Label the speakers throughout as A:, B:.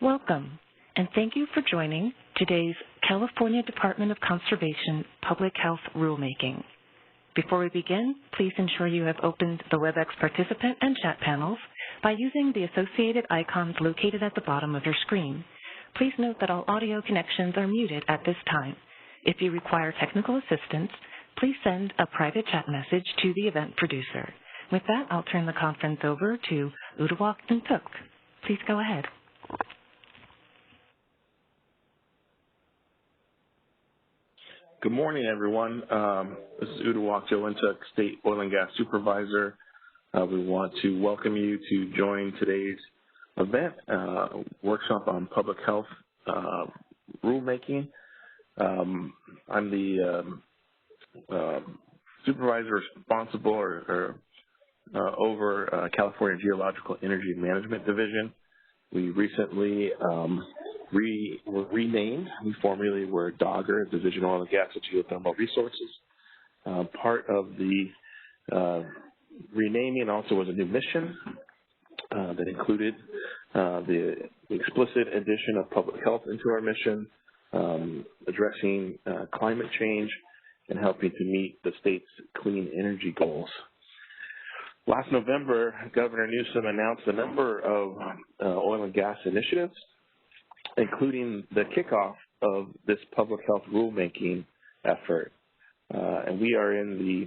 A: Welcome, and thank you for joining today's California Department of Conservation Public Health Rulemaking. Before we begin, please ensure you have opened the WebEx participant and chat panels by using the associated icons located at the bottom of your screen. Please note that all audio connections are muted at this time. If you require technical assistance, please send a private chat message to the event producer. With that, I'll turn the conference over to Uduak Ntuk. Please go ahead.
B: Good morning, everyone. This is Uduak Ntuk, State Oil and Gas Supervisor. We want to welcome you to join today's event, workshop on public health rulemaking. I'm the supervisor responsible over California Geological Energy Management Division. We recently were renamed. We formerly were DOGGR, Division of Oil and Gas and Geothermal Resources. Part of the renaming also was a new mission that included the explicit addition of public health into our mission, addressing climate change and helping to meet the state's clean energy goals. Last November, Governor Newsom announced a number of oil and gas initiatives, including the kickoff of this public health rulemaking effort. And we are in the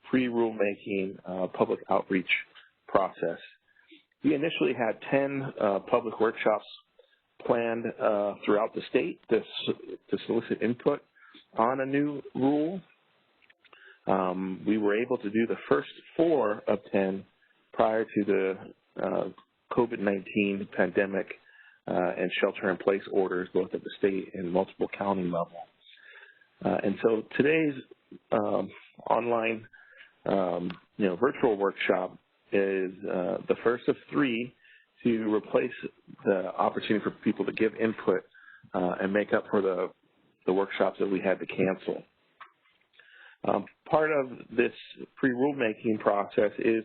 B: pre-rulemaking public outreach process. We initially had 10 public workshops planned throughout the state to solicit input on a new rule. We were able to do the first 4 of 10 prior to the COVID-19 pandemic and shelter-in-place orders, both at the state and multiple county level. And so today's online, virtual workshop is the first of 3 to replace the opportunity for people to give input and make up for the workshops that we had to cancel. Part of this pre-rulemaking process is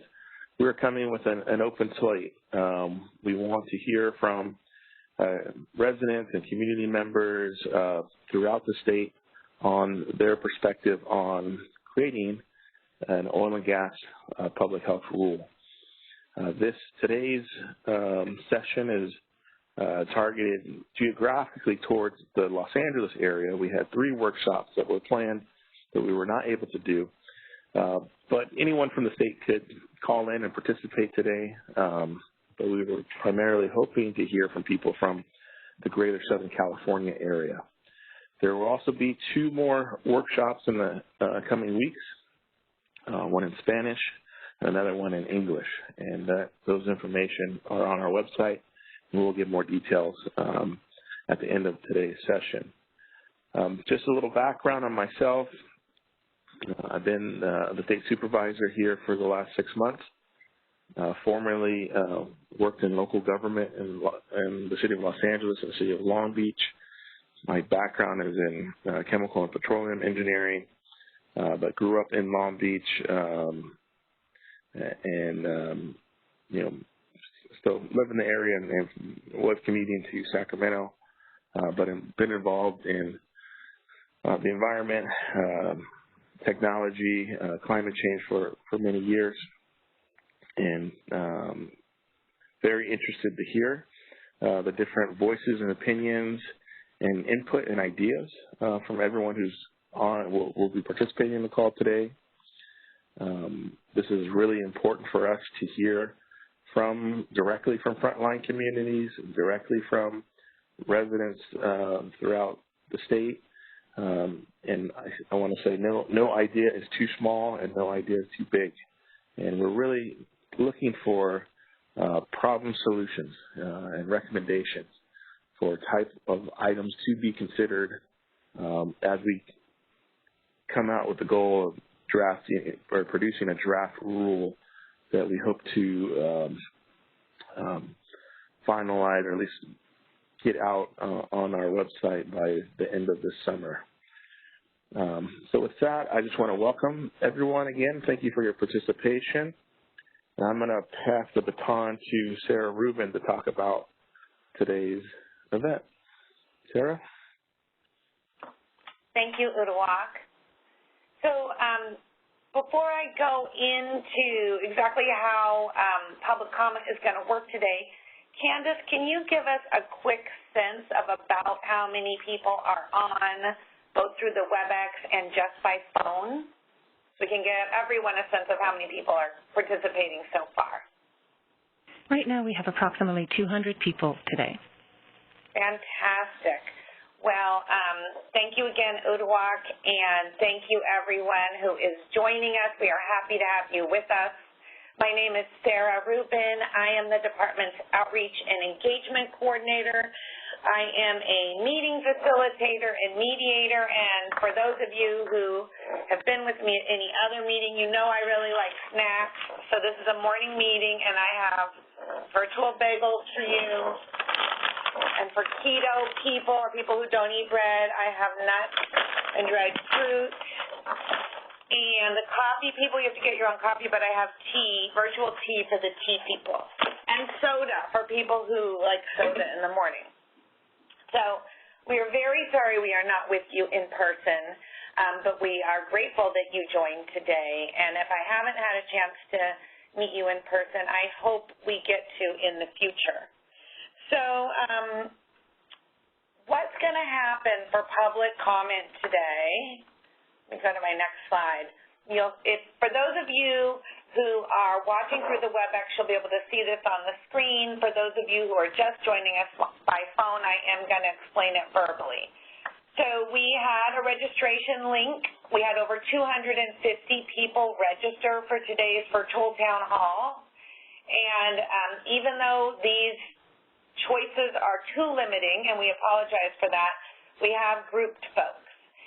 B: we're coming with an open slate. We want to hear from residents and community members throughout the state on their perspective on creating an oil and gas public health rule. Today's session is targeted geographically towards the Los Angeles area. We had 3 workshops that were planned that we were not able to do. But anyone from the state could call in and participate today. But we were primarily hoping to hear from people from the greater Southern California area. There will also be 2 more workshops in the coming weeks, one in Spanish and another one in English. And those information are on our website, and we'll give more details at the end of today's session. Just a little background on myself. I've been the state supervisor here for the last 6 months. Formerly worked in local government in the city of Los Angeles and the city of Long Beach. My background is in chemical and petroleum engineering, but grew up in Long Beach and still live in the area and was commuting to Sacramento, but I've been involved in the environment, technology, climate change for many years. And very interested to hear the different voices and opinions and input and ideas from everyone who's will be participating in the call today. This is really important for us to hear directly from frontline communities, directly from residents throughout the state. And I want to say no idea is too small and no idea is too big. And we're really looking for problem solutions and recommendations for type of items to be considered as we come out with the goal of drafting or producing a draft rule that we hope to finalize or at least get out on our website by the end of this summer. So with that, I just want to welcome everyone again. Thank you for your participation. And I'm going to pass the baton to Sarah Rubin to talk about today's event. Sarah?
C: Thank you, Uduak. So before I go into exactly how public comment is going to work today, Candace, can you give us a quick sense of about how many people are on, both through the WebEx and just by phone? So we can give everyone a sense of how many people are participating so far.
A: Right now we have approximately 200 people today.
C: Fantastic. Well, thank you again, Uduak, and thank you everyone who is joining us. We are happy to have you with us. My name is Sarah Rubin. I am the department's Outreach and Engagement Coordinator. I am a meeting facilitator and mediator, and for those of you who have been with me at any other meeting, you know I really like snacks. So this is a morning meeting, and I have virtual bagels for you. And for keto people or people who don't eat bread, I have nuts and dried fruit. And the coffee people, you have to get your own coffee, but I have tea, virtual tea for the tea people. And soda for people who like soda in the morning. So we are very sorry we are not with you in person, but we are grateful that you joined today. And if I haven't had a chance to meet you in person, I hope we get to in the future. So what's going to happen for public comment today? Let me go to my next slide. For those of you who are watching through the WebEx, you'll be able to see this on the screen. For those of you who are just joining us by phone, I am going to explain it verbally. So we had a registration link. We had over 250 people register for today's virtual town hall. And even though these choices are too limiting, and we apologize for that, we have grouped folks.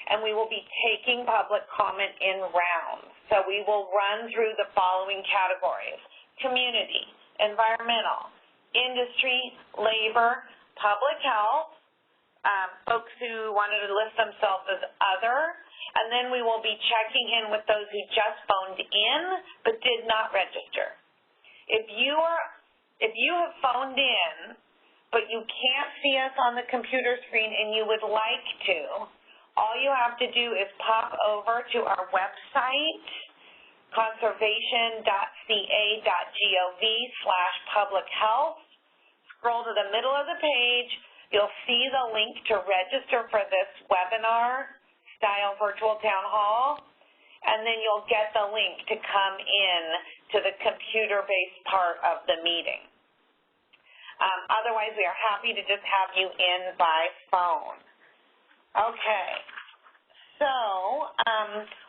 C: And we will be taking public comment in rounds. So we will run through the following categories: community, environmental, industry, labor, public health, folks who wanted to list themselves as other, and then we will be checking in with those who just phoned in but did not register. If you have phoned in but you can't see us on the computer screen and you would like to, all you have to do is pop over to our website, conservation.ca.gov/public-health. Scroll to the middle of the page. You'll see the link to register for this webinar-style virtual town hall, and then you'll get the link to come in to the computer-based part of the meeting. Otherwise, we are happy to just have you in by phone. Okay, so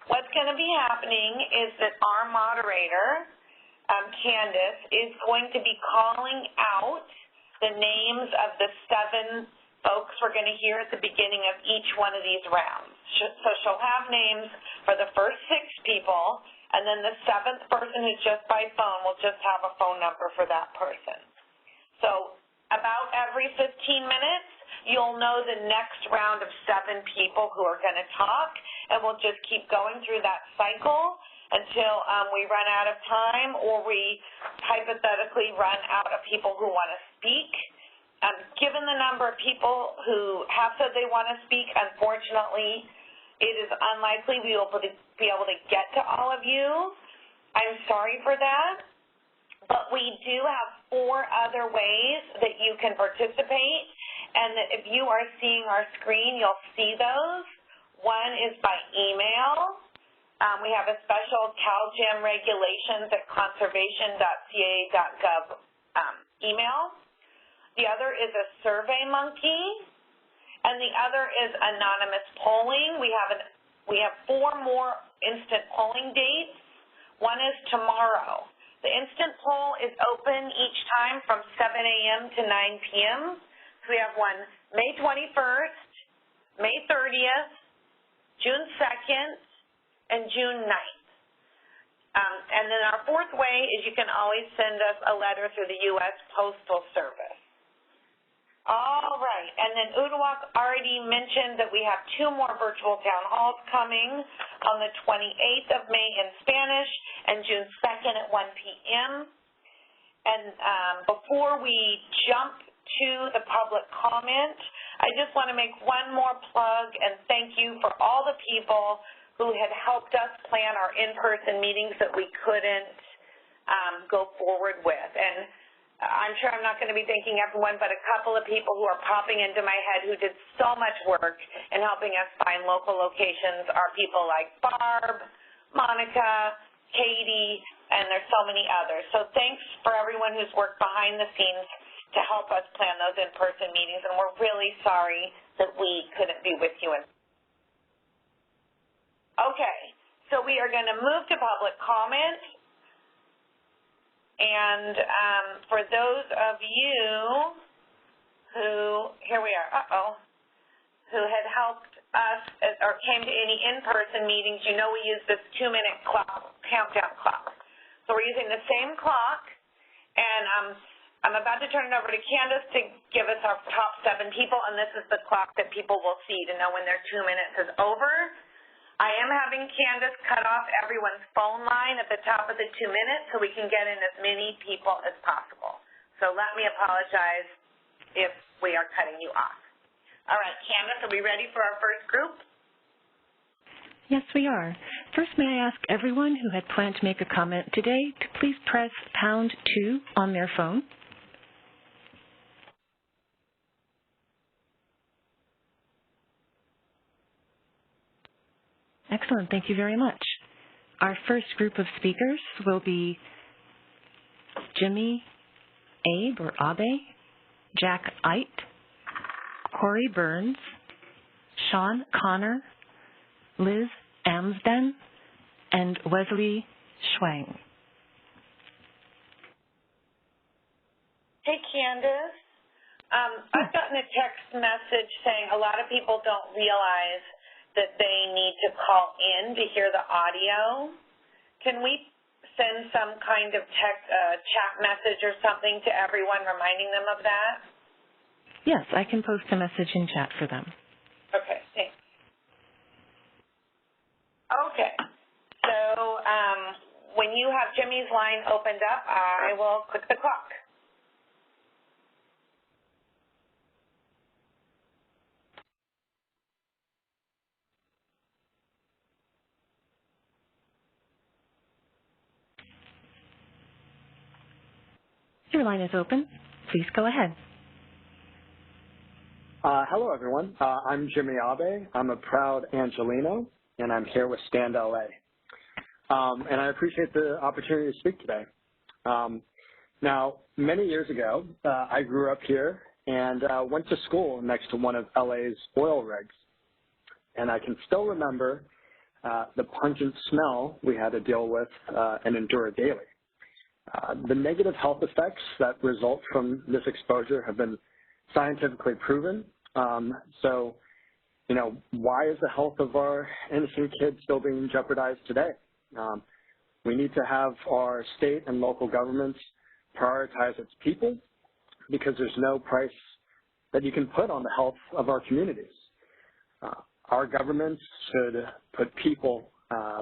C: what's going to be happening is that our moderator, Candace, is going to be calling out the names of the 7 folks we're going to hear at the beginning of each one of these rounds. So she'll have names for the first 6 people, and then the 7th person who's just by phone will just have a phone number for that person. So about every 15 minutes, you'll know the next round of 7 people who are going to talk, and we'll just keep going through that cycle until we run out of time or we hypothetically run out of people who want to speak. Given the number of people who have said they want to speak, unfortunately, it is unlikely we will be able to get to all of you. I'm sorry for that, but we do have 4 other ways that you can participate. And that if you are seeing our screen, you'll see those. One is by email. We have a special CalGEM regulations at conservation.ca.gov email. The other is a Survey Monkey, and the other is anonymous polling. We have 4 more instant polling dates. One is tomorrow. The instant poll is open each time from 7 a.m. to 9 p.m. We have one May 21st, May 30th, June 2nd, and June 9th. And then our 4th way is you can always send us a letter through the U.S. Postal Service. All right, and then Uduak already mentioned that we have 2 more virtual town halls coming on the 28th of May in Spanish and June 2nd at 1 p.m. And before we jump to the public comment. I just want to make one more plug and thank you for all the people who had helped us plan our in-person meetings that we couldn't go forward with. And I'm sure I'm not going to be thanking everyone, but a couple of people who are popping into my head who did so much work in helping us find local locations are people like Barb, Monica, Katie, and there's so many others. So thanks for everyone who's worked behind the scenes to help us plan those in-person meetings, and we're really sorry that we couldn't be with you. Okay, so we are going to move to public comment. And for those of you who, here we are, who had helped us or came to any in-person meetings, you know we use this 2-minute clock, countdown clock. So we're using the same clock, and I'm about to turn it over to Candace to give us our top 7 people, and this is the clock that people will see to know when their 2 minutes is over. I am having Candace cut off everyone's phone line at the top of the 2 minutes so we can get in as many people as possible. So let me apologize if we are cutting you off. All right, Candace, are we ready for our first group?
A: Yes, we are. First, may I ask everyone who had planned to make a comment today to please press #2 on their phone. Excellent. Thank you very much. Our first group of speakers will be Jimmy Abe or Abe, Jack Eit, Corey Burns, Sean Connor, Liz Amsden, and Wesley Schwang.
C: Hey, Candace. I've gotten a text message saying a lot of people don't realize that they need to call in to hear the audio. Can we send some kind of chat message or something to everyone reminding them of that?
A: Yes, I can post a message in chat for them.
C: Okay, thanks. Okay, so when you have Jimmy's line opened up, I will click the clock.
A: Your line is open. Please go ahead.
D: Hello, everyone. I'm Jimmy Abe. I'm a proud Angelino, and I'm here with Stand LA. And I appreciate the opportunity to speak today. Now, many years ago, I grew up here and went to school next to one of LA's oil rigs. And I can still remember the pungent smell we had to deal with and endure daily. The negative health effects that result from this exposure have been scientifically proven. So, you know, why is the health of our innocent kids still being jeopardized today? We need to have our state and local governments prioritize its people because there's no price that you can put on the health of our communities. Our governments should put people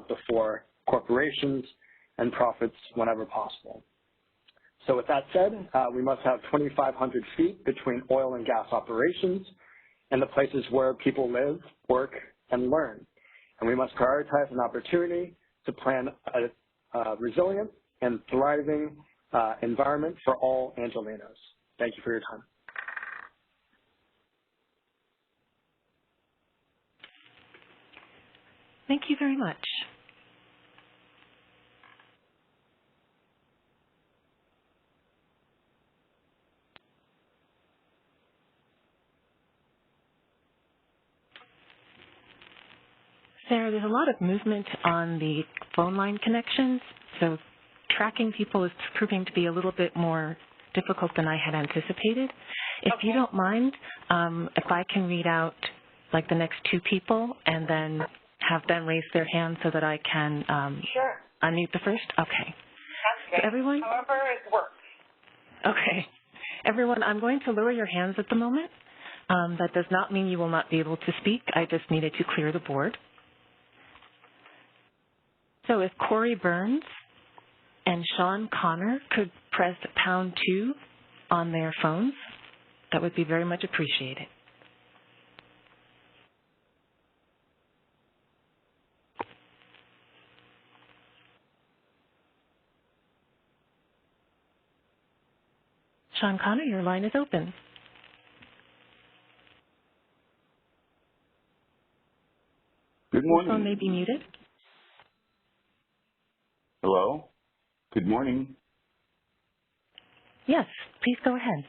D: before corporations and profits whenever possible. So with that said, we must have 2,500 feet between oil and gas operations and the places where people live, work, and learn. And we must prioritize an opportunity to plan a resilient and thriving environment for all Angelinos. Thank you for your time.
A: Thank you very much. Sarah, there's a lot of movement on the phone line connections, so tracking people is proving to be a little bit more difficult than I had anticipated. If you don't mind, if I can read out like the next 2 people and then have them raise their hand so that I can
C: Sure.
A: unmute the first? Okay.
C: That's good.
A: So everyone?
C: However it works.
A: Okay. Everyone, I'm going to lower your hands at the moment. That does not mean you will not be able to speak. I just needed to clear the board. So if Corey Burns and Sean Connor could press #2 on their phones. that would be very much appreciated. Sean Connor, your line is open.
E: Good morning.
A: Your phone may be muted.
E: Hello. Good morning.
A: Yes, please go ahead.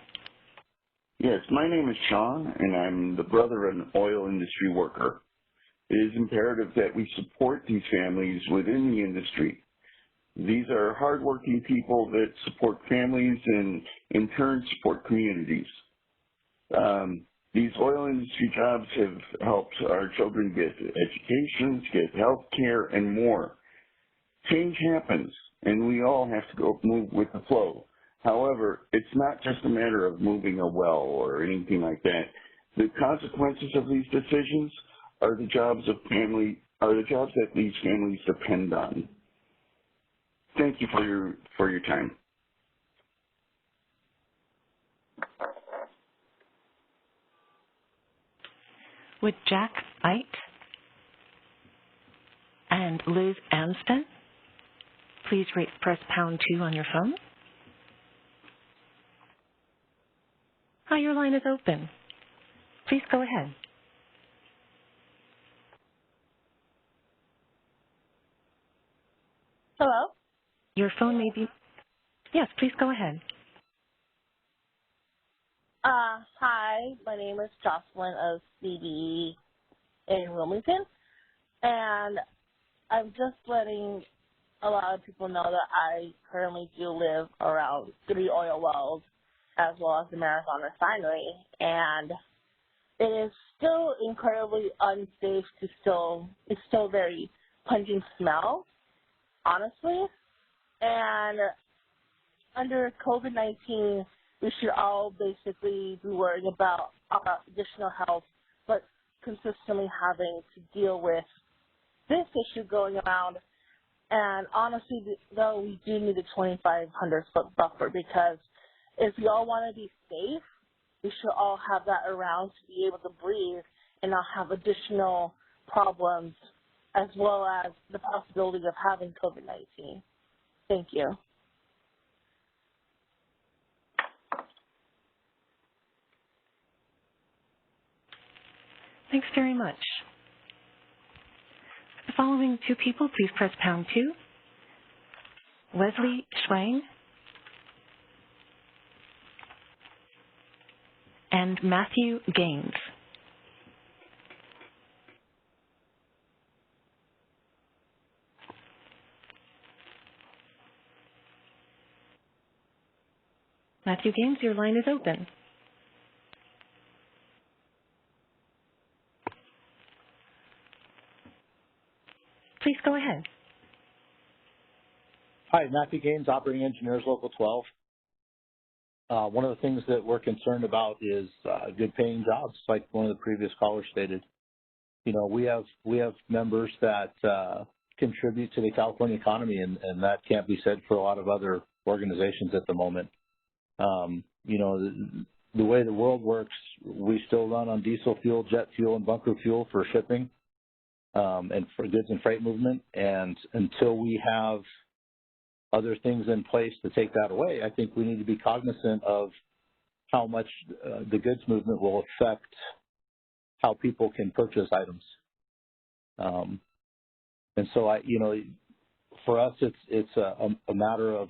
E: Yes, my name is Sean, and I'm the brother of an oil industry worker. It is imperative that we support these families within the industry. These are hardworking people that support families and, in turn, support communities. These oil industry jobs have helped our children get educations, get health care, and more. Change happens, and we all have to move with the flow. However, it's not just a matter of moving a well or anything like that. The consequences of these decisions are the jobs that these families depend on. Thank you for your time.
A: Would Jack Ite and Liz Anston please press pound 2 on your phone? Hi, your line is open. Please go ahead.
F: Hello?
A: Your phone may be... Yes, please go ahead.
F: Hi, my name is Jocelyn of CDE in Wilmington, and I'm just letting a lot of people know that I currently do live around 3 oil wells as well as the Marathon Refinery, and it is still incredibly unsafe it's still very pungent smell, honestly, and under COVID-19, we should all basically be worried about our additional health, but consistently having to deal with this issue going around. And honestly, though, we do need a 2,500-foot buffer because if we all want to be safe, we should all have that around to be able to breathe and not have additional problems as well as the possibility of having COVID-19. Thank you.
A: Thanks very much. The following 2 people, please press pound 2. Wesley Schwang and Matthew Gaines. Matthew Gaines, your line is open. Please go ahead.
G: Hi, Matthew Gaines, Operating Engineers, Local 12. One of the things that we're concerned about is good paying jobs, like one of the previous callers stated. You know, we have members that contribute to the California economy, and that can't be said for a lot of other organizations at the moment. You know, the way the world works, we still run on diesel fuel, jet fuel, and bunker fuel for shipping and for goods and freight movement. And until we have other things in place to take that away, I think we need to be cognizant of how much the goods movement will affect how people can purchase items. And so, for us, it's a matter of,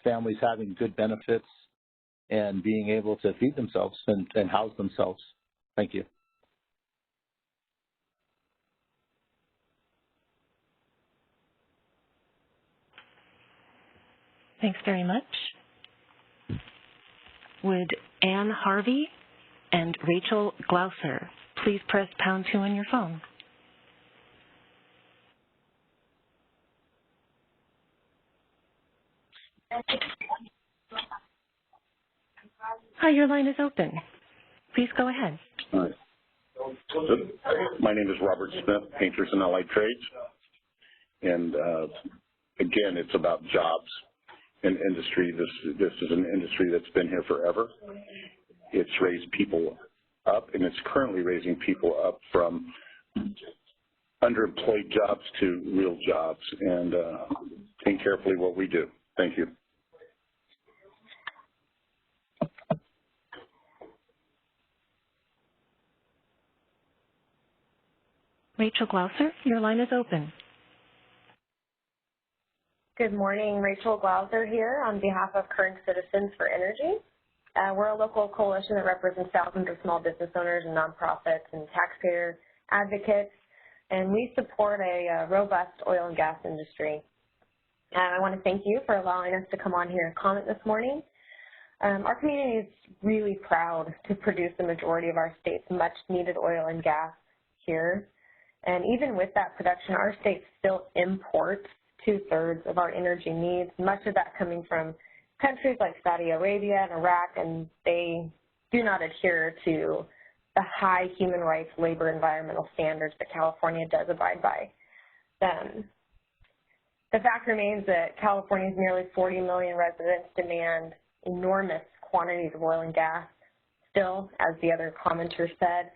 G: families having good benefits and being able to feed themselves and house themselves. Thank you.
A: Thanks very much. Would Ann Harvey and Rachel Glouser please press pound 2 on your phone? Hi, your line is open. Please go ahead.
E: All right. So, my name is Robert Smith, Painters and Allied Trades. And again, it's about jobs in industry. This is an industry that's been here forever.
H: it's raised people up, and it's currently raising people up from underemployed jobs to real jobs. And think carefully what we do. Thank you.
A: Rachel Glauser, your line is open.
I: Good morning, Rachel Glauser here on behalf of Current Citizens for Energy. We're a local coalition that represents thousands of small business owners and nonprofits and taxpayer advocates, and we support a robust oil and gas industry. I want to thank you for allowing us to come on here and comment this morning. Our community is really proud to produce the majority of our state's much needed oil and gas here. And even with that production, our state still imports 2/3 of our energy needs, much of that coming from countries like Saudi Arabia and Iraq, and they do not adhere to the high human rights, labor, environmental standards that California does abide by. The fact remains that California's nearly 40 million residents demand enormous quantities of oil and gas. Still, as the other commenter said,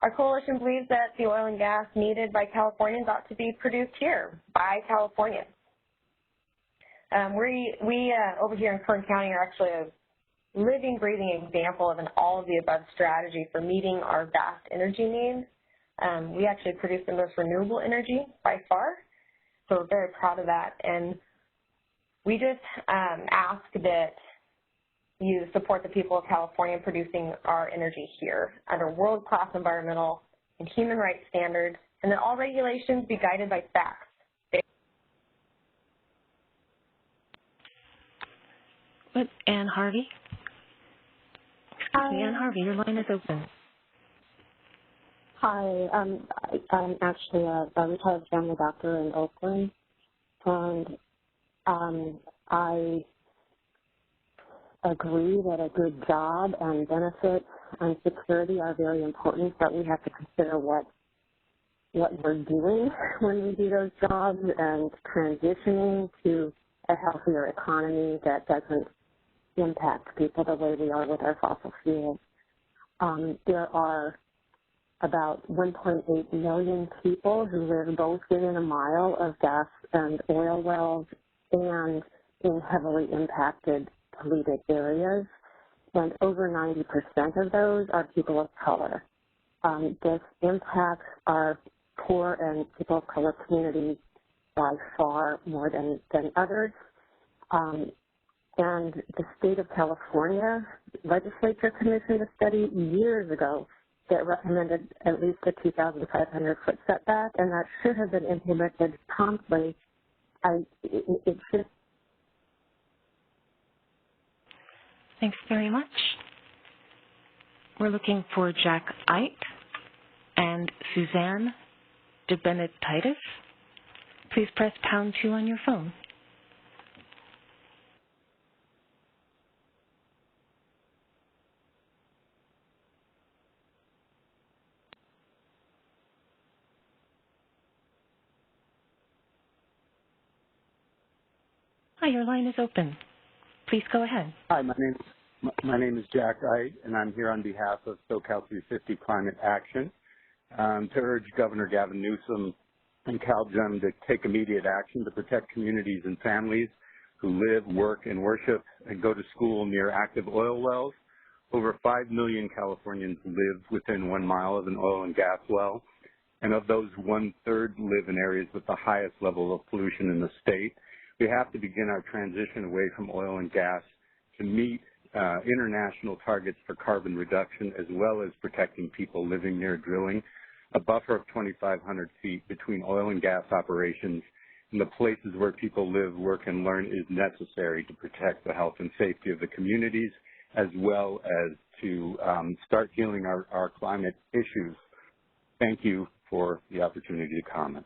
I: our coalition believes that the oil and gas needed by Californians ought to be produced here by Californians. We over here in Kern County are actually a living, breathing example of an all-of-the-above strategy for meeting our vast energy needs. We actually produce the most renewable energy by far, so we're very proud of that. And we just ask that you support the people of California producing our energy here under world-class environmental and human rights standards, and that all regulations be guided by facts.
A: Ann Harvey? Excuse me, Ann Harvey, your line is open.
J: Hi, I'm actually a retired family doctor in Oakley, and I agree that a good job and benefits and security are very important, but we have to consider what we're doing when we do those jobs and transitioning to a healthier economy that doesn't impact people the way we are with our fossil fuels. There are about 1.8 million people who live both within a mile of gas and oil wells and in heavily impacted polluted areas, and over 90% of those are people of color. This impacts our poor and people of color communities by far more than others. And the state of California legislature commissioned a study years ago that recommended at least a 2,500-foot setback, and that should have been implemented promptly. It should.
A: Thanks very much. We're looking for Jack Ike and Suzanne DeBenedictis. Please press #2 on your phone. Hi, your line is open. Please go ahead.
K: Hi, my name is Jack Ike, and I'm here on behalf of SoCal 350 Climate Action to urge Governor Gavin Newsom and CalGEM to take immediate action to protect communities and families who live, work, and worship and go to school near active oil wells. Over 5 million Californians live within 1 mile of an oil and gas well, and of those, 1/3 live in areas with the highest level of pollution in the state. We have to begin our transition away from oil and gas to meet international targets for carbon reduction, as well as protecting people living near drilling. A buffer of 2,500 feet between oil and gas operations and the places where people live, work, and learn is necessary to protect the health and safety of the communities, as well as to start healing our climate issues. Thank you for the opportunity to comment.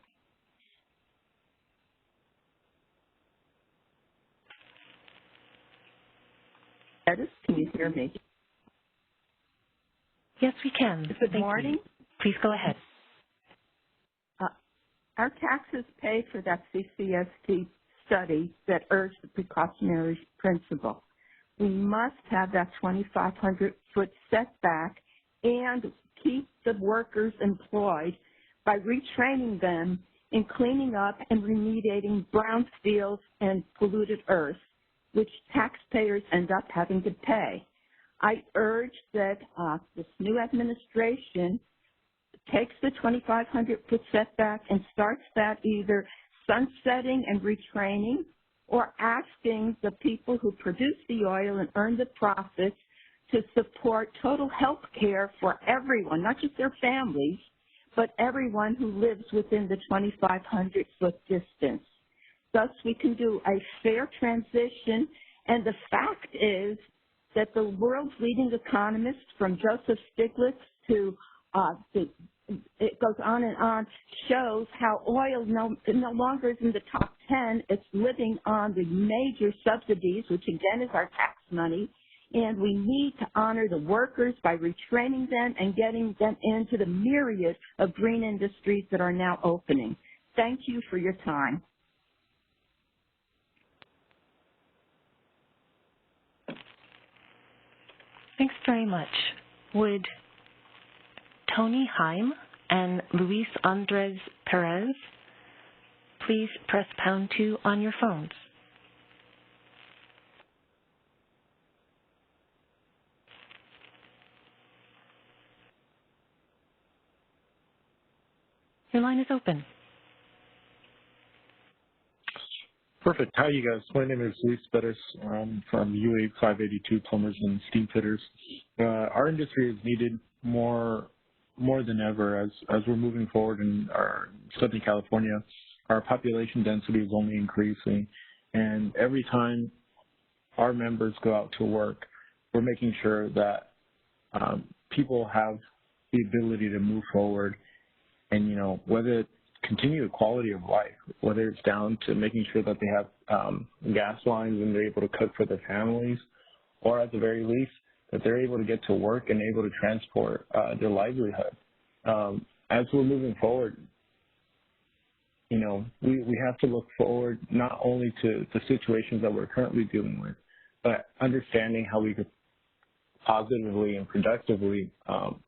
L: Can you hear me?
A: Yes, we can.
L: Good morning.
A: Please go ahead.
L: Our taxes pay for that CCST study that urged the precautionary principle. we must have that 2,500-foot setback and keep the workers employed by retraining them in cleaning up and remediating brown fields and polluted earth, which taxpayers end up having to pay. I urge that this new administration takes the 2,500-foot setback and starts that either sunsetting and retraining or asking the people who produce the oil and earn the profits to support total health care for everyone, not just their families, but everyone who lives within the 2,500-foot distance. Thus, we can do a fair transition, and the fact is that the world's leading economists, from Joseph Stiglitz to it goes on, shows how oil no longer is in the top 10. It's living on the major subsidies, which again is our tax money, and we need to honor the workers by retraining them and getting them into the myriad of green industries that are now opening. Thank you for your time.
A: Thanks very much. Would Tony Heim and Luis Andres Perez please press #2 on your phones? Your line is open.
M: Perfect. Hi, you guys. My name is Luis Bettis. I'm from UA 582 Plumbers and Steam Fitters. Our industry is needed more than ever as we're moving forward in our Southern California. Our population density is only increasing, and every time our members go out to work, we're making sure that people have the ability to move forward and, you know, whether it continue quality of life, whether it's down to making sure that they have gas lines and they're able to cook for their families, or at the very least, that they're able to get to work and able to transport their livelihood. As we're moving forward, you know, we have to look forward not only to the situations that we're currently dealing with, but understanding how we could positively and productively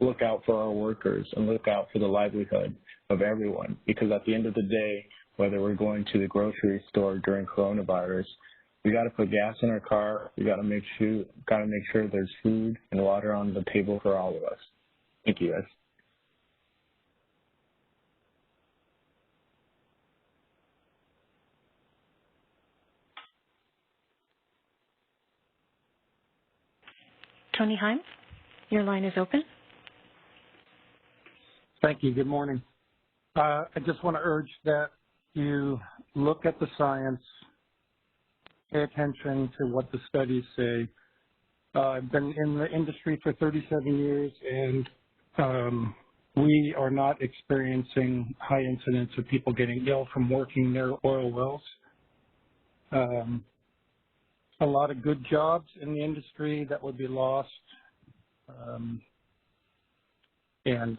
M: look out for our workers and look out for the livelihood of everyone. Because at the end of the day, whether we're going to the grocery store during coronavirus, we got to put gas in our car. We got to make sure there's food and water on the table for all of us. Thank you, guys.
A: Tony Heim, your line is open.
K: Thank you. Good morning. I just want to urge that you look at the science, pay attention to what the studies say. I've been in the industry for 37 years, and we are not experiencing high incidence of people getting ill from working near oil wells. A lot of good jobs in the industry that would be lost, and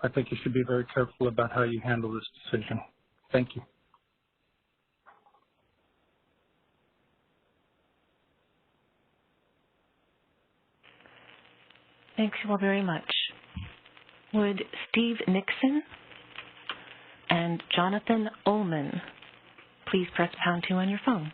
K: I think you should be very careful about how you handle this decision. Thank you.
A: Thanks you all very much. Would Steve Nixon and Jonathan Ullman please press #2 on your phone?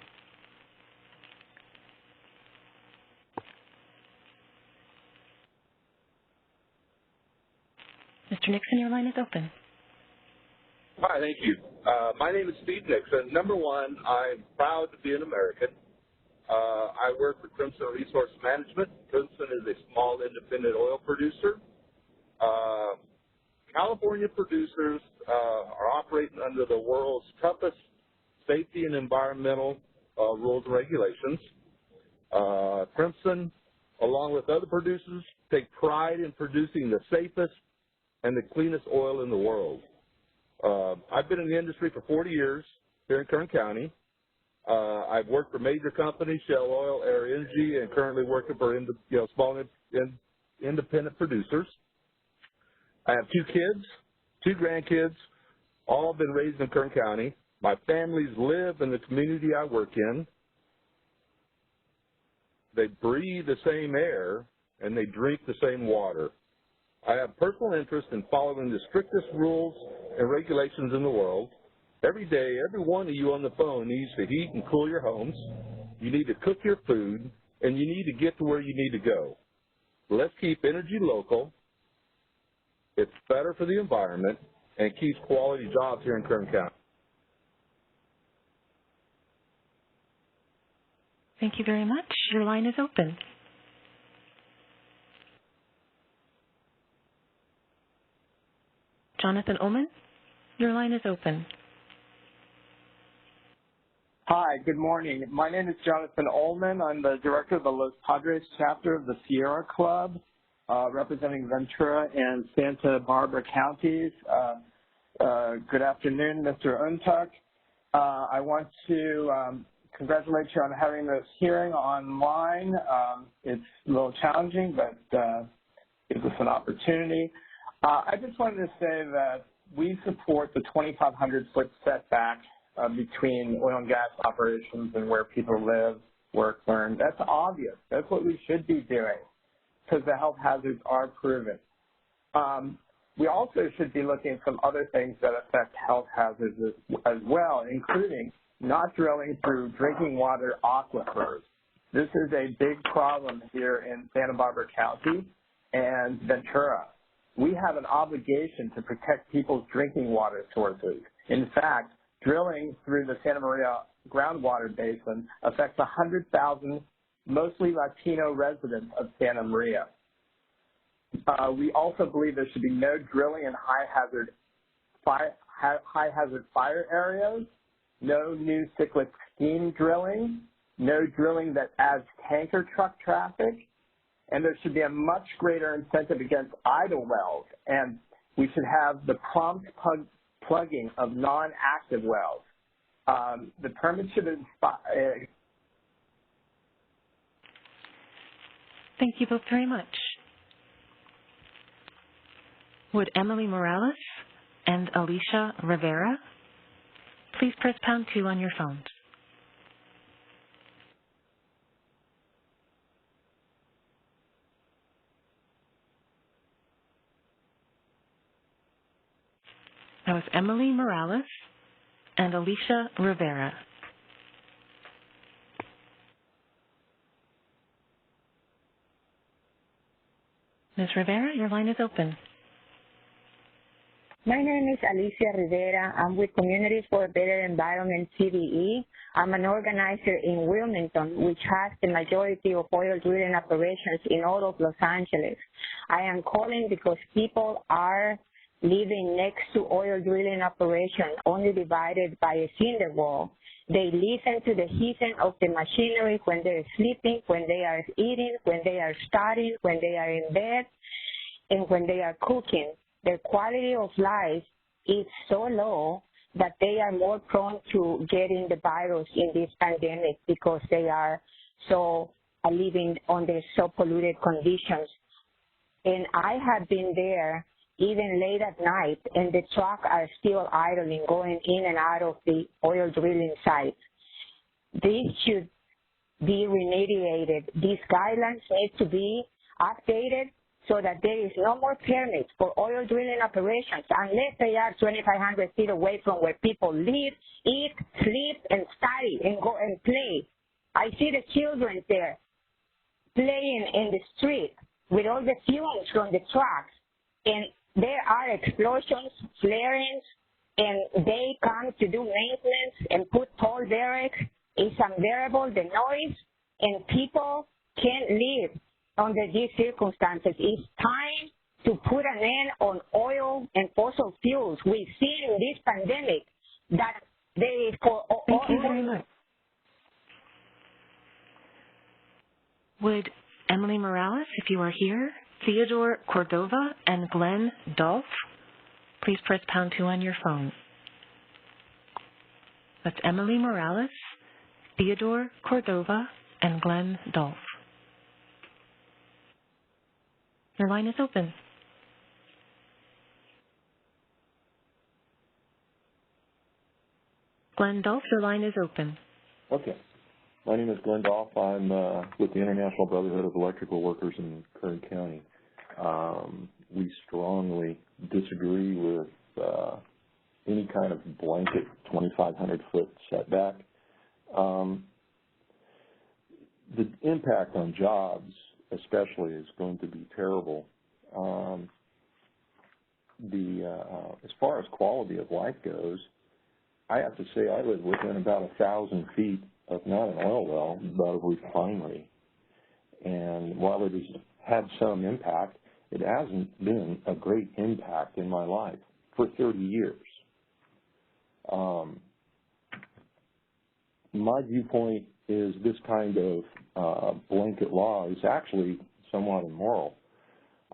A: Mr. Nixon, your line is open.
N: Hi, thank you. My name is Steve Nixon. Number one, I'm proud to be an American. I work for Crimson Resource Management. Crimson is a small independent oil producer. California producers are operating under the world's toughest safety and environmental rules and regulations. Crimson, along with other producers, take pride in producing the safest and the cleanest oil in the world. I've been in the industry for 40 years here in Kern County. I've worked for major companies, Shell Oil, Air Energy, and currently working for small independent producers. I have 2 kids, 2 grandkids, all been raised in Kern County. My families live in the community I work in. they breathe the same air, and they drink the same water. I have personal interest in following the strictest rules and regulations in the world. Every day, every one of you on the phone needs to heat and cool your homes. You need to cook your food, and you need to get to where you need to go. Let's keep energy local. It's better for the environment and keeps quality jobs here in Kern County.
A: Thank you very much. Your line is open. Jonathan Ullman, your line is open.
O: Hi, good morning. My name is Jonathan Ullman. I'm the director of the Los Padres chapter of the Sierra Club, representing Ventura and Santa Barbara counties. Good afternoon, Mr. Untuck. I want to congratulate you on having this hearing online. It's a little challenging, but gives us an opportunity. I just wanted to say that we support the 2,500-foot setback between oil and gas operations and where people live, work, learn. That's obvious. That's what we should be doing because the health hazards are proven. We also should be looking at some other things that affect health hazards as well, including not drilling through drinking water aquifers. This is a big problem here in Santa Barbara County and Ventura. We have an obligation to protect people's drinking water sources. In fact, drilling through the Santa Maria groundwater basin affects 100,000 mostly Latino residents of Santa Maria. We also believe there should be no drilling in high-hazard fire areas, no new cyclic steam drilling, no drilling that adds tanker truck traffic, and there should be a much greater incentive against idle wells, and we should have the prompt plugging of non-active wells. The permit should inspire.
A: Thank you both very much. Would Emily Morales and Alicia Rivera please press #2 on your phones? That was Emily Morales and Alicia Rivera. Ms. Rivera, your line is open.
P: My name is Alicia Rivera. I'm with Communities for a Better Environment, CDE. I'm an organizer in Wilmington, which has the majority of oil drilling operations in all of Los Angeles. I am calling because people are living next to oil drilling operations, only divided by a cinder wall. They listen to the hissing of the machinery when they're sleeping, when they are eating, when they are studying, when they are in bed, and when they are cooking. Their quality of life is so low that they are more prone to getting the virus in this pandemic because they are so living under so polluted conditions. And I have been there even late at night, and the trucks are still idling, going in and out of the oil drilling site. This should be remediated. These guidelines need to be updated so that there is no more permits for oil drilling operations unless they are 2,500 feet away from where people live, eat, sleep, and study, and go and play. I see the children there playing in the street with all the fumes from the trucks, and there are explosions, flarings, and they come to do maintenance and put tall derricks. It's unbearable, the noise, and people can't live under these circumstances. It's time to put an end on oil and fossil fuels. We've seen in this pandemic that there is for
A: Thank you very much. Would Emily Morales, if you are here, Theodore Cordova, and Glenn Dolph, please press #2 on your phone. That's Emily Morales, Theodore Cordova, and Glenn Dolph. Your line is open. Glenn Dolph, your line is open.
Q: Okay. My name is Glenn Goff. I'm with the International Brotherhood of Electrical Workers in Kern County. We strongly disagree with any kind of blanket 2,500-foot setback. The impact on jobs especially is going to be terrible. As far as quality of life goes, I have to say I live within about 1,000 feet of not an oil well, but a refinery. And while it has had some impact, it hasn't been a great impact in my life for 30 years. My viewpoint is this kind of blanket law is actually somewhat immoral.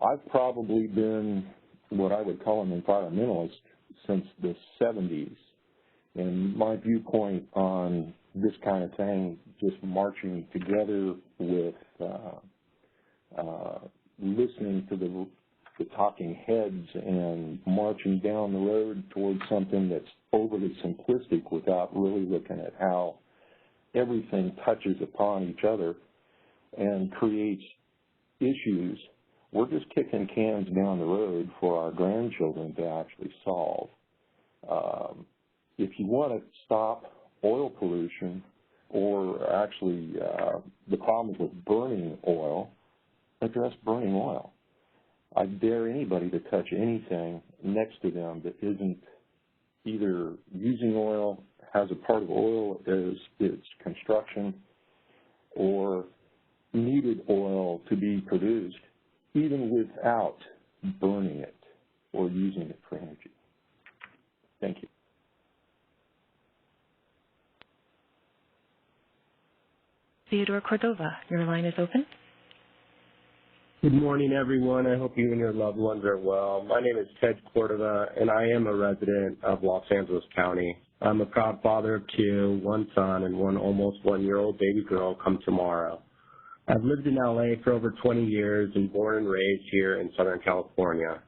Q: I've probably been what I would call an environmentalist since the 70s. And my viewpoint on this kind of thing, just marching together with listening to the talking heads and marching down the road towards something that's overly simplistic without really looking at how everything touches upon each other and creates issues. We're just kicking cans down the road for our grandchildren to actually solve. If you want to stop oil pollution or actually the problems with burning oil, address burning oil. I dare anybody to touch anything next to them that isn't either using oil, has a part of oil as its construction, or needed oil to be produced, even without burning it or using it for energy. Thank you.
A: Theodore Cordova, your line is open.
R: Good morning, everyone. I hope you and your loved ones are well. My name is Ted Cordova, and I am a resident of Los Angeles County. I'm a proud father of two, one son and one almost one-year-old baby girl come tomorrow. I've lived in LA for over 20 years and born and raised here in Southern California.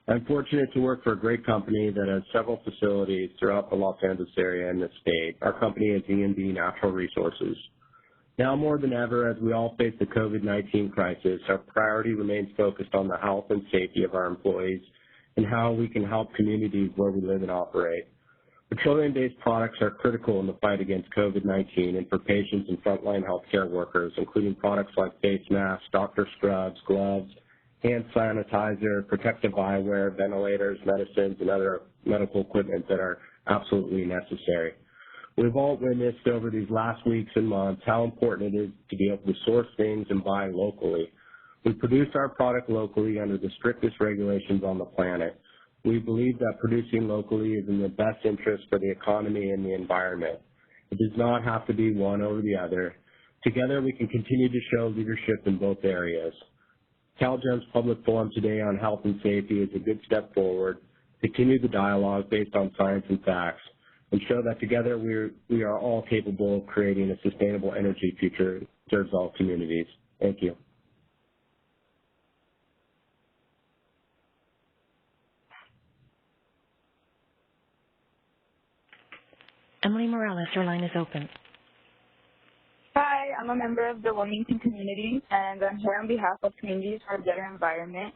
R: I'm fortunate to work for a great company that has several facilities throughout the Los Angeles area and the state. Our company is E&D Natural Resources. Now more than ever, as we all face the COVID-19 crisis, our priority remains focused on the health and safety of our employees and how we can help communities where we live and operate. Petroleum-based products are critical in the fight against COVID-19 and for patients and frontline healthcare workers, including products like face masks, doctor scrubs, gloves, hand sanitizer, protective eyewear, ventilators, medicines, and other medical equipment that are absolutely necessary. We've all witnessed over these last weeks and months how important it is to be able to source things and buy locally. We produce our product locally under the strictest regulations on the planet. We believe that producing locally is in the best interest for the economy and the environment. It does not have to be one over the other. Together, we can continue to show leadership in both areas. CalGEM's public forum today on health and safety is a good step forward. Continue the dialogue based on science and facts, and show that together we are all capable of creating a sustainable energy future that serves all communities. Thank you.
A: Emily Morales, your line is open.
S: Hi, I'm a member of the Wilmington community, and I'm here on behalf of Communities for a Better Environment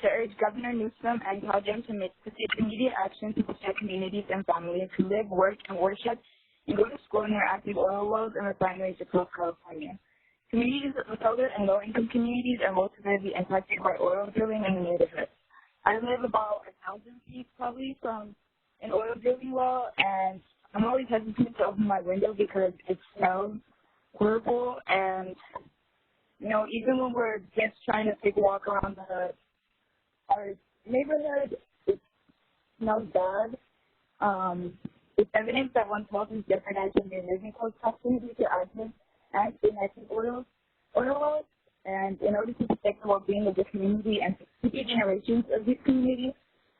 S: to urge Governor Newsom and CalGEM to take immediate action to protect communities and families who live, work, and worship and go to school near active oil wells and refineries across California. Communities with other and low-income communities are most severely impacted by oil drilling in the neighborhood. I live about 1,000 feet probably from an oil drilling well, and I'm always hesitant to open my window because it smells horrible. And, you know, even when we're just trying to take a walk around our neighborhood, it smells bad. It's evidence that one's health is jeopardized when they're living close proximity to active and inactive oil wells. And in order to protect the well-being of the community and future generations of this community,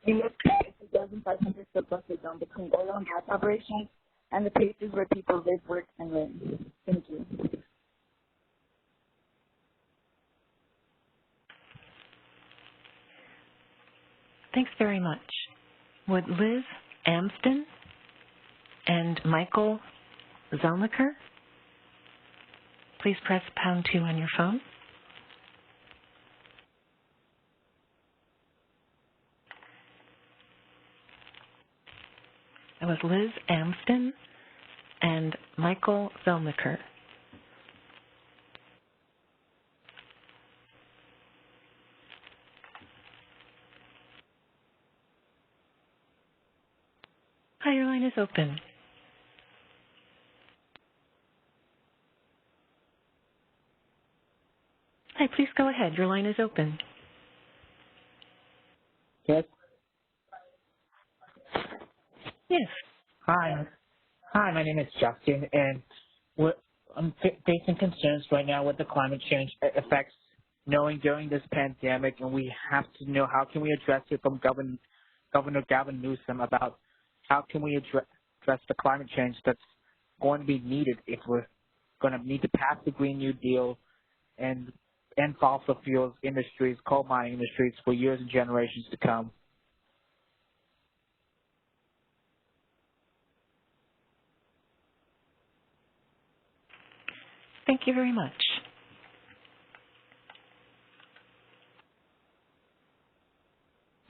S: we must create a 2,500-foot buffer zone between oil and gas operations and the places where people live, work, and live. Thank you.
A: Thanks very much. Would Liz Amston and Michael Zelniker please press pound 2 on your phone. That was Liz Amston and Michael Velniker. Hi, your line is open. Hi, please go ahead. Your line is open.
T: Yes.
A: Yes.
T: Hi. Hi, my name is Justin, and I'm facing concerns right now with the climate change effects, knowing during this pandemic, and we have to know how can we address it from Governor Gavin Newsom about how can we address the climate change that's going to be needed if we're going to need to pass the Green New Deal and fossil fuels industries, coal mining industries for years and generations to come.
A: Thank you very much.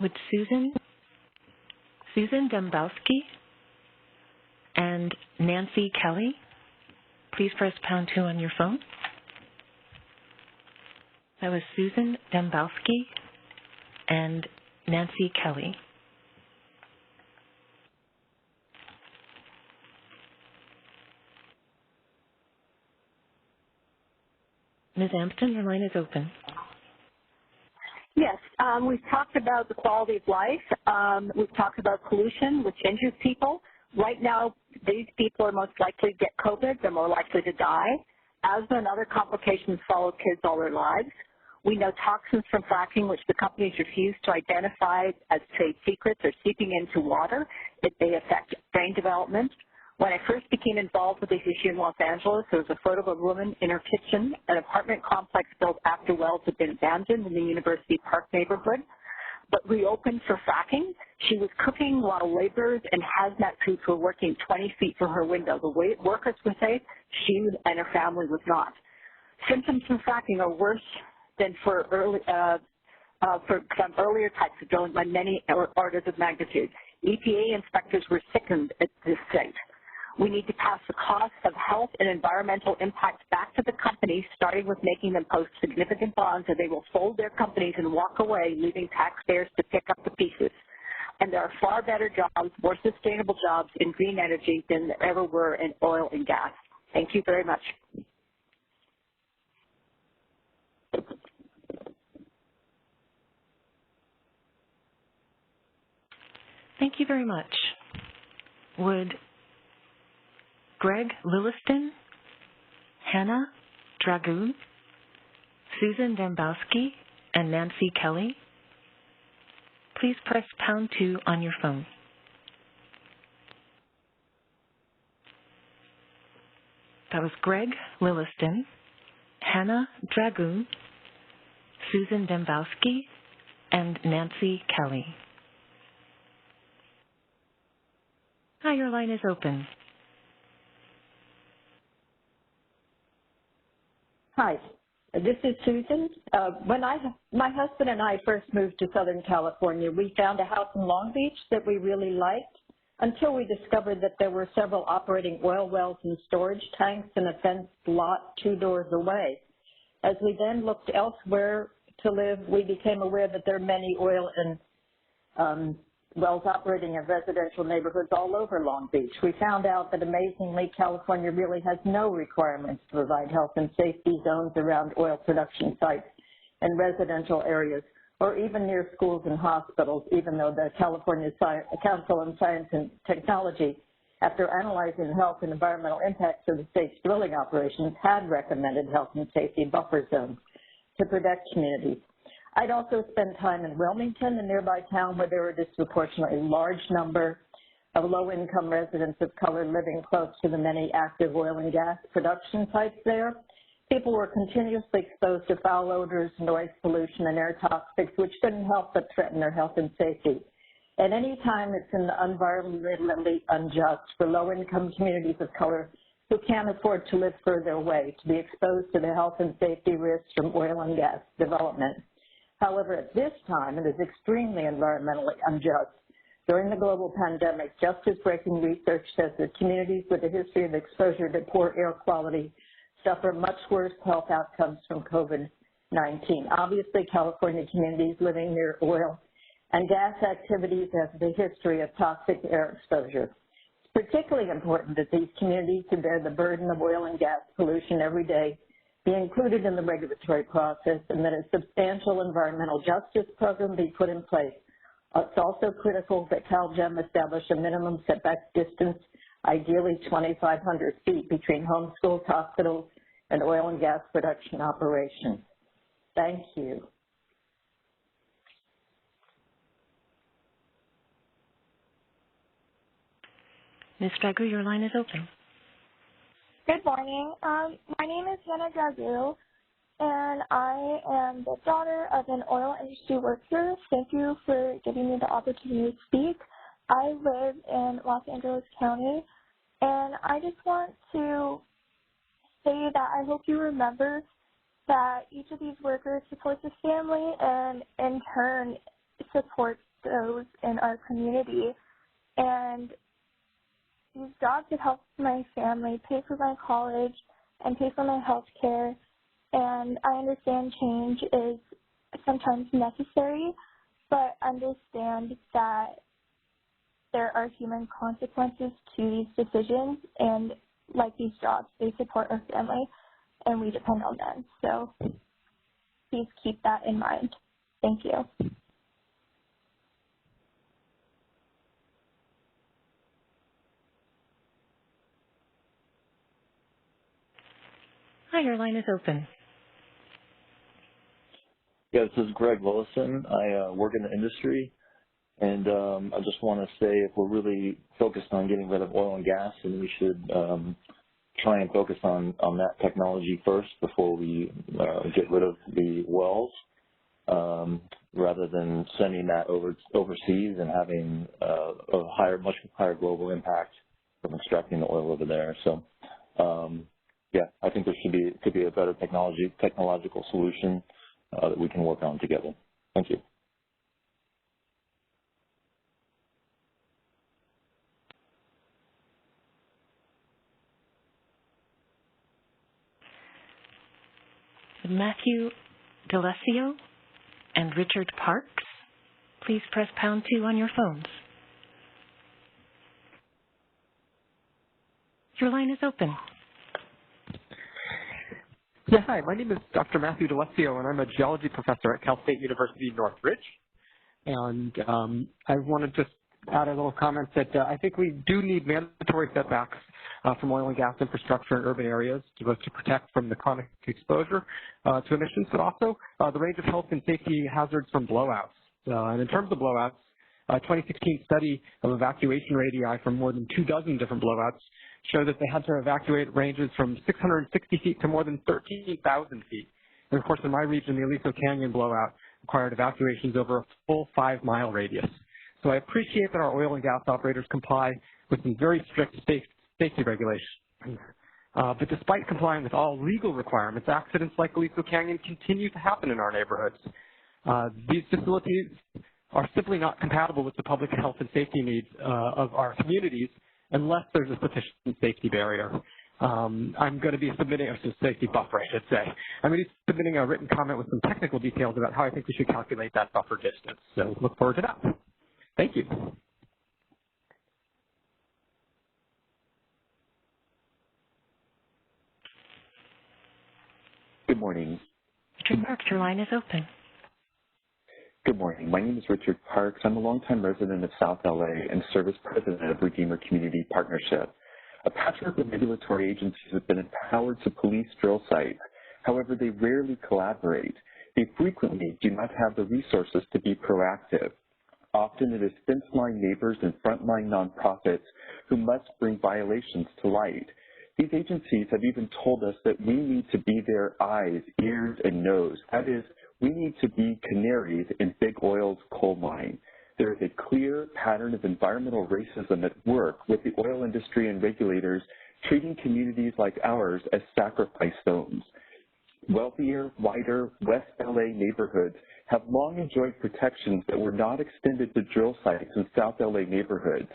A: Would Susan Dembowski and Nancy Kelly please press pound 2 on your phone? That was Susan Dembowski and Nancy Kelly. Ms. Amston, your line is open.
U: Yes, we've talked about the quality of life. We've talked about pollution, which injures people. Right now, these people are most likely to get COVID. They're more likely to die. Asthma and other complications follow kids all their lives. We know toxins from fracking, which the companies refuse to identify as trade secrets, are seeping into water. They affect brain development. When I first became involved with this issue in Los Angeles, there was a photo of a woman in her kitchen, an apartment complex built after wells had been abandoned in the University Park neighborhood, but reopened for fracking. She was cooking while laborers and hazmat crews were working 20 feet from her window. The way workers were safe, she and her family was not. Symptoms from fracking are worse than for some earlier types of drilling by many orders of magnitude. EPA inspectors were sickened at this site. We need to pass the cost of health and environmental impacts back to the companies, starting with making them post significant bonds, or they will fold their companies and walk away, leaving taxpayers to pick up the pieces. And there are far better jobs, more sustainable jobs in green energy than there ever were in oil and gas. Thank you very much.
A: Thank you very much. Would Greg Lilliston, Hannah Dragoon, Susan Dembowski, and Nancy Kelly please press pound 2 on your phone? That was Greg Lilliston, Hannah Dragoon, Susan Dembowski, and Nancy Kelly. Hi, your line is open.
U: Hi, this is Susan. When my husband and I first moved to Southern California, we found a house in Long Beach that we really liked until we discovered that there were several operating oil wells and storage tanks in a fenced lot 2 doors away. As we then looked elsewhere to live, we became aware that there are many oil and wells operating in residential neighborhoods all over Long Beach. We found out that amazingly California really has no requirements to provide health and safety zones around oil production sites and residential areas, or even near schools and hospitals, even though the California Council on Science and Technology, after analyzing the health and environmental impacts of the state's drilling operations, had recommended health and safety buffer zones to protect communities. I'd also spent time in Wilmington, a nearby town where there were a disproportionately large number of low-income residents of color living close to the many active oil and gas production sites there. People were continuously exposed to foul odors, noise pollution, and air toxics, which couldn't help but threaten their health and safety. At any time, it's environmentally unjust for low-income communities of color who can't afford to live further away to be exposed to the health and safety risks from oil and gas development. However, at this time, it is extremely environmentally unjust. During the global pandemic, justice-breaking research says that communities with a history of exposure to poor air quality suffer much worse health outcomes from COVID-19. Obviously, California communities living near oil and gas activities have a history of toxic air exposure. It's particularly important that these communities who bear the burden of oil and gas pollution every day be included in the regulatory process and that a substantial environmental justice program be put in place. It's also critical that CalGEM establish a minimum setback distance, ideally 2,500 feet, between home schools, hospitals, and oil and gas production operations. Thank you.
A: Ms. Dragu, your line is open.
B: Good morning. My name is Yana Dragu, and I am the daughter of an oil industry worker. Thank you for giving me the opportunity to speak. I live in Los Angeles County, and I just want to say that I hope you remember that each of these workers supports a family and, in turn, supports those in our community. And these jobs have helped my family pay for my college and pay for my health care, and I understand change is sometimes necessary, but understand that there are human consequences to these decisions, and like these jobs, they support our family, and we depend on them. So please keep that in mind. Thank you.
A: Hi, your line is open.
V: Yeah, this is Greg Willison. I work in the industry, and I just want to say if we're really focused on getting rid of oil and gas, then we should try and focus on that technology first before we get rid of the wells, rather than sending that overseas and having a much higher global impact from extracting the oil over there. So. Yeah, I think there could be a better technological solution that we can work on together. Thank you.
A: Matthew DeLesio and Richard Parks, please press #2 on your phones. Your line is open.
W: Yeah, hi, my name is Dr. Matthew DeLesio, and I'm a geology professor at Cal State University Northridge. And I want to just add a little comment that I think we do need mandatory setbacks from oil and gas infrastructure in urban areas to protect from the chronic exposure to emissions, but also the range of health and safety hazards from blowouts. And in terms of blowouts, a 2016 study of evacuation radii from more than 24 different blowouts showed that they had to evacuate ranges from 660 feet to more than 13,000 feet. And of course, in my region, the Aliso Canyon blowout required evacuations over a full 5-mile radius. So I appreciate that our oil and gas operators comply with some very strict safety regulations. But despite complying with all legal requirements, accidents like Aliso Canyon continue to happen in our neighborhoods. These facilities are simply not compatible with the public health and safety needs of our communities unless there's a sufficient safety barrier. I'm going to be submitting a safety buffer, I should say. I'm going to be submitting a written comment with some technical details about how I think we should calculate that buffer distance. So look forward to that. Thank you.
X: Good morning.
A: Richard Parks, your line is open.
X: Good morning. My name is Richard Parks. I'm a longtime resident of South LA and service president of Redeemer Community Partnership. A patchwork of regulatory agencies have been empowered to police drill sites. However, they rarely collaborate. They frequently do not have the resources to be proactive. Often it is fence-line neighbors and frontline nonprofits who must bring violations to light. These agencies have even told us that we need to be their eyes, ears, and nose. That is, we need to be canaries in Big Oil's coal mine. There is a clear pattern of environmental racism at work with the oil industry and regulators treating communities like ours as sacrifice zones. Wealthier, wider West LA neighborhoods have long enjoyed protections that were not extended to drill sites in South LA neighborhoods.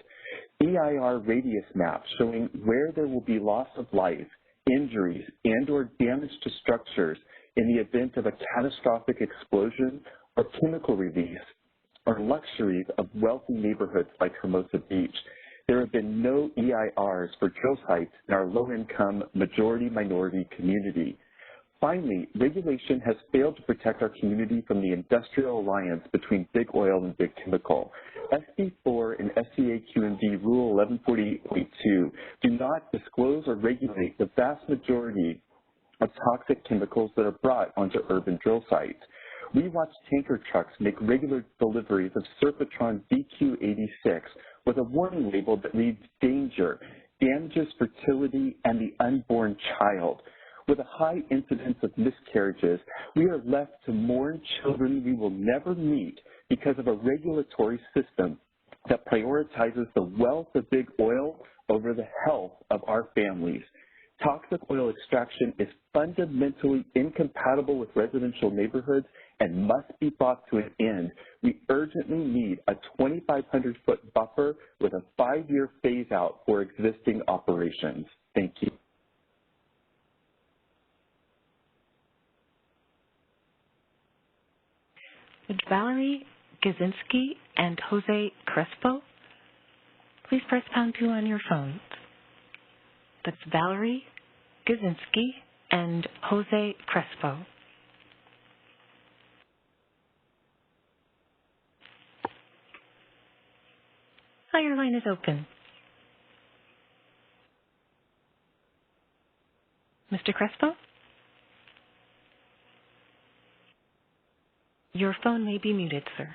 X: EIR radius maps showing where there will be loss of life, injuries, and/or damage to structures in the event of a catastrophic explosion or chemical release are luxuries of wealthy neighborhoods like Hermosa Beach. There have been no EIRs for drill sites in our low-income, majority-minority community. Finally, regulation has failed to protect our community from the industrial alliance between big oil and big chemical. SB 4 and SCA QMD Rule 1148.2 do not disclose or regulate the vast majority of toxic chemicals that are brought onto urban drill sites. We watch tanker trucks make regular deliveries of Surfatron DQ86 with a warning label that reads danger, damages fertility and the unborn child. With a high incidence of miscarriages, we are left to mourn children we will never meet because of a regulatory system that prioritizes the wealth of big oil over the health of our families. Toxic oil extraction is fundamentally incompatible with residential neighborhoods and must be brought to an end. We urgently need a 2,500-foot buffer with a 5-year phase-out for existing operations. Thank you.
A: Would Valerie Gazinski and Jose Crespo please press pound 2 on your phones? That's Valerie Gazinski and Jose Crespo. Hi, your line is open. Mr. Crespo? Your phone may be muted, sir.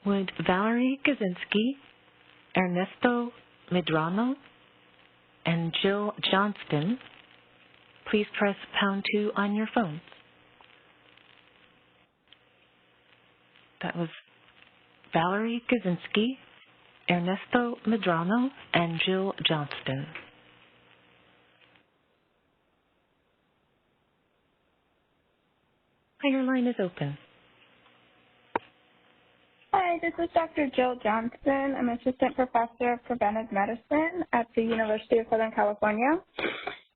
A: Would Valerie Gazinski, Ernesto Medrano, and Jill Johnston please press pound 2 on your phones? That was Valerie Gazinski, Ernesto Medrano, and Jill Johnston. Hi, your line is open.
S: Hi, this is Dr. Jill Johnston. I'm Assistant Professor of Preventive Medicine at the University of Southern California.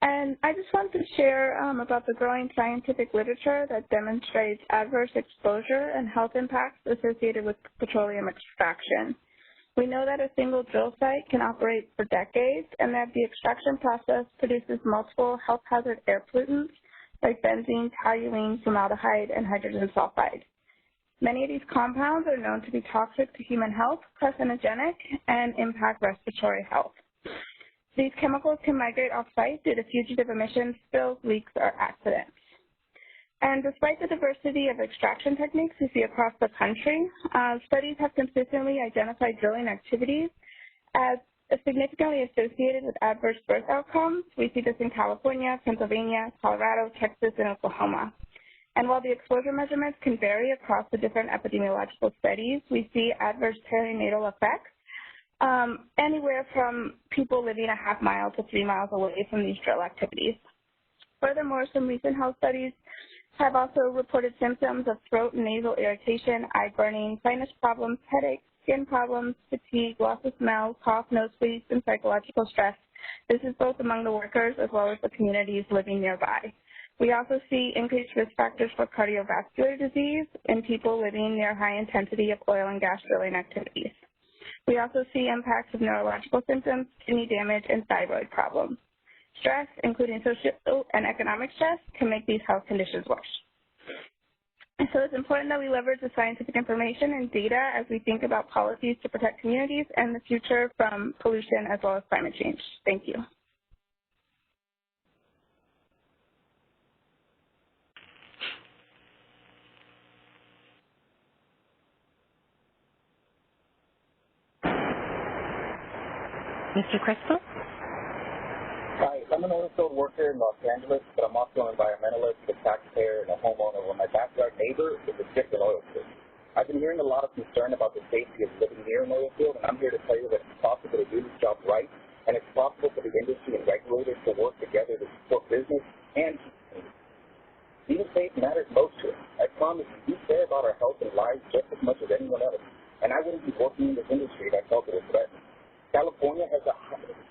S: And I just wanted to share about the growing scientific literature that demonstrates adverse exposure and health impacts associated with petroleum extraction. We know that a single drill site can operate for decades and that the extraction process produces multiple health hazard air pollutants like benzene, toluene, formaldehyde, and hydrogen sulfide. Many of these compounds are known to be toxic to human health, carcinogenic, and impact respiratory health. These chemicals can migrate off-site due to fugitive emissions, spills, leaks, or accidents. And despite the diversity of extraction techniques we see across the country, studies have consistently identified drilling activities as significantly associated with adverse birth outcomes. We see this in California, Pennsylvania, Colorado, Texas, and Oklahoma. And while the exposure measurements can vary across the different epidemiological studies, we see adverse perinatal effects anywhere from people living a half mile to 3 miles away from these drill activities. Furthermore, some recent health studies have also reported symptoms of throat and nasal irritation, eye burning, sinus problems, headaches, skin problems, fatigue, loss of smell, cough, nosebleeds, and psychological stress. This is both among the workers as well as the communities living nearby. We also see increased risk factors for cardiovascular disease in people living near high intensity of oil and gas drilling activities. We also see impacts of neurological symptoms, kidney damage, and thyroid problems. Stress, including social and economic stress, can make these health conditions worse. And so it's important that we leverage the scientific information and data as we think about policies to protect communities and the future from pollution as well as climate change. Thank you.
A: Mr. Crespo?
H: Hi,
C: I'm an oil field worker in Los Angeles, but I'm also an environmentalist, a taxpayer, and a homeowner where my backyard neighbor is a different oil field. I've been hearing a lot of concern about the safety of living near an oil field, and I'm here to tell you that it's possible to do this job right, and it's possible for the industry and regulators to work together to support business and community. Being safe matters most to us. I promise you, we care about our health and lives just as much as anyone else, and I wouldn't be working in this industry if I felt it was threatened. California has the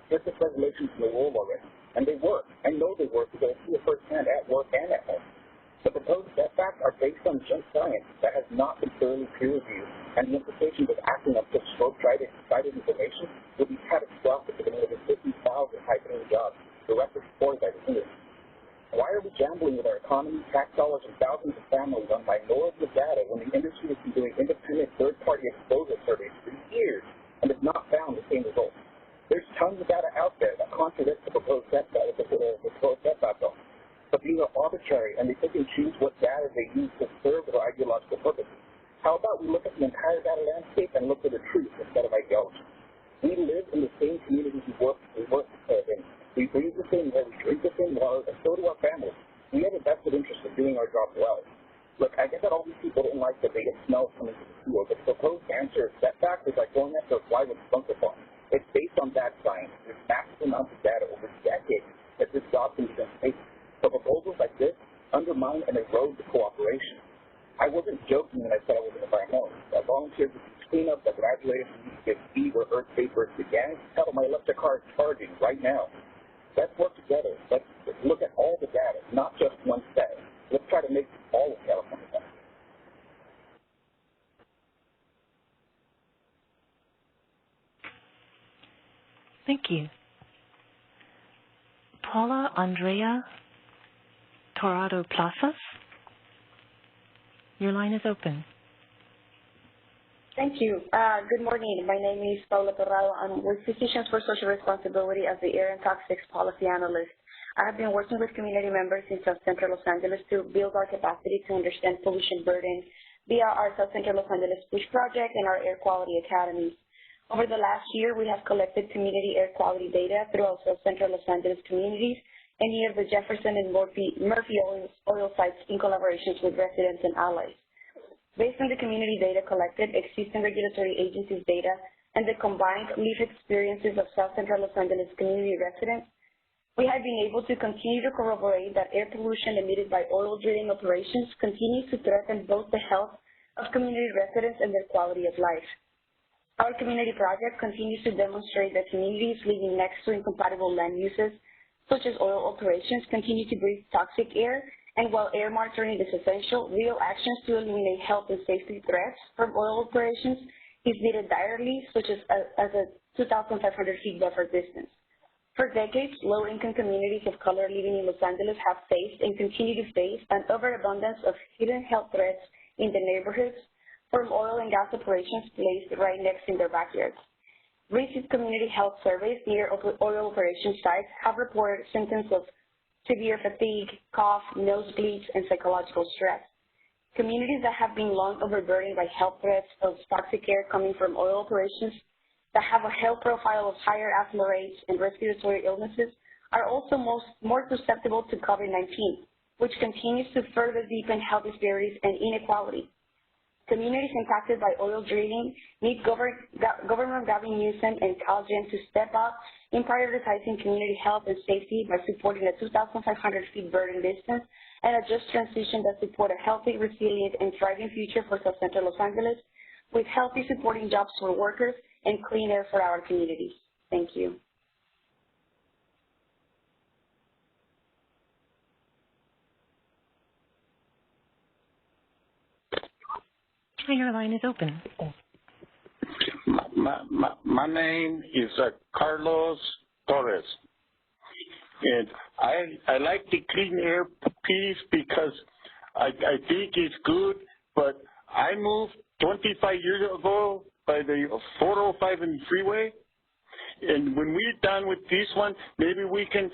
C: strictest regulations in the world already, and they work. I know they work because I see it firsthand at work and at home. The proposed setbacks are based on junk science that has not been thoroughly peer-reviewed, and the implications of acting on such short-sighted information would be catastrophic for the more than 50,000 high-paying jobs directly supported by the industry. Why are we gambling with our economy, tax dollars, and thousands of families on minority of data when the industry has been doing independent third-party exposure surveys for years and has not found the same results? There's tons of data out there that contradicts the proposed setback bill. But these are arbitrary, and they pick and choose what data they use to serve their ideological purposes. How about we look at the entire data landscape and look for the truth instead of ideology? We live in the same communities we work in. We breathe the same air, we drink the same water, and so do our families. We have a vested interest in doing our job well. Look, I get that all these people don't like the bait and smells coming to the sewer, but the proposed answer is setback is like going after a fly with a bunker farm. It's based on bad science. There's massive amounts of data over decades that this job can be done safely. So proposals like this undermine and erode the cooperation. I wasn't joking when I said I was an environmentalist. I volunteered to clean up. I graduated from UCSD where Earth Day first began. Hell, my electric car is charging right now. Let's work together. Let's look at all the data, not just one set. Let's try to make all of California better.
A: Thank you. Paula Andrea Torado Plazas, your line is open.
D: Thank you. Good morning. My name is Paula Torado. I'm with Physicians for Social Responsibility as the Air and Toxics Policy Analyst. I have been working with community members in South Central Los Angeles to build our capacity to understand pollution burdens via our South Central Los Angeles Push Project and our Air Quality Academies. Over the last year, we have collected community air quality data throughout South Central Los Angeles communities and near the Jefferson and Murphy oil sites in collaborations with residents and allies. Based on the community data collected, existing regulatory agencies' data, and the combined lived experiences of South Central Los Angeles community residents, we have been able to continue to corroborate that air pollution emitted by oil drilling operations continues to threaten both the health of community residents and their quality of life. Our community project continues to demonstrate that communities living next to incompatible land uses, such as oil operations, continue to breathe toxic air, and while air monitoring is essential, real actions to eliminate health and safety threats from oil operations is needed direly, such as a 2,500 feet buffer distance. For decades, low-income communities of color living in Los Angeles have faced and continue to face an overabundance of hidden health threats in the neighborhoods from oil and gas operations placed right next in their backyards. Recent community health surveys near oil operation sites have reported symptoms of severe fatigue, cough, nosebleeds, and psychological stress. Communities that have been long overburdened by health threats of toxic air coming from oil operations that have a health profile of higher asthma rates and respiratory illnesses are also more susceptible to COVID-19, which continues to further deepen health disparities and inequality. Communities impacted by oil drilling need Governor Gavin Newsom and CalGEM to step up in prioritizing community health and safety by supporting a 2,500 feet burden distance and a just transition that support a healthy, resilient, and thriving future for South Central Los Angeles with healthy supporting jobs for workers and clean air for our communities. Thank you.
A: Your line is open.
F: My name is Carlos Torres, and I like the clean air piece because I think it's good, but I moved 25 years ago by the 405 and freeway, and when we're done with this one, maybe we can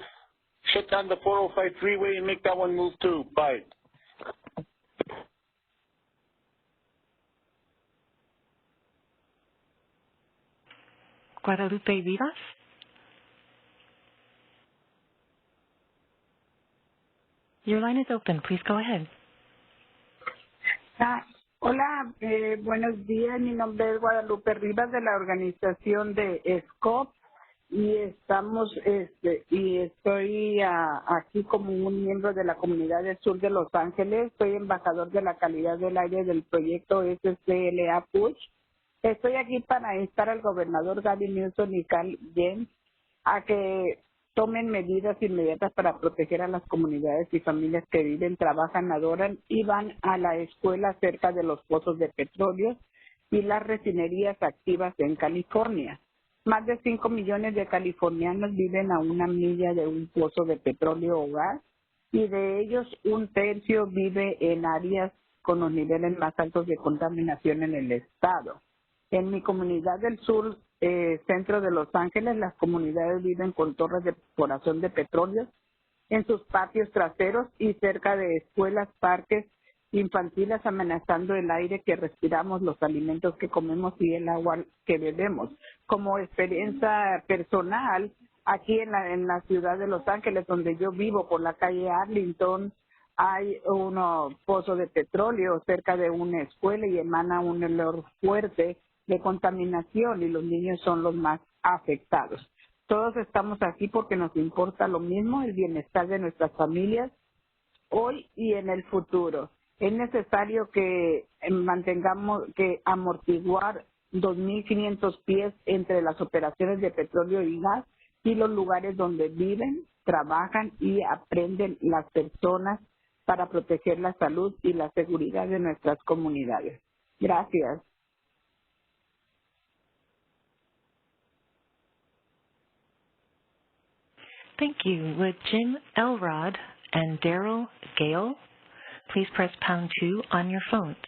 F: shut down the 405 freeway and make that one move too. Bye.
A: Guadalupe Vivas. Your line is open. Please go ahead.
E: Hola, buenos días. Mi nombre es Guadalupe Rivas de la organización de SCOP y estoy aquí como un miembro de la comunidad del sur de Los Ángeles. Soy embajador de la calidad del aire del proyecto SCLA Push. Estoy aquí para instar al gobernador Gavin Newsom y CalGEM a que tomen medidas inmediatas para proteger a las comunidades y familias que viven, trabajan, adoran y van a la escuela cerca de los pozos de petróleo y las refinerías activas en California. Más de 5 millones de californianos viven a una milla de un pozo de petróleo o gas y de ellos un tercio vive en áreas con los niveles más altos de contaminación en el estado. En mi comunidad del sur, centro de Los Ángeles, las comunidades viven con torres de exploración de petróleo en sus patios traseros y cerca de escuelas, parques infantiles, amenazando el aire que respiramos, los alimentos que comemos y el agua que bebemos. Como experiencia personal, aquí en la ciudad de Los Ángeles, donde yo vivo, por la calle Arlington, hay un pozo de petróleo cerca de una escuela y emana un olor fuerte de contaminación y los niños son los más afectados. Todos estamos aquí porque nos importa lo mismo, el bienestar de nuestras familias hoy y en el futuro. Es necesario que mantengamos que amortiguar 2.500 pies entre las operaciones de petróleo y gas y los lugares donde viven, trabajan y aprenden las personas para proteger la salud y la seguridad de nuestras comunidades. Gracias.
A: Thank you. Would Jim Elrod and Daryl Gale please press #2 on your phones?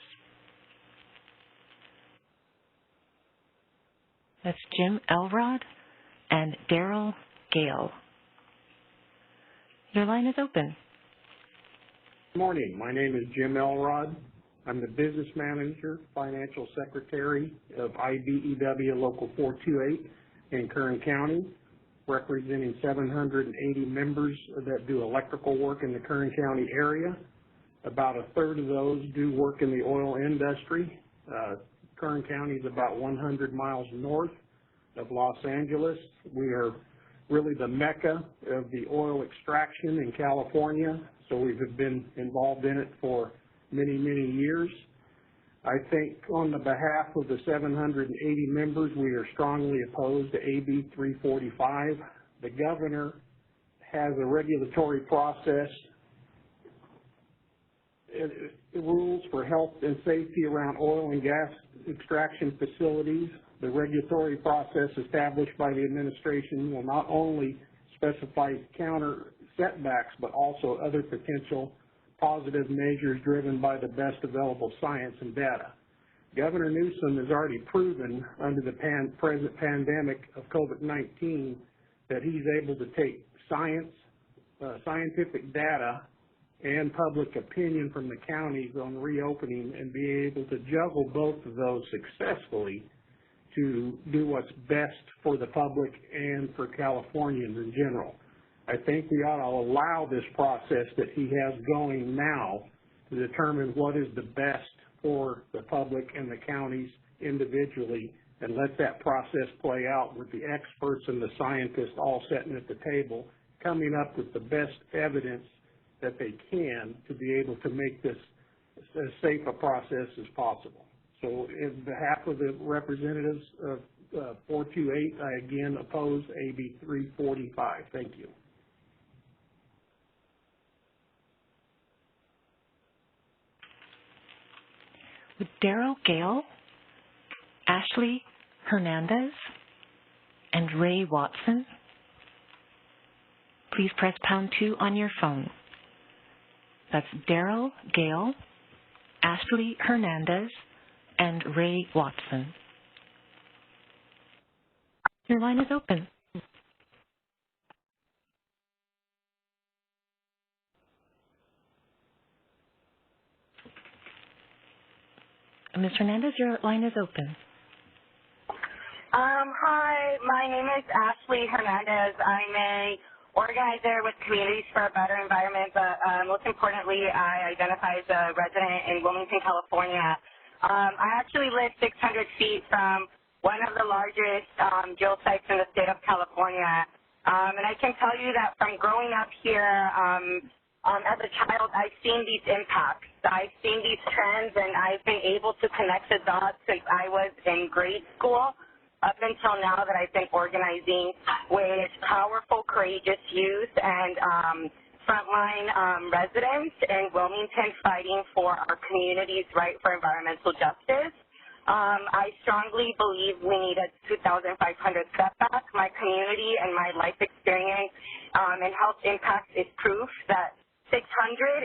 A: That's Jim Elrod and Daryl Gale. Your line is open.
G: Good morning. My name is Jim Elrod. I'm the business manager, financial secretary of IBEW Local 428 in Kern County, representing 780 members that do electrical work in the Kern County area. About a third of those do work in the oil industry. Kern County is about 100 miles north of Los Angeles. We are really the mecca of the oil extraction in California, so we've been involved in it for many, many years. I think on the behalf of the 780 members, we are strongly opposed to AB 345. The governor has a regulatory process, rules for health and safety around oil and gas extraction facilities. The regulatory process established by the administration will not only specify counter setbacks, but also other potential positive measures driven by the best available science and data. Governor Newsom has already proven under the present pandemic of COVID-19 that he's able to take scientific data and public opinion from the counties on reopening and be able to juggle both of those successfully to do what's best for the public and for Californians in general. I think we ought to allow this process that he has going now to determine what is the best for the public and the counties individually, and let that process play out with the experts and the scientists all sitting at the table, coming up with the best evidence that they can to be able to make this as safe a process as possible. So in behalf of the representatives of 428, I again oppose AB 345. Thank you.
A: With Daryl Gale, Ashley Hernandez, and Ray Watson, please press #2 on your phone. That's Daryl Gale, Ashley Hernandez, and Ray Watson. Your line is open. Ms. Hernandez, your line is open.
I: Hi, my name is Ashley Hernandez. I'm a organizer with Communities for a Better Environment, but most importantly, I identify as a resident in Wilmington, California. I actually live 600 feet from one of the largest drill sites in the state of California. And I can tell you that from growing up here as a child, I've seen these impacts. I've seen these trends, and I've been able to connect the dots since I was in grade school up until now that I've been organizing with powerful, courageous youth and frontline residents in Wilmington fighting for our community's right for environmental justice. I strongly believe we need a 2,500 setback. My community and my life experience and health impact is proof that 600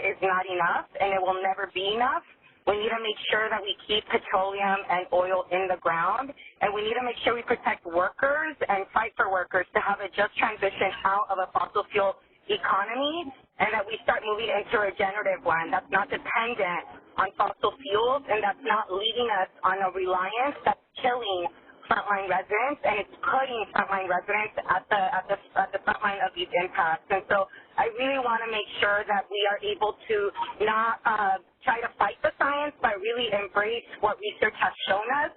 I: is not enough, and it will never be enough. We need to make sure that we keep petroleum and oil in the ground, and we need to make sure we protect workers and fight for workers to have a just transition out of a fossil fuel economy, and that we start moving into a regenerative one that's not dependent on fossil fuels and that's not leading us on a reliance that's killing frontline residents, and it's putting frontline residents at the front line of these impacts. And so I really want to make sure that we are able to not try to fight the science, but really embrace what research has shown us,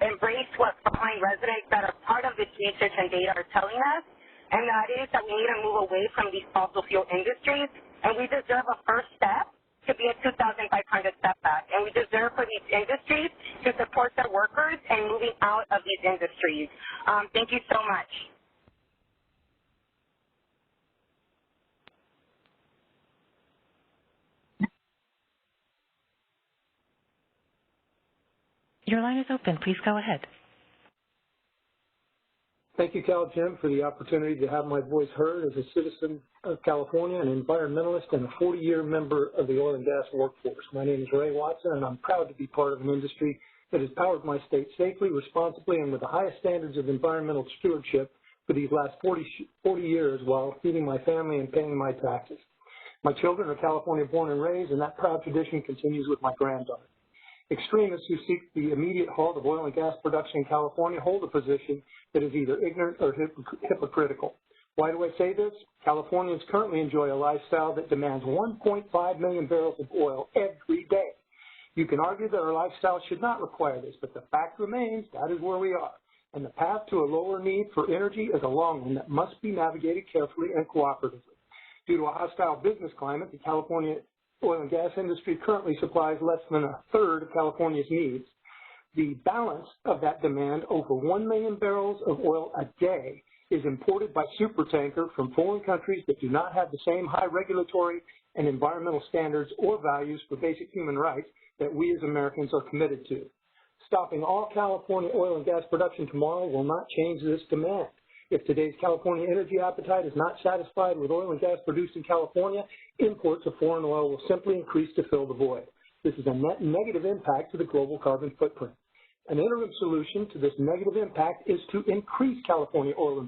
I: embrace what frontline residents that are part of this research and data are telling us, and that is that we need to move away from these fossil fuel industries, and we deserve a first step to be a 2,500 setback, and we deserve for these industries to support their workers and moving out of these industries. Thank you so much.
A: Your line is open. Please go ahead.
J: Thank you, CalGEM, for the opportunity to have my voice heard as a citizen of California, an environmentalist, and a 40-year member of the oil and gas workforce. My name is Ray Watson, and I'm proud to be part of an industry that has powered my state safely, responsibly, and with the highest standards of environmental stewardship for these last 40 years while feeding my family and paying my taxes. My children are California born and raised, and that proud tradition continues with my granddaughter. Extremists who seek the immediate halt of oil and gas production in California hold a position that is either ignorant or hypocritical. Why do I say this? Californians currently enjoy a lifestyle that demands 1.5 million barrels of oil every day. You can argue that our lifestyle should not require this, but the fact remains that is where we are. And the path to a lower need for energy is a long one that must be navigated carefully and cooperatively. Due to a hostile business climate, the California oil and gas industry currently supplies less than a third of California's needs. The balance of that demand, over 1 million barrels of oil a day, is imported by supertanker from foreign countries that do not have the same high regulatory and environmental standards or values for basic human rights that we as Americans are committed to. Stopping all California oil and gas production tomorrow will not change this demand. If today's California energy appetite is not satisfied with oil and gas produced in California, imports of foreign oil will simply increase to fill the void. This is a net negative impact to the global carbon footprint. An interim solution to this negative impact is to increase California oil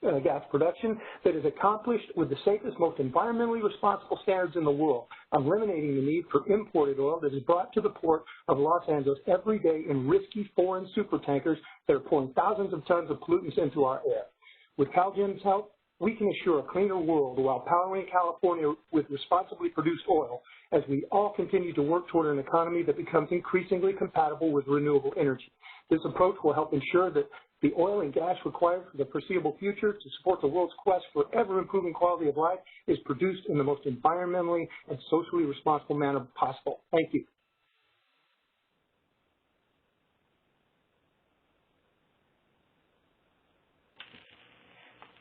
J: and gas production that is accomplished with the safest, most environmentally responsible standards in the world, eliminating the need for imported oil that is brought to the port of Los Angeles every day in risky foreign supertankers that are pouring thousands of tons of pollutants into our air. With CalGEM's help, we can assure a cleaner world while powering California with responsibly produced oil as we all continue to work toward an economy that becomes increasingly compatible with renewable energy. This approach will help ensure that the oil and gas required for the foreseeable future to support the world's quest for ever-improving quality of life is produced in the most environmentally and socially responsible manner possible. Thank you.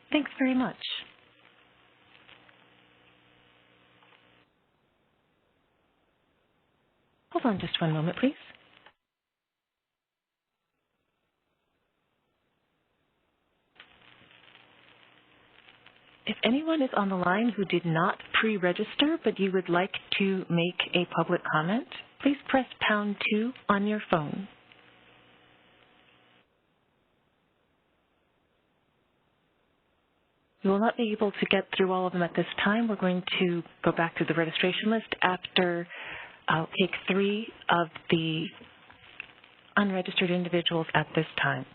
A: Thanks very much. Hold on just one moment, please. If anyone is on the line who did not pre-register but you would like to make a public comment, please press #2 on your phone. We will not be able to get through all of them at this time. We're going to go back to the registration list after I'll take 3 of the unregistered individuals at this time.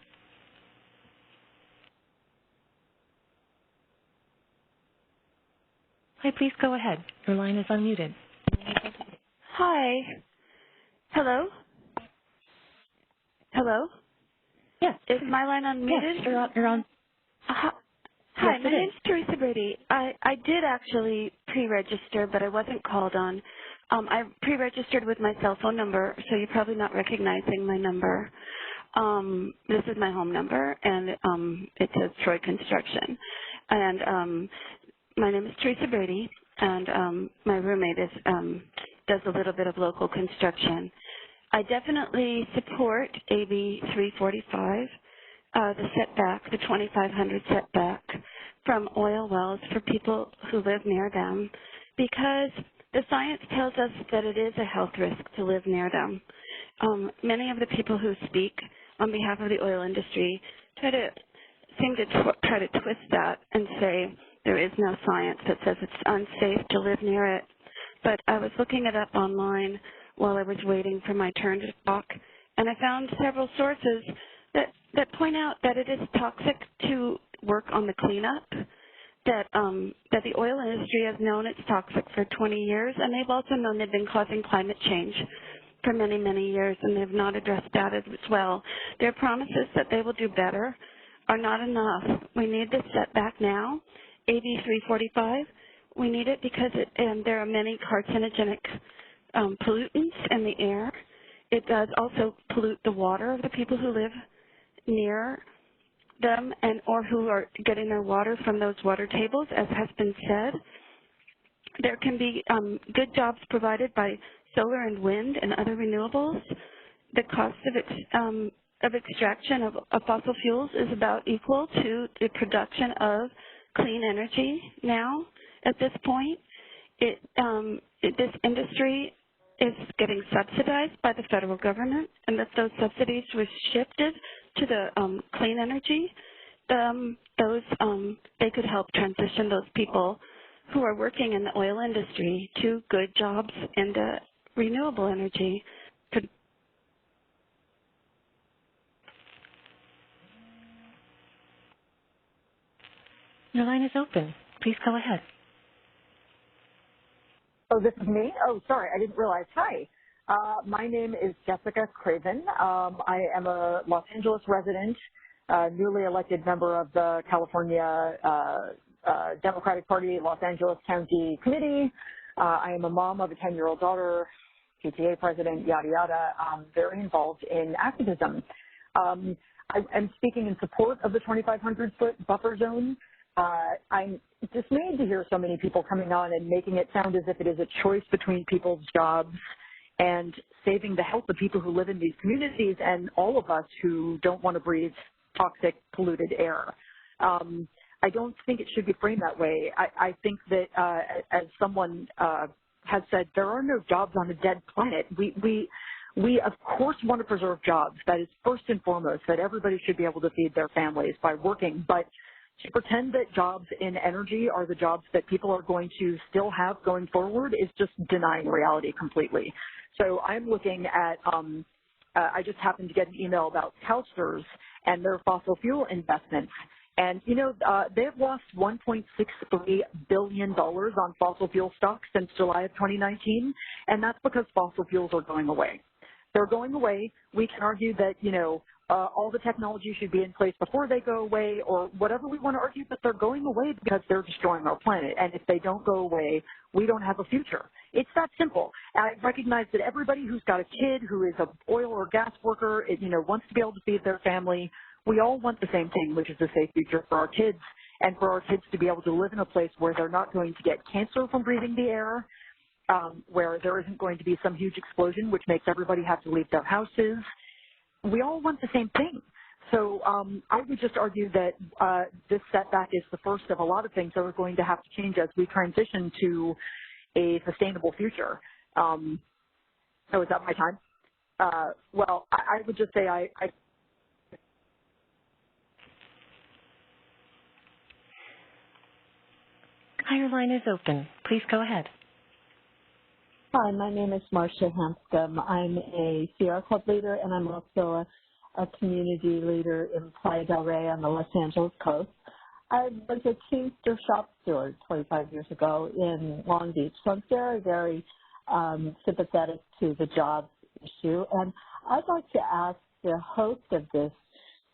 A: Hi, please go ahead. Your line is unmuted.
K: Hi. Hello? Hello?
A: Yes.
K: Is my line unmuted?
A: Yes, you're on.
K: Hi,
A: Yes,
K: my name's Teresa Brady. I did actually pre-register, but I wasn't called on. I pre-registered with my cell phone number, so you're probably not recognizing my number. This is my home number, and it says Troy Construction. And my name is Teresa Brady, and my roommate is does a little bit of local construction. I definitely support AB 345, the setback, the 2,500 setback from oil wells for people who live near them, because the science tells us that it is a health risk to live near them. Many of the people who speak on behalf of the oil industry seem to try to twist that and say there is no science that says it's unsafe to live near it. But I was looking it up online while I was waiting for my turn to talk, and I found several sources that point out that it is toxic to work on the cleanup, that the oil industry has known it's toxic for 20 years, and they've also known they've been causing climate change for many, many years, and they've not addressed that as well. Their promises that they will do better are not enough. We need this setback now, AB 345. We need it because there are many carcinogenic pollutants in the air. It does also pollute the water of the people who live near them or who are getting their water from those water tables, as has been said. There can be good jobs provided by solar and wind and other renewables. The cost of extraction of fossil fuels is about equal to the production of clean energy now at this point. This industry is getting subsidized by the federal government, and that those subsidies were shifted to the clean energy. They could help transition those people who are working in the oil industry to good jobs in the renewable energy.
A: Your line is open. Please go ahead.
U: Oh, this is me? Oh, sorry, I didn't realize. Hi. My name is Jessica Craven. I am a Los Angeles resident, newly elected member of the California Democratic Party Los Angeles County Committee. I am a mom of a 10-year-old daughter, PTA president, yada, yada. I'm very involved in activism. I'm speaking in support of the 2,500-foot buffer zone. I'm dismayed to hear so many people coming on and making it sound as if it is a choice between people's jobs and saving the health of people who live in these communities and all of us who don't want to breathe toxic, polluted air. I don't think it should be framed that way. I think that, as someone has said, there are no jobs on a dead planet. We of course want to preserve jobs. That is first and foremost, that everybody should be able to feed their families by working. But to pretend that jobs in energy are the jobs that people are going to still have going forward is just denying reality completely. So I'm looking at, I just happened to get an email about CalSTRS and their fossil fuel investments. And, you know, they've lost $1.63 billion on fossil fuel stocks since July of 2019, and that's because fossil fuels are going away. They're going away. We can argue that, you know, all the technology should be in place before they go away or whatever we want to argue, but they're going away because they're destroying our planet. And if they don't go away, we don't have a future. It's that simple. I recognize that everybody who's got a kid who is an oil or gas worker, you know, wants to be able to feed their family. We all want the same thing, which is a safe future for our kids and for our kids to be able to live in a place where they're not going to get cancer from breathing the air, where there isn't going to be some huge explosion which makes everybody have to leave their houses. We all want the same thing. So I would just argue that this setback is the first of a lot of things that are going to have to change as we transition to a sustainable future. Oh, is that my time? Well, I would just say I
A: Hi, your line is open. Please go ahead.
L: Hi, my name is Marcia Hanscom. I'm a Sierra Club leader, and I'm also a community leader in Playa del Rey on the Los Angeles coast. I was a Teamster shop steward 25 years ago in Long Beach, so I'm very, very sympathetic to the jobs issue. And I'd like to ask the host of this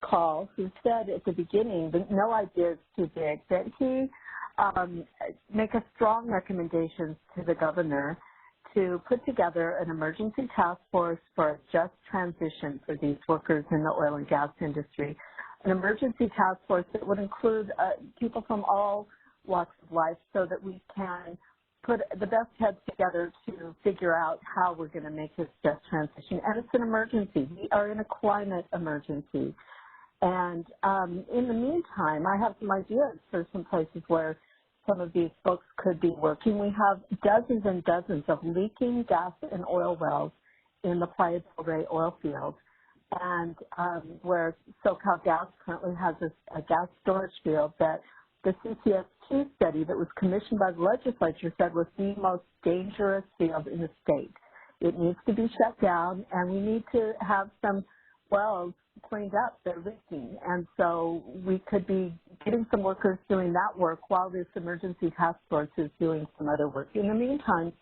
L: call, who said at the beginning that no idea is too big, that he make a strong recommendation to the governor to put together an emergency task force for a just transition for these workers in the oil and gas industry. An emergency task force that would include people from all walks of life so that we can put the best heads together to figure out how we're going to make this just transition. And it's an emergency. We are in a climate emergency. And in the meantime, I have some ideas for some places where some of these folks could be working. We have dozens and dozens of leaking gas and oil wells in the Playa del Rey oil field, and where SoCalGas currently has a gas storage field that the CCS2 study that was commissioned by the legislature said was the most dangerous field in the state. It needs to be shut down, and we need to have some wells cleaned up. They're leaking, and so we could be getting some workers doing that work while this emergency task force is doing some other work. In the meantime,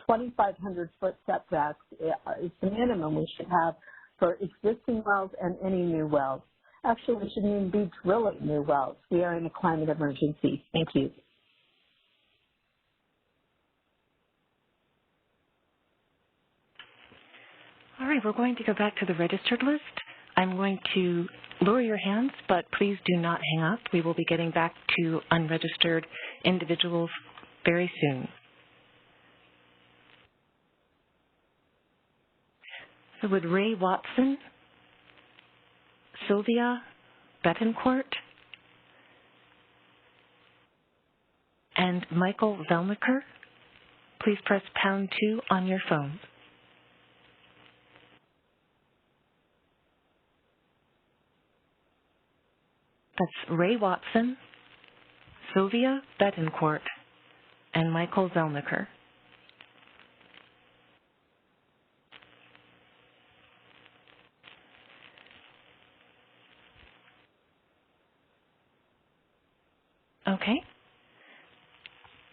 L: 2,500-foot setbacks is the minimum we should have for existing wells and any new wells. Actually, we shouldn't even be drilling new wells. We are in a climate emergency. Thank you.
A: All right, we're going to go back to the registered list. I'm going to lower your hands, but please do not hang up. We will be getting back to unregistered individuals very soon. So would Ray Watson, Sylvia Betancourt, and Michael Velniker please press #2 on your phone. That's Ray Watson, Sylvia Betancourt, and Michael Velniker. Okay.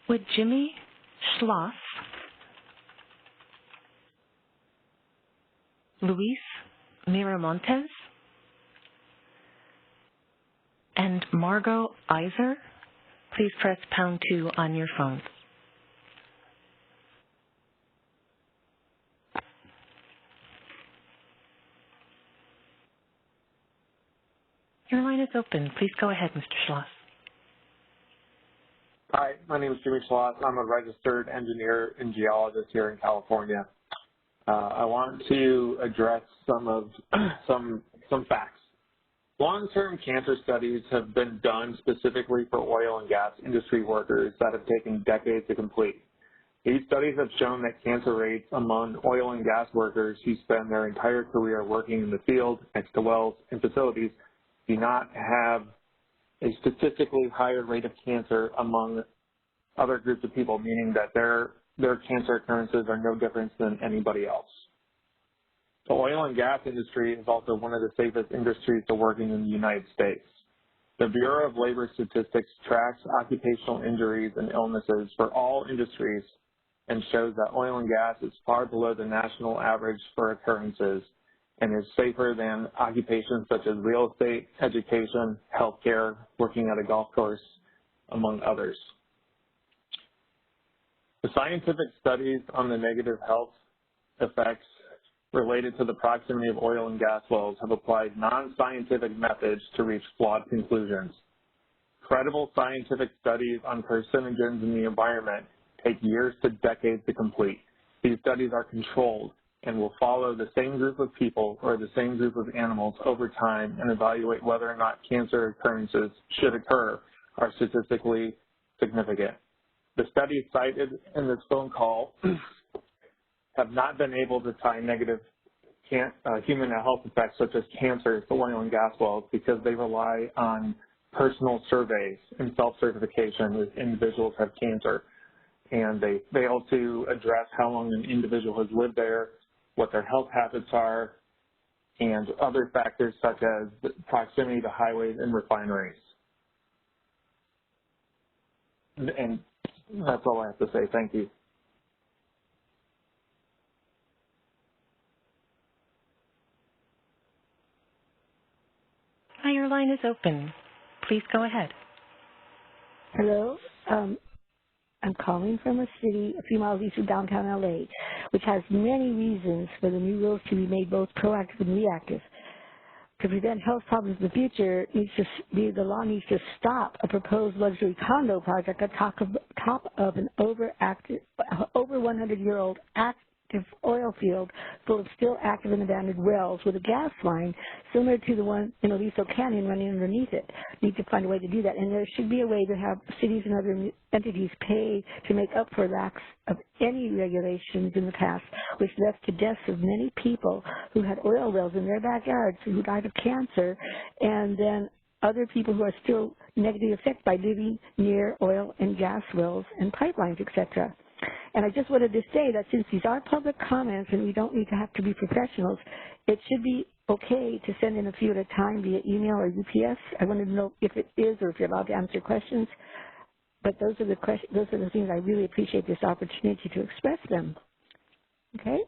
A: Would Jimmy Schloss, Luis Miramontes, and Margot Iser please press #2 on your phone. Your line is open. Please go ahead, Mr. Schloss.
M: Hi, my name is Jimmy Schloss. I'm a registered engineer and geologist here in California. I want to address some facts. Long-term cancer studies have been done specifically for oil and gas industry workers that have taken decades to complete. These studies have shown that cancer rates among oil and gas workers who spend their entire career working in the field, next to wells and facilities, do not have a statistically higher rate of cancer among other groups of people, meaning that their cancer occurrences are no different than anybody else. The oil and gas industry is also one of the safest industries to work in the United States. The Bureau of Labor Statistics tracks occupational injuries and illnesses for all industries and shows that oil and gas is far below the national average for occurrences and is safer than occupations such as real estate, education, healthcare, working at a golf course, among others. The scientific studies on the negative health effects related to the proximity of oil and gas wells have applied non-scientific methods to reach flawed conclusions. Credible scientific studies on carcinogens in the environment take years to decades to complete. These studies are controlled and will follow the same group of people or the same group of animals over time and evaluate whether or not cancer occurrences should occur are statistically significant. The studies cited in this phone call have not been able to tie negative human health effects such as cancer to oil and gas wells because they rely on personal surveys and self-certification if individuals have cancer. And they fail to address how long an individual has lived there, what their health habits are, and other factors such as proximity to highways and refineries. And that's all I have to say. Thank you.
A: Hi, your line is open. Please go ahead.
N: Hello. I'm calling from a city a few miles east of downtown LA, which has many reasons for the new rules to be made both proactive and reactive. To prevent health problems in the future, the law needs to stop a proposed luxury condo project at top of an over 100-year-old active oil field full of still active and abandoned wells with a gas line similar to the one in Aliso Canyon running underneath it. Need to find a way to do that, and there should be a way to have cities and other entities pay to make up for lacks of any regulations in the past, which led to deaths of many people who had oil wells in their backyards who died of cancer, and then other people who are still negatively affected by living near oil and gas wells and pipelines, etc. And I just wanted to say that since these are public comments and we don't need to have to be professionals, it should be okay to send in a few at a time via email or UPS. I wanted to know if it is or if you're allowed to answer questions. But those are the things I really appreciate this opportunity to express them. Okay?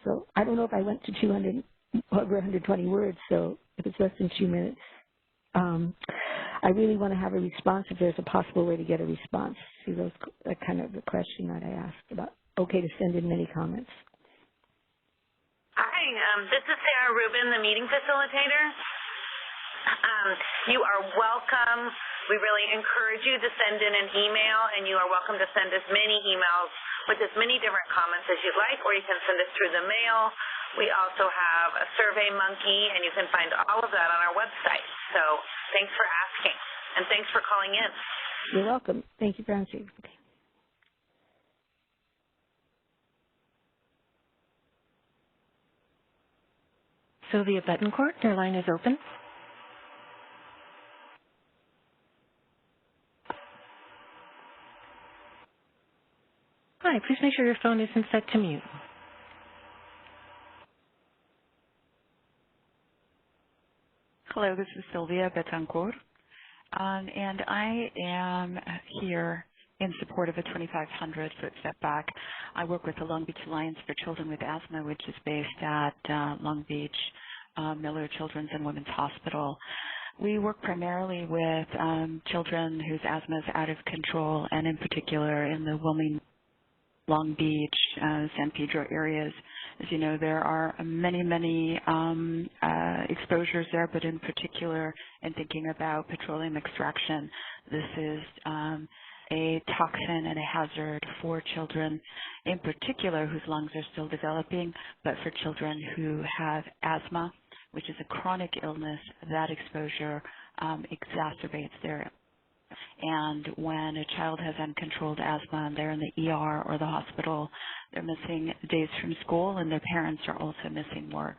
N: So I don't know if I went to over 120 words, so if it's less than 2 minutes. I really want to have a response if there's a possible way to get a response to that kind of the question that I asked about. Okay to send in many comments.
O: Hi, this is Sarah Rubin, the meeting facilitator. You are welcome. We really encourage you to send in an email, and you are welcome to send as many emails with as many different comments as you'd like, or you can send us through the mail. We also have a Survey Monkey, and you can find all of that on our website. So thanks for asking, and thanks for calling in.
N: You're welcome. Thank you for answering. Okay.
A: Sylvia Betancourt, your line is open. Hi, please make sure your phone isn't set to mute.
P: Hello, this is Sylvia Betancourt, and I am here in support of a 2,500-foot setback. I work with the Long Beach Alliance for Children with Asthma, which is based at Long Beach Miller Children's and Women's Hospital. We work primarily with children whose asthma is out of control, and in particular in the Wilmington, Long Beach, San Pedro areas. As you know, there are many exposures there, but in particular, in thinking about petroleum extraction, this is a toxin and a hazard for children, in particular, whose lungs are still developing, but for children who have asthma, which is a chronic illness. That exposure exacerbates their. And when a child has uncontrolled asthma and they're in the ER or the hospital, they're missing days from school, and their parents are also missing work.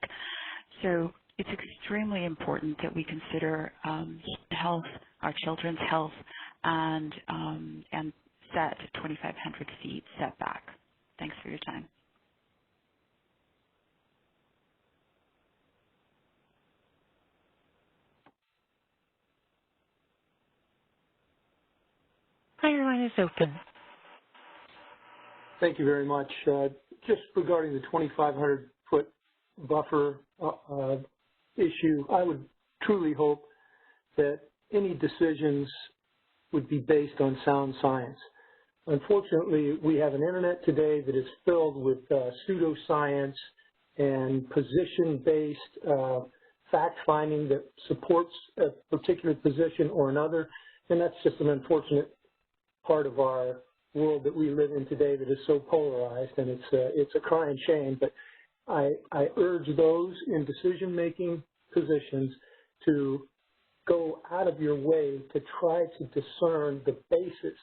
P: So it's extremely important that we consider health, our children's health, and set 2,500 feet setback. Thanks for your time.
A: Hi, your line is open.
J: Thank you very much. Just regarding the 2,500-foot buffer issue, I would truly hope that any decisions would be based on sound science. Unfortunately, we have an internet today that is filled with pseudoscience and position-based fact-finding that supports a particular position or another, and that's just an unfortunate part of our world that we live in today that is so polarized, and it's a crying shame. But I urge those in decision-making positions to go out of your way to try to discern the basis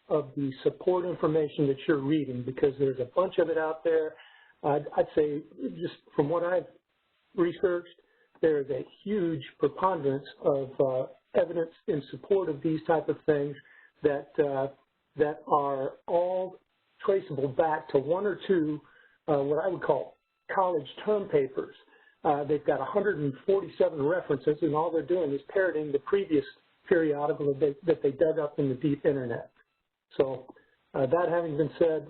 J: of the support information that you're reading, because there's a bunch of it out there. I'd say, just from what I've researched, there is a huge preponderance of evidence in support of these type of things that are all traceable back to one or two what I would call college term papers. They've got 147 references, and all they're doing is parroting the previous periodical that they dug up in the deep internet. So that having been said,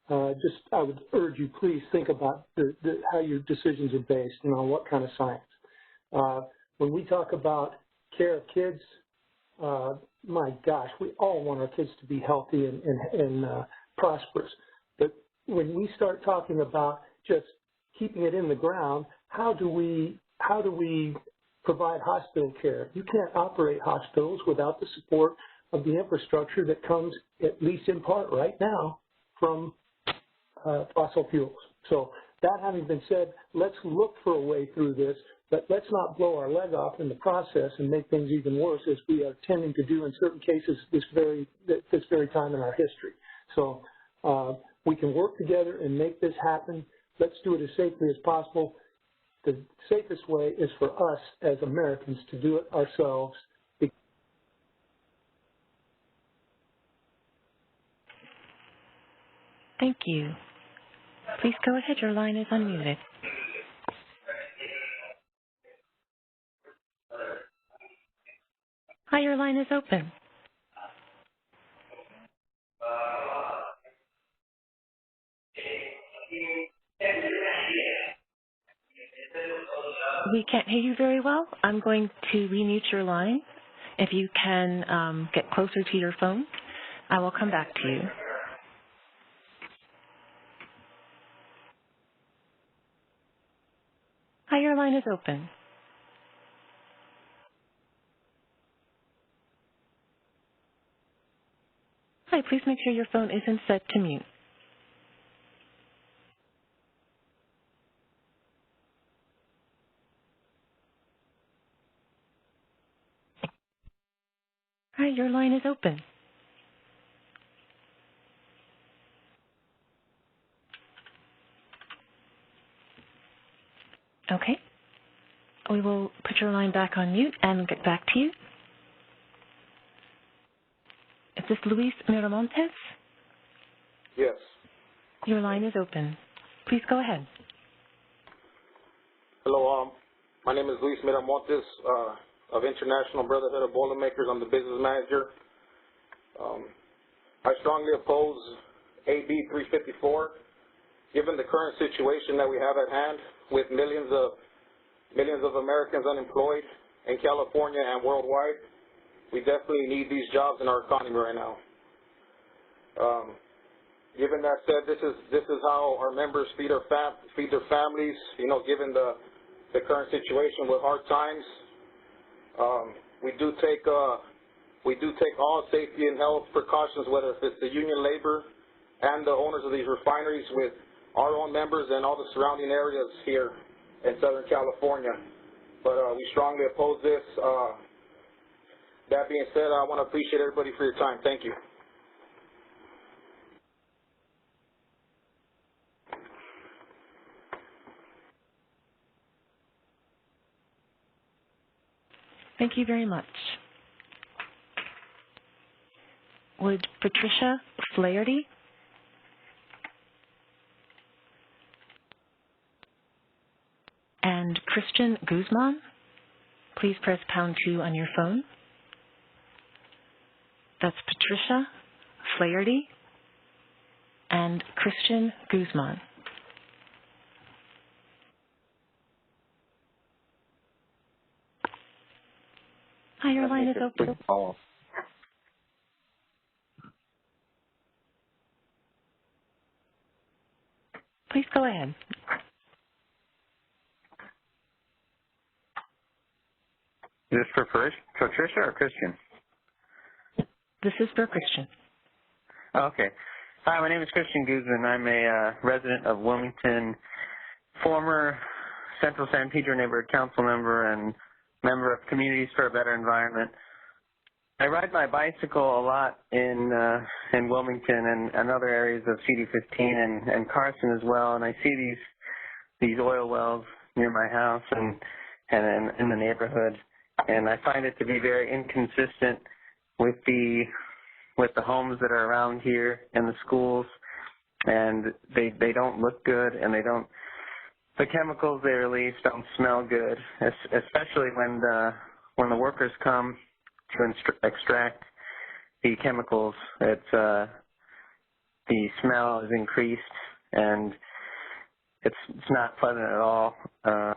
J: I would urge you, please think about how your decisions are based and on what kind of science. When we talk about care of kids, my gosh, we all want our kids to be healthy and prosperous. But when we start talking about just keeping it in the ground, how do we provide hospital care? You can't operate hospitals without the support of the infrastructure that comes, at least in part right now, from fossil fuels. So that having been said, let's look for a way through this, but let's not blow our leg off in the process and make things even worse, as we are tending to do in certain cases this very time in our history. So we can work together and make this happen. Let's do it as safely as possible. The safest way is for us as Americans to do it ourselves.
A: Thank you. Please go ahead. Your line is unmuted. Hi, your line is open. We can't hear you very well. I'm going to remute your line. If you can get closer to your phone, I will come back to you. Hi, your line is open. Hi, please make sure your phone isn't set to mute. Hi, your line is open. Okay. We will put your line back on mute and get back to you. Is this Luis Miramontes?
B: Yes.
A: Your line is open. Please go ahead.
B: Hello, my name is Luis Miramontes of International Brotherhood of Boilermakers. I'm the business manager. I strongly oppose AB 354. Given the current situation that we have at hand with millions of Americans unemployed in California and worldwide, we definitely need these jobs in our economy right now. Given that said, this is how our members feed their families. You know, given the current situation with hard times, we do take all safety and health precautions, whether it's the union labor and the owners of these refineries, with our own members and all the surrounding areas here in Southern California. But we strongly oppose this. That being said, I want to appreciate everybody for your time. Thank you.
A: Thank you very much. Would Patricia Flaherty and Christian Guzman please press #2 on your phone? That's Patricia Flaherty and Christian Guzman. Hi, your line is open. Please go ahead.
Q: Is this for Patricia or Christian?
A: This is for Christian.
Q: Oh, okay. Hi, my name is Christian Guzman. I'm a resident of Wilmington, former Central San Pedro Neighborhood Council member and member of Communities for a Better Environment. I ride my bicycle a lot in Wilmington and other areas of CD15 and Carson as well, and I see these oil wells near my house and in the neighborhood, and I find it to be very inconsistent with the homes that are around here and the schools, and they don't look good, and the chemicals they release don't smell good, especially when the workers come to extract the chemicals. The smell is increased, and it's not pleasant at all. I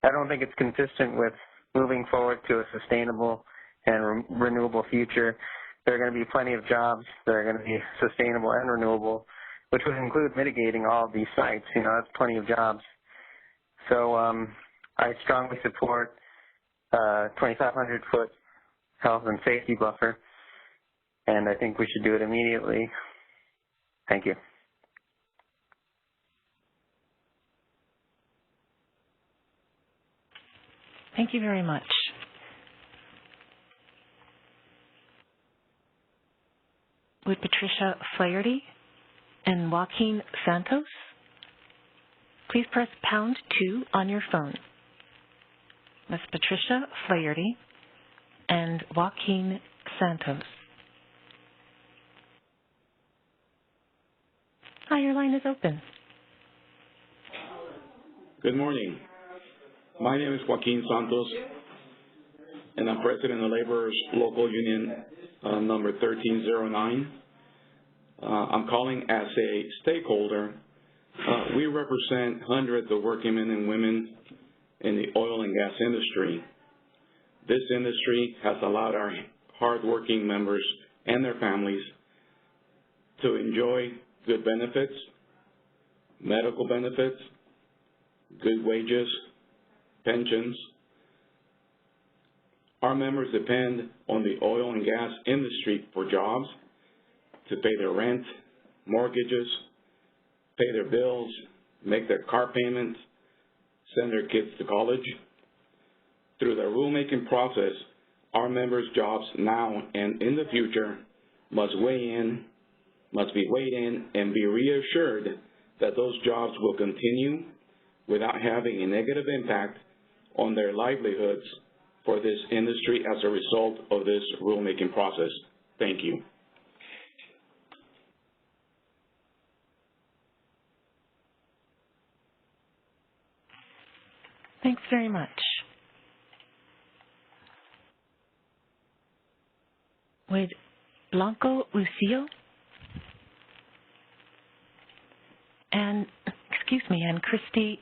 Q: don't think it's consistent with moving forward to a sustainable and renewable future. There are going to be plenty of jobs that are going to be sustainable and renewable, which would include mitigating all of these sites. That's plenty of jobs. So I strongly support 2,500-foot health and safety buffer, and I think we should do it immediately. Thank you.
A: Thank you very much. Would Patricia Flaherty and Joaquin Santos please press #2 on your phone? Ms. Patricia Flaherty and Joaquin Santos. Hi, your line is open.
R: Good morning. My name is Joaquin Santos, and I'm president of Laborers Local Union number 1309. I'm calling as a stakeholder. We represent hundreds of working men and women in the oil and gas industry. This industry has allowed our hardworking members and their families to enjoy good benefits, medical benefits, good wages, pensions. Our members depend on the oil and gas industry for jobs, to pay their rent, mortgages, pay their bills, make their car payments, send their kids to college. Through the rulemaking process, our members' jobs now and in the future must be weighed in and be reassured that those jobs will continue without having a negative impact on their livelihoods for this industry as a result of this rulemaking process. Thank you.
A: Thanks very much. Would Blanco Lucio and Christy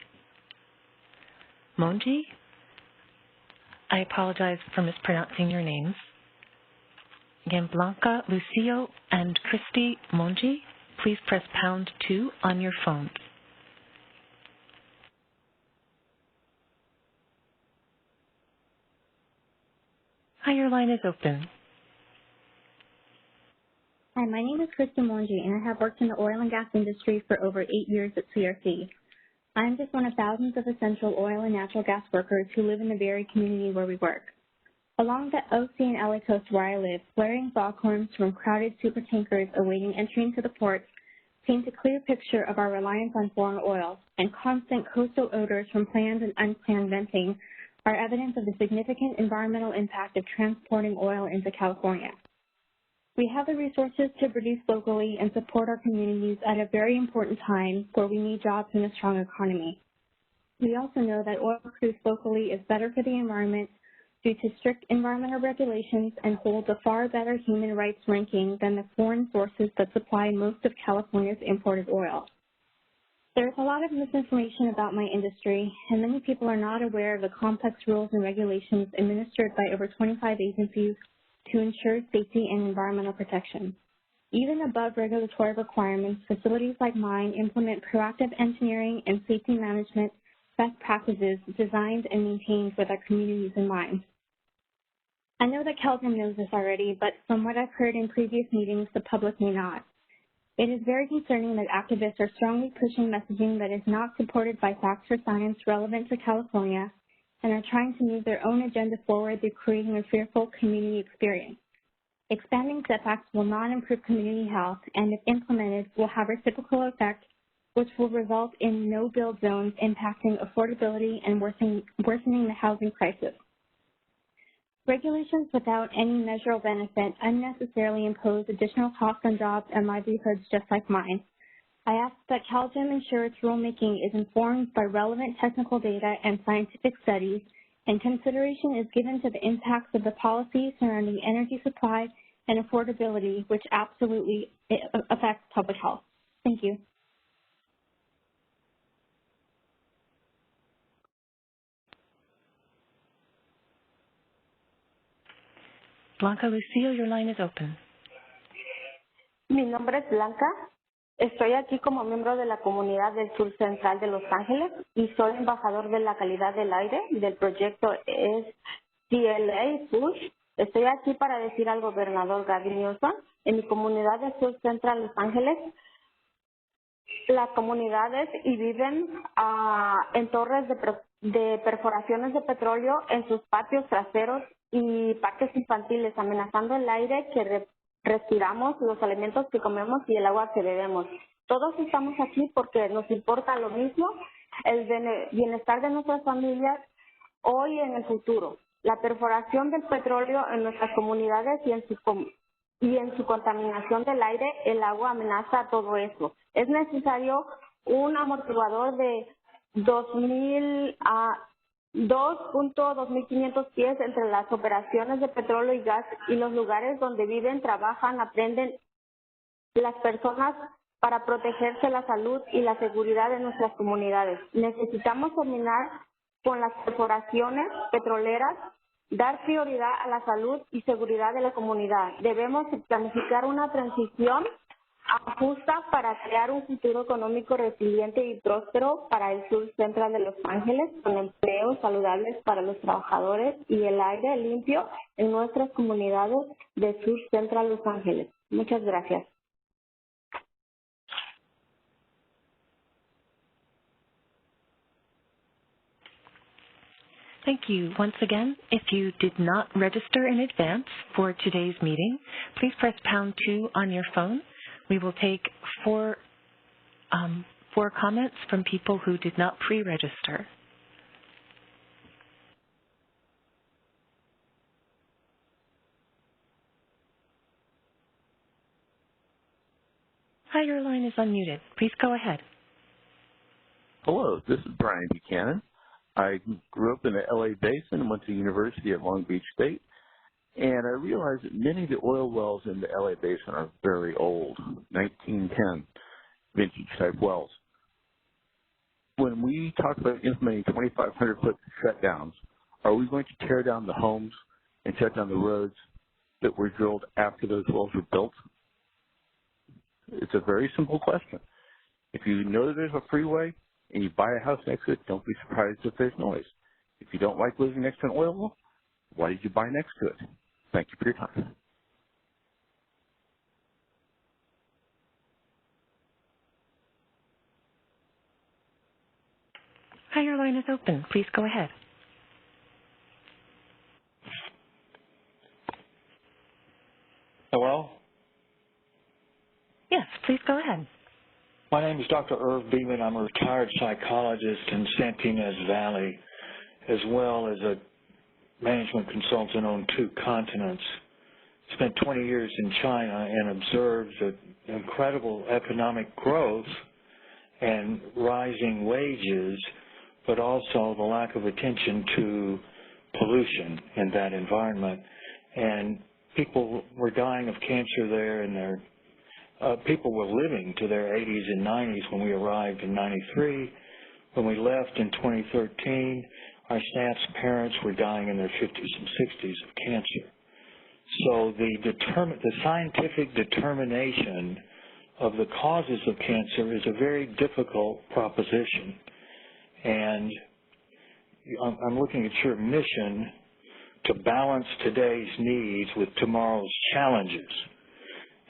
A: Monji, I apologize for mispronouncing your names. Again, Blanca Lucio and Christy Monji, please press #2 on your phone. Hi, your line is open.
T: Hi, my name is Christy Monji, and I have worked in the oil and gas industry for over 8 years at CRC. I am just one of thousands of essential oil and natural gas workers who live in the very community where we work. Along the OC and LA coast where I live, blaring foghorns from crowded supertankers awaiting entry into the ports paint a clear picture of our reliance on foreign oil, and constant coastal odors from planned and unplanned venting are evidence of the significant environmental impact of transporting oil into California. We have the resources to produce locally and support our communities at a very important time where we need jobs and a strong economy. We also know that oil produced locally is better for the environment due to strict environmental regulations and holds a far better human rights ranking than the foreign sources that supply most of California's imported oil. There's a lot of misinformation about my industry, and many people are not aware of the complex rules and regulations administered by over 25 agencies to ensure safety and environmental protection. Even above regulatory requirements, facilities like mine implement proactive engineering and safety management best practices designed and maintained with our communities in mind. I know that CalGEM knows this already, but from what I've heard in previous meetings, the public may not. It is very concerning that activists are strongly pushing messaging that is not supported by facts or science relevant to California and are trying to move their own agenda forward through creating a fearful community experience. Expanding setbacks will not improve community health, and if implemented, will have a reciprocal effect, which will result in no-build zones impacting affordability and worsening the housing crisis. Regulations without any measurable benefit unnecessarily impose additional costs on jobs and livelihoods just like mine. I ask that CalGEM ensure its rulemaking is informed by relevant technical data and scientific studies, and consideration is given to the impacts of the policies surrounding energy supply and affordability, which absolutely affects public health. Thank you.
A: Blanca Lucio, your line is open.
D: Mi nombre es Blanca. Estoy aquí como miembro de la comunidad del sur central de Los Ángeles y soy embajador de la calidad del aire del proyecto CLA Push. Estoy aquí para decir al gobernador Gavin Newsom, en mi comunidad del sur central de Los Ángeles, las comunidades y viven en torres de perforaciones de petróleo en sus patios traseros y parques infantiles, amenazando el aire que respiramos, los alimentos que comemos y el agua que bebemos. Todos estamos aquí porque nos importa lo mismo, el bienestar de nuestras familias hoy y en el futuro. La perforación del petróleo en nuestras comunidades y en su contaminación del aire, el agua amenaza todo eso. Es necesario un amortiguador de 2.000 a 2.2500 pies entre las operaciones de petróleo y gas y los lugares donde viven, trabajan, aprenden las personas para protegerse la salud y la seguridad de nuestras comunidades. Necesitamos terminar con las perforaciones petroleras, dar prioridad a la salud y seguridad de la comunidad. Debemos planificar una transición justa para crear un futuro económico resiliente y próspero para el sur central de Los Ángeles, con empleos saludables para los trabajadores y el aire limpio en nuestras comunidades de sur central Los Ángeles. Muchas gracias.
A: Thank you. Once again, if you did not register in advance for today's meeting, please press #2 on your phone. We will take four comments from people who did not pre-register. Hi, your line is unmuted. Please go ahead.
S: Hello, this is Brian Buchanan. I grew up in the LA Basin and went to university at Long Beach State, and I realized that many of the oil wells in the LA Basin are very old, 1910 vintage type wells. When we talk about implementing 2,500-foot shutdowns, are we going to tear down the homes and shut down the roads that were drilled after those wells were built? It's a very simple question. If you know there's a freeway and you buy a house next to it, don't be surprised if there's noise. If you don't like living next to an oil well, why did you buy next to it? Thank you for your time.
A: Hi, your line is open. Please go ahead.
V: Hello?
A: Yes, please go ahead.
V: My name is Dr. Irv Beeman. I'm a retired psychologist in Santa Ynez Valley, as well as a management consultant on 2 continents. Spent 20 years in China and observed the incredible economic growth and rising wages, but also the lack of attention to pollution in that environment. And people were dying of cancer there, and people were living to their 80s and 90s when we arrived in 93. When we left in 2013, our staff's parents were dying in their 50s and 60s of cancer. So the scientific determination of the causes of cancer is a very difficult proposition. And I'm looking at your mission to balance today's needs with tomorrow's challenges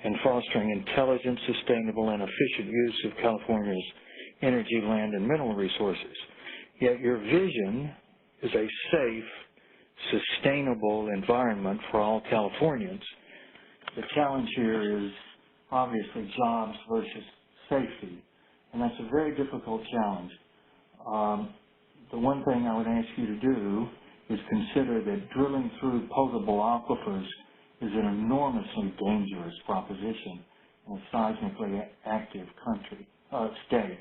V: and fostering intelligent, sustainable, and efficient use of California's energy, land, and mineral resources. Yet your vision is a safe, sustainable environment for all Californians. The challenge here is obviously jobs versus safety, and that's a very difficult challenge. The one thing I would ask you to do is consider that drilling through potable aquifers is an enormously dangerous proposition in a seismically active state.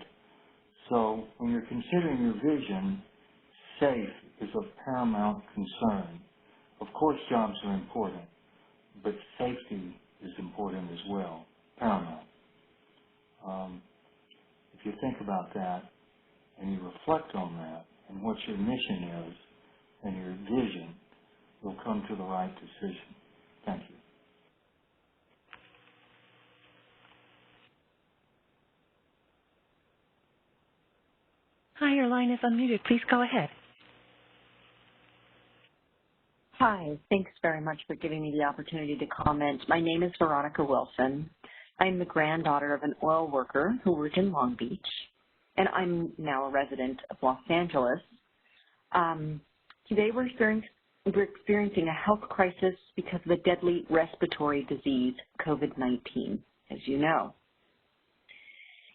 V: So when you're considering your vision, safe is of paramount concern. Of course jobs are important, but safety is important as well, paramount. If you think about that and you reflect on that and what your mission is and your vision, you'll come to the right decision. Thank you.
A: Hi, your line is unmuted. Please go ahead.
C: Hi, thanks very much for giving me the opportunity to comment. My name is Veronica Wilson. I'm the granddaughter of an oil worker who worked in Long Beach, and I'm now a resident of Los Angeles. Today we're experiencing a health crisis because of a deadly respiratory disease, COVID-19, as you know.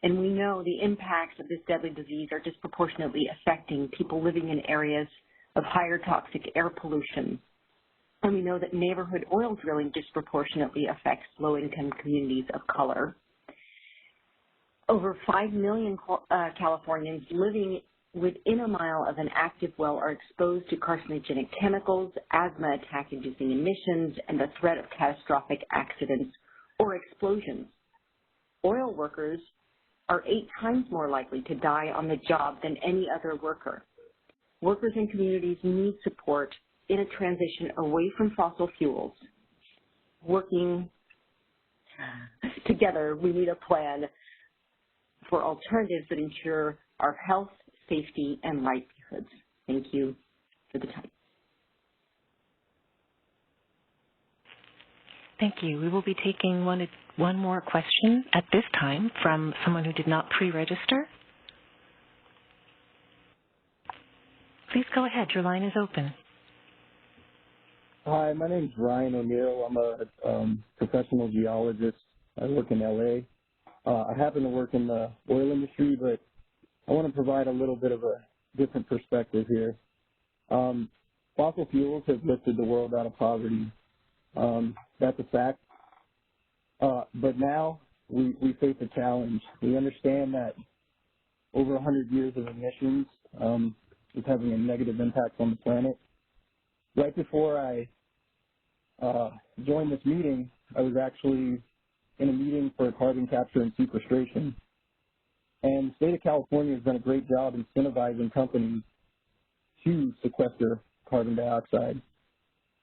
C: And we know the impacts of this deadly disease are disproportionately affecting people living in areas of higher toxic air pollution. And we know that neighborhood oil drilling disproportionately affects low-income communities of color. Over 5 million Californians living within a mile of an active well are exposed to carcinogenic chemicals, asthma attack-inducing emissions, and the threat of catastrophic accidents or explosions. Oil workers are 8 times more likely to die on the job than any other worker. Workers and communities need support in a transition away from fossil fuels. Working together, we need a plan for alternatives that ensure our health, safety, and livelihoods. Thank you for the time.
A: Thank you. We will be taking one more question at this time from someone who did not pre-register. Please go ahead. Your line is open.
H: Hi, my name is Ryan O'Neill. I'm a professional geologist. I work in L.A. I happen to work in the oil industry, but I want to provide a little bit of a different perspective here. Fossil fuels have lifted the world out of poverty. That's a fact. But now we face a challenge. We understand that over 100 years of emissions is having a negative impact on the planet. Right before I joined this meeting, I was actually in a meeting for carbon capture and sequestration. And the state of California has done a great job incentivizing companies to sequester carbon dioxide.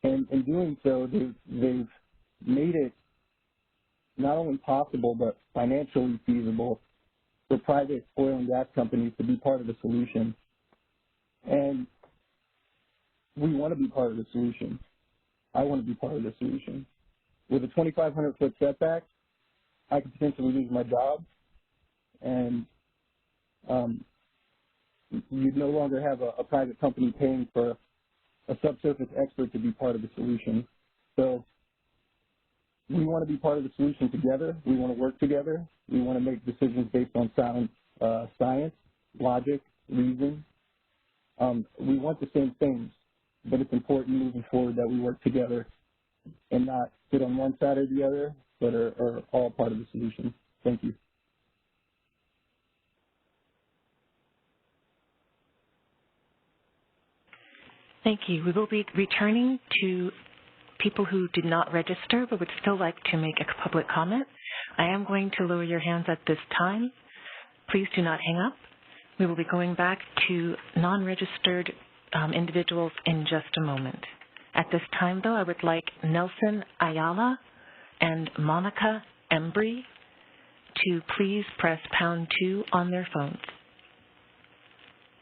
H: And in doing so, they've made it not only possible but financially feasible for private oil and gas companies to be part of the solution. And we want to be part of the solution. I want to be part of the solution. With a 2,500-foot setback, I could potentially lose my job, and you'd no longer have a private company paying for a subsurface expert to be part of the solution. So we want to be part of the solution together. We want to work together. We want to make decisions based on sound science, logic, reason. We want the same things, but it's important moving forward that we work together and not sit on one side or the other, but are all part of the solution. Thank you.
A: Thank you. We will be returning to people who did not register but would still like to make a public comment. I am going to lower your hands at this time. Please do not hang up. We will be going back to non-registered individuals in just a moment. At this time, though, I would like Nelson Ayala and Monica Embry to please press #2 on their phones.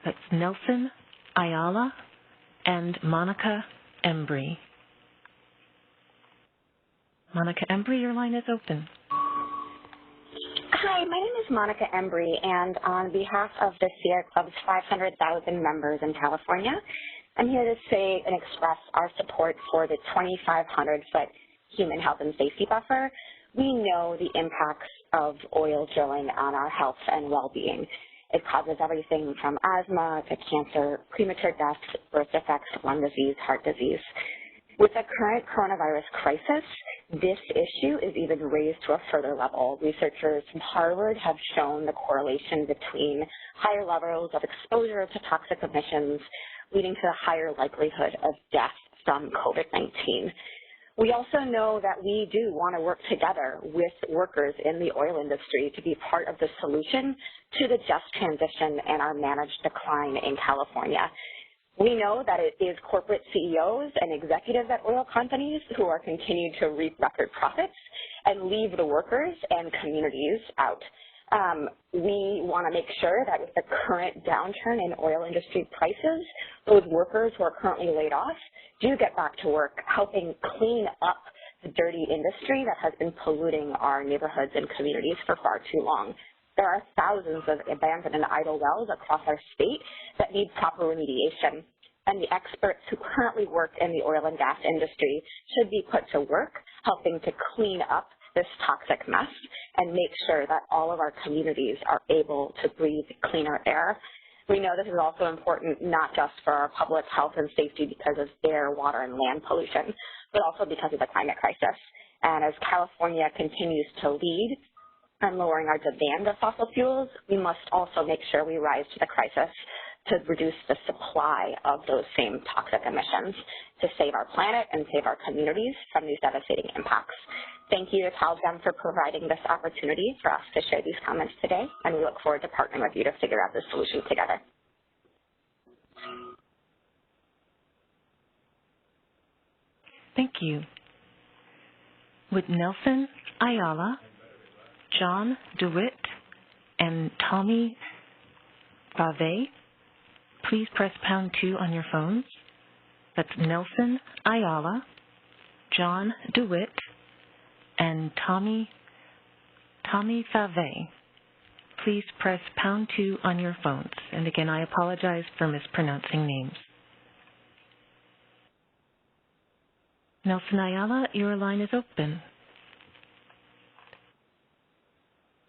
A: That's Nelson Ayala and Monica Embry. Monica Embry, your line is open.
W: Hi, my name is Monica Embry, and on behalf of the Sierra Club's 500,000 members in California, I'm here to say and express our support for the 2,500-foot human health and safety buffer. We know the impacts of oil drilling on our health and well-being. It causes everything from asthma to cancer, premature deaths, birth defects, lung disease, heart disease. With the current coronavirus crisis, this issue is even raised to a further level. Researchers from Harvard have shown the correlation between higher levels of exposure to toxic emissions leading to a higher likelihood of death from COVID-19. We also know that we do want to work together with workers in the oil industry to be part of the solution to the just transition and our managed decline in California. We know that it is corporate CEOs and executives at oil companies who are continuing to reap record profits and leave the workers and communities out. We want to make sure that with the current downturn in oil industry prices, those workers who are currently laid off do get back to work, helping clean up the dirty industry that has been polluting our neighborhoods and communities for far too long. There are thousands of abandoned and idle wells across our state that need proper remediation, and the experts who currently work in the oil and gas industry should be put to work helping to clean up this toxic mess and make sure that all of our communities are able to breathe cleaner air. We know this is also important not just for our public health and safety because of air, water, and land pollution, but also because of the climate crisis. And as California continues to lead on lowering our demand of fossil fuels, we must also make sure we rise to the crisis to reduce the supply of those same toxic emissions to save our planet and save our communities from these devastating impacts. Thank you to CalGEM for providing this opportunity for us to share these comments today, and we look forward to partnering with you to figure out this solution together.
A: Thank you. Would Nelson Ayala, John DeWitt, and Tommy Fave please press #2 on your phones? That's Nelson Ayala, John DeWitt, and Tommy Fave. Please press #2 on your phones. And again, I apologize for mispronouncing names. Nelson Ayala, your line is open.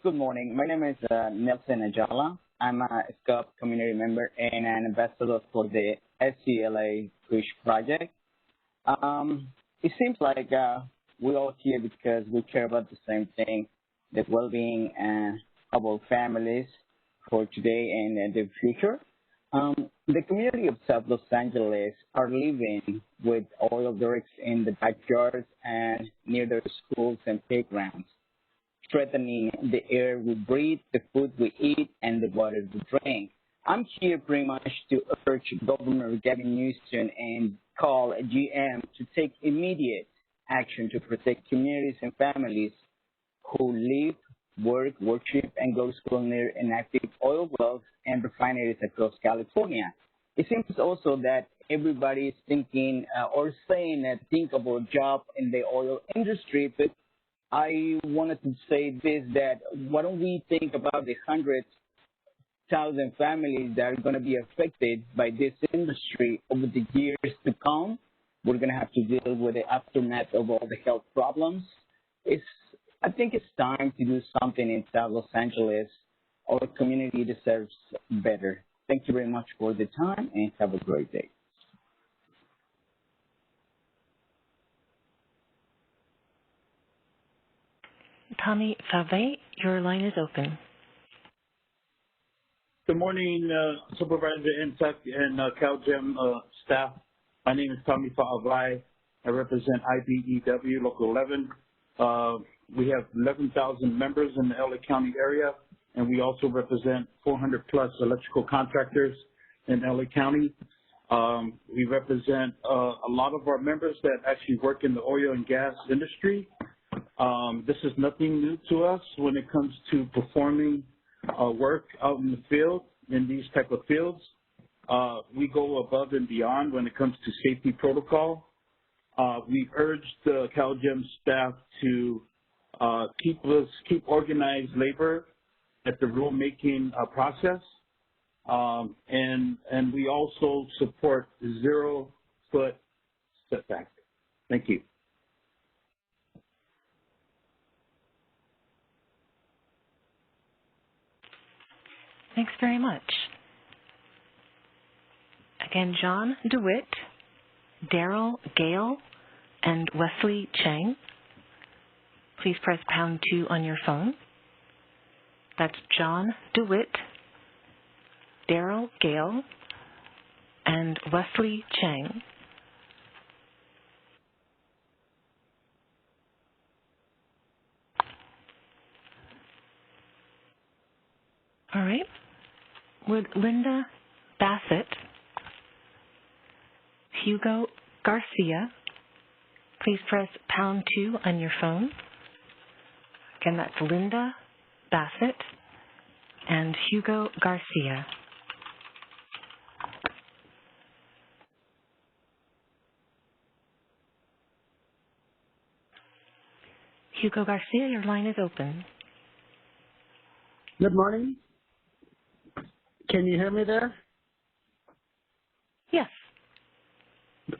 E: Good morning. My name is Nelson Ayala. I'm a SCOP community member and an ambassador for the SCLA Push project. It seems like we're all here because we care about the same thing, the well-being of our families for today and the future. The community of South Los Angeles are living with oil derricks in the backyards and near their schools and playgrounds, threatening the air we breathe, the food we eat, and the water we drink. I'm here pretty much to urge Governor Gavin Newsom and CalGEM to take immediate action to protect communities and families who live, work, worship, and go to school near inactive oil wells and refineries across California. It seems also that everybody is thinking or saying that think about a job in the oil industry, but I wanted to say this, that why don't we think about the 100,000 families that are going to be affected by this industry over the years to come? We're going to have to deal with the aftermath of all the health problems. I think it's time to do something in South Los Angeles. Our community deserves better. Thank you very much for the time, and have a great day.
A: Tommy Fave, your line is open.
F: Good morning, Supervisor Insect and CalGEM staff. My name is Tommy Fave. I represent IBEW Local 11. We have 11,000 members in the LA County area, and we also represent 400-plus electrical contractors in LA County. We represent a lot of our members that actually work in the oil and gas industry. This is nothing new to us when it comes to performing work out in the field, in these type of fields. We go above and beyond when it comes to safety protocol. We urge the CalGEM staff to keep organized labor at the rulemaking process, and we also support 0-foot setback. Thank you.
A: Thanks very much. Again, John DeWitt, Daryl Gale, and Wesley Chang. Please press #2 on your phone. That's John DeWitt, Daryl Gale, and Wesley Chang. All right. Would Linda Bassett, Hugo Garcia, please press #2 on your phone. Again, that's Linda Bassett and Hugo Garcia. Hugo Garcia, your line is open.
G: Good morning. Can you hear me there?
A: Yes.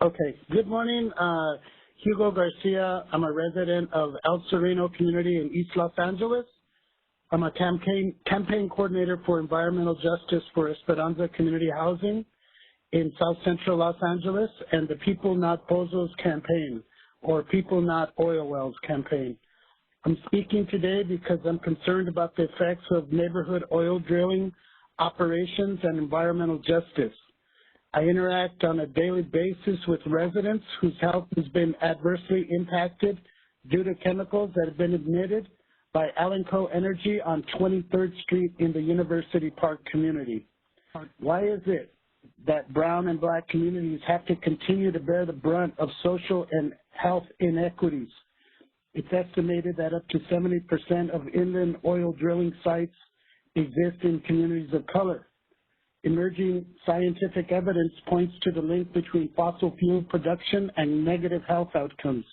G: Okay. Good morning. Hugo Garcia. I'm a resident of El Sereno community in East Los Angeles. I'm a campaign coordinator for environmental justice for Esperanza Community Housing in South Central Los Angeles and the People Not Pozos campaign, or People Not Oil Wells campaign. I'm speaking today because I'm concerned about the effects of neighborhood oil drilling operations and environmental justice. I interact on a daily basis with residents whose health has been adversely impacted due to chemicals that have been emitted by Alanco Energy on 23rd Street in the University Park community. Why is it that brown and black communities have to continue to bear the brunt of social and health inequities? It's estimated that up to 70% of inland oil drilling sites exist in communities of color. Emerging scientific evidence points to the link between fossil fuel production and negative health outcomes.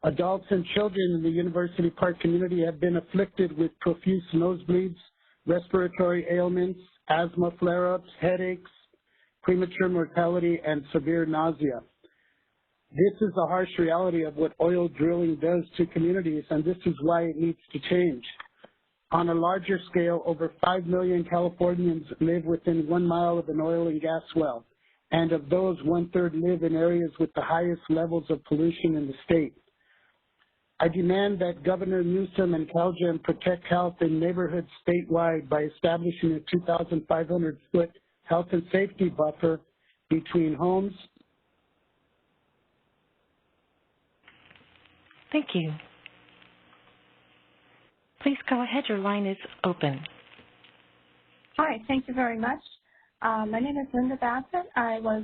G: Adults and children in the University Park community have been afflicted with profuse nosebleeds, respiratory ailments, asthma flare-ups, headaches, premature mortality, and severe nausea. This is the harsh reality of what oil drilling does to communities, and this is why it needs to change. On a larger scale, over 5 million Californians live within 1 mile of an oil and gas well, and of those, 1/3 live in areas with the highest levels of pollution in the state. I demand that Governor Newsom and CalGEM protect health in neighborhoods statewide by establishing a 2,500-foot health and safety buffer between homes.
A: Thank you. Please go ahead. Your line is open.
I: Hi, thank you very much. My name is Linda Bassett. I was,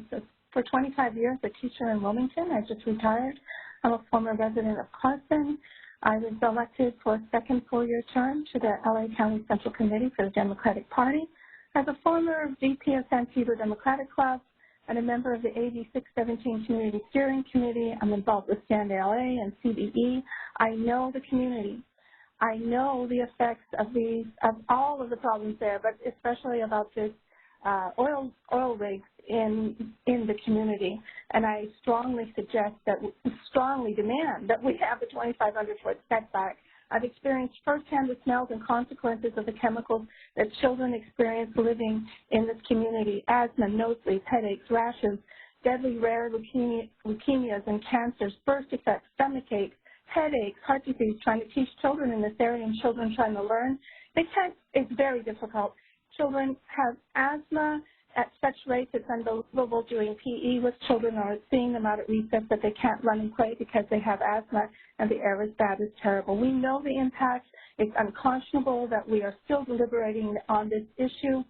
I: for 25 years, a teacher in Wilmington. I just retired. I'm a former resident of Carson. I was elected for a second full-year term to the LA County Central Committee for the Democratic Party. As a former VP of San Pedro Democratic Club and a member of the AB 617 Community Steering Committee, I'm involved with Stand LA and CBE. I know the community. I know the effects of all of the problems there, but especially about this oil rigs in the community. And I strongly demand that we have a 2,500-foot setback. I've experienced firsthand the smells and consequences of the chemicals that children experience living in this community: asthma, nosebleeds, headaches, rashes, deadly rare leukemias and cancers, birth defects, stomach aches, headaches, heart disease. Trying to teach children in this area and children trying to learn, it's very difficult. Children have asthma at such rates it's unbelievable. Doing PE with children or seeing them out at recess that they can't run and play because they have asthma and the air is bad is terrible. We know the impacts. It's unconscionable that we are still deliberating on this issue.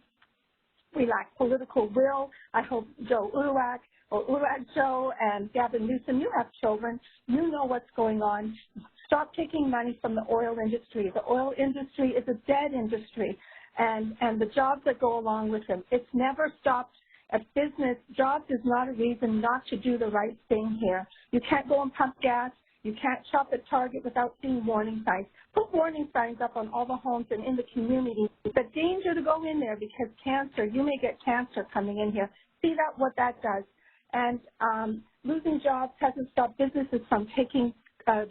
I: We lack political will. I hope Joe Uruak or Uruak Joe and Gavin Newsom, you have children. You know what's going on. Stop taking money from the oil industry. The oil industry is a dead industry. And the jobs that go along with them. It's never stopped at business. Jobs is not a reason not to do the right thing here. You can't go and pump gas. You can't shop at Target without seeing warning signs. Put warning signs up on all the homes and in the community. It's a danger to go in there because cancer, you may get cancer coming in here. See what that does. And losing jobs hasn't stopped businesses from taking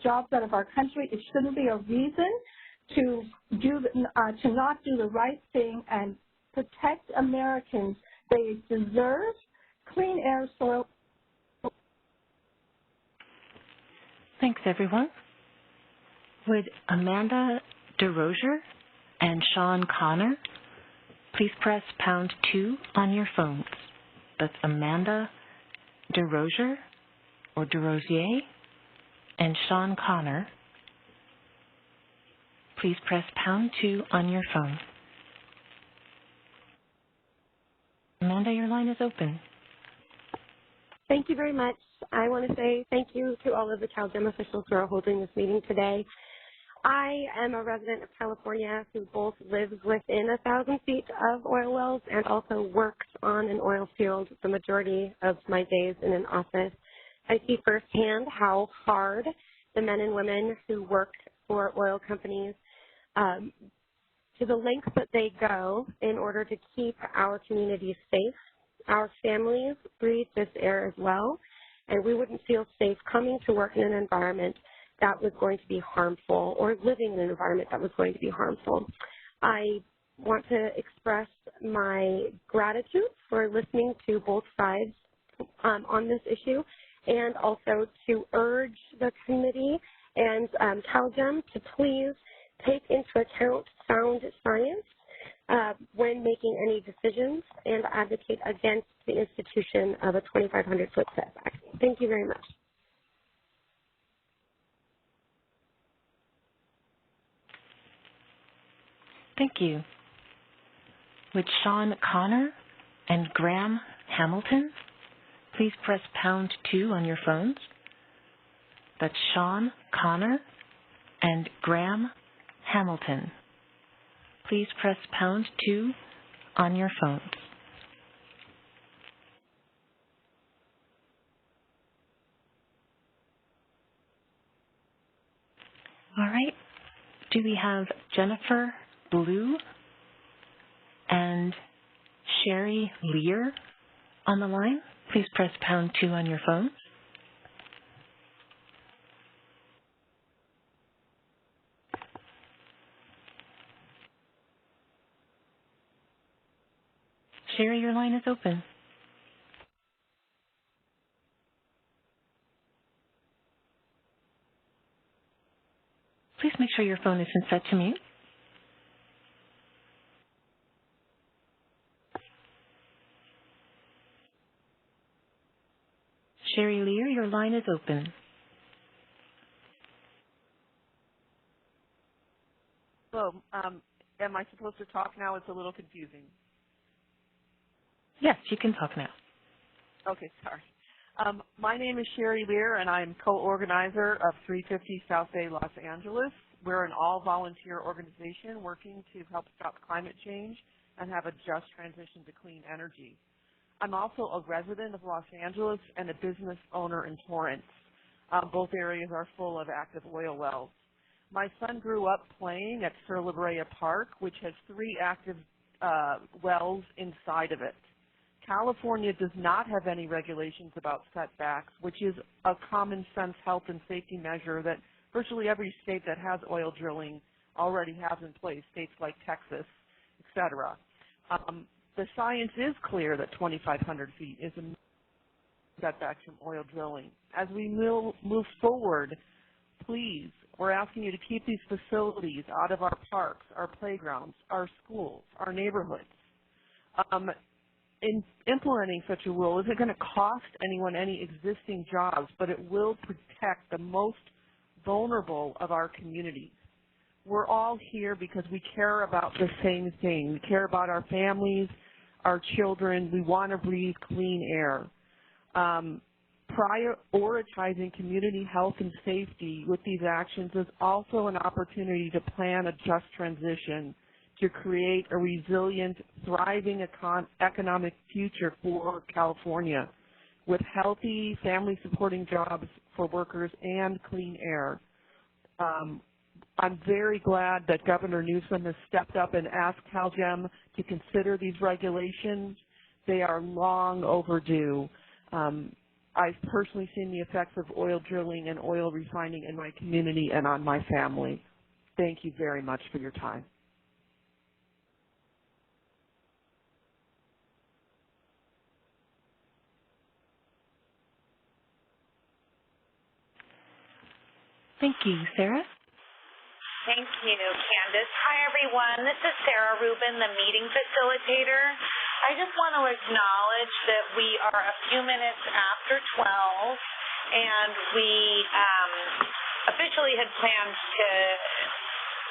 I: jobs out of our country. It shouldn't be a reason to not do the right thing and protect Americans. They deserve clean air, soil.
A: Thanks, everyone. Would Amanda DeRozier and Sean Connor please press #2 on your phones? That's Amanda DeRozier or DeRozier and Sean Connor. Please press #2 on your phone. Amanda, your line is open.
K: Thank you very much. I want to say thank you to all of the CalGEM officials who are holding this meeting today. I am a resident of California who both lives within 1,000 feet of oil wells and also works on an oil field the majority of my days in an office. I see firsthand how hard the men and women who work for oil companies, to the lengths that they go in order to keep our communities safe. Our families breathe this air as well, and we wouldn't feel safe coming to work in an environment that was going to be harmful or living in an environment that was going to be harmful. I want to express my gratitude for listening to both sides on this issue, and also to urge the committee and CalGEM to please take into account sound science when making any decisions and advocate against the institution of a 2,500-foot setback. Thank you very much.
A: Thank you. Would Sean Connor and Graham Hamilton please press #2 on your phones? That's Sean Connor and Graham Hamilton. Please press #2 on your phones. All right. Do we have Jennifer Blue and Sherry Lear on the line? Please press #2 on your phone. Sherry, your line is open. Please make sure your phone isn't set to mute. Sherry Lear, your line is open.
L: Hello. Am I supposed to talk now? It's a little confusing.
A: Yes, you can talk now.
L: Okay, sorry. My name is Sherry Lear, and I'm co-organizer of 350 South Bay, Los Angeles. We're an all-volunteer organization working to help stop climate change and have a just transition to clean energy. I'm also a resident of Los Angeles and a business owner in Torrance. Both areas are full of active oil wells. My son grew up playing at Sur La Brea Park, which has 3 active wells inside of it. California does not have any regulations about setbacks, which is a common sense health and safety measure that virtually every state that has oil drilling already has in place, states like Texas, et cetera. The science is clear that 2,500 feet is a setback from oil drilling. As we move forward, please, we're asking you to keep these facilities out of our parks, our playgrounds, our schools, our neighborhoods. In implementing such a rule isn't going to cost anyone any existing jobs, but it will protect the most vulnerable of our communities. We're all here because we care about the same thing. We care about our families, our children. We want to breathe clean air. Prioritizing community health and safety with these actions is also an opportunity to plan a just transition, to create a resilient, thriving economic future for California with healthy, family-supporting jobs for workers and clean air. I'm very glad that Governor Newsom has stepped up and asked CalGEM to consider these regulations. They are long overdue. I've personally seen the effects of oil drilling and oil refining in my community and on my family. Thank you very much for your time.
A: Thank you. Sarah?
O: Thank you, Candace. Hi, everyone. This is Sarah Rubin, the meeting facilitator. I just want to acknowledge that we are a few minutes after 12, and we officially had planned to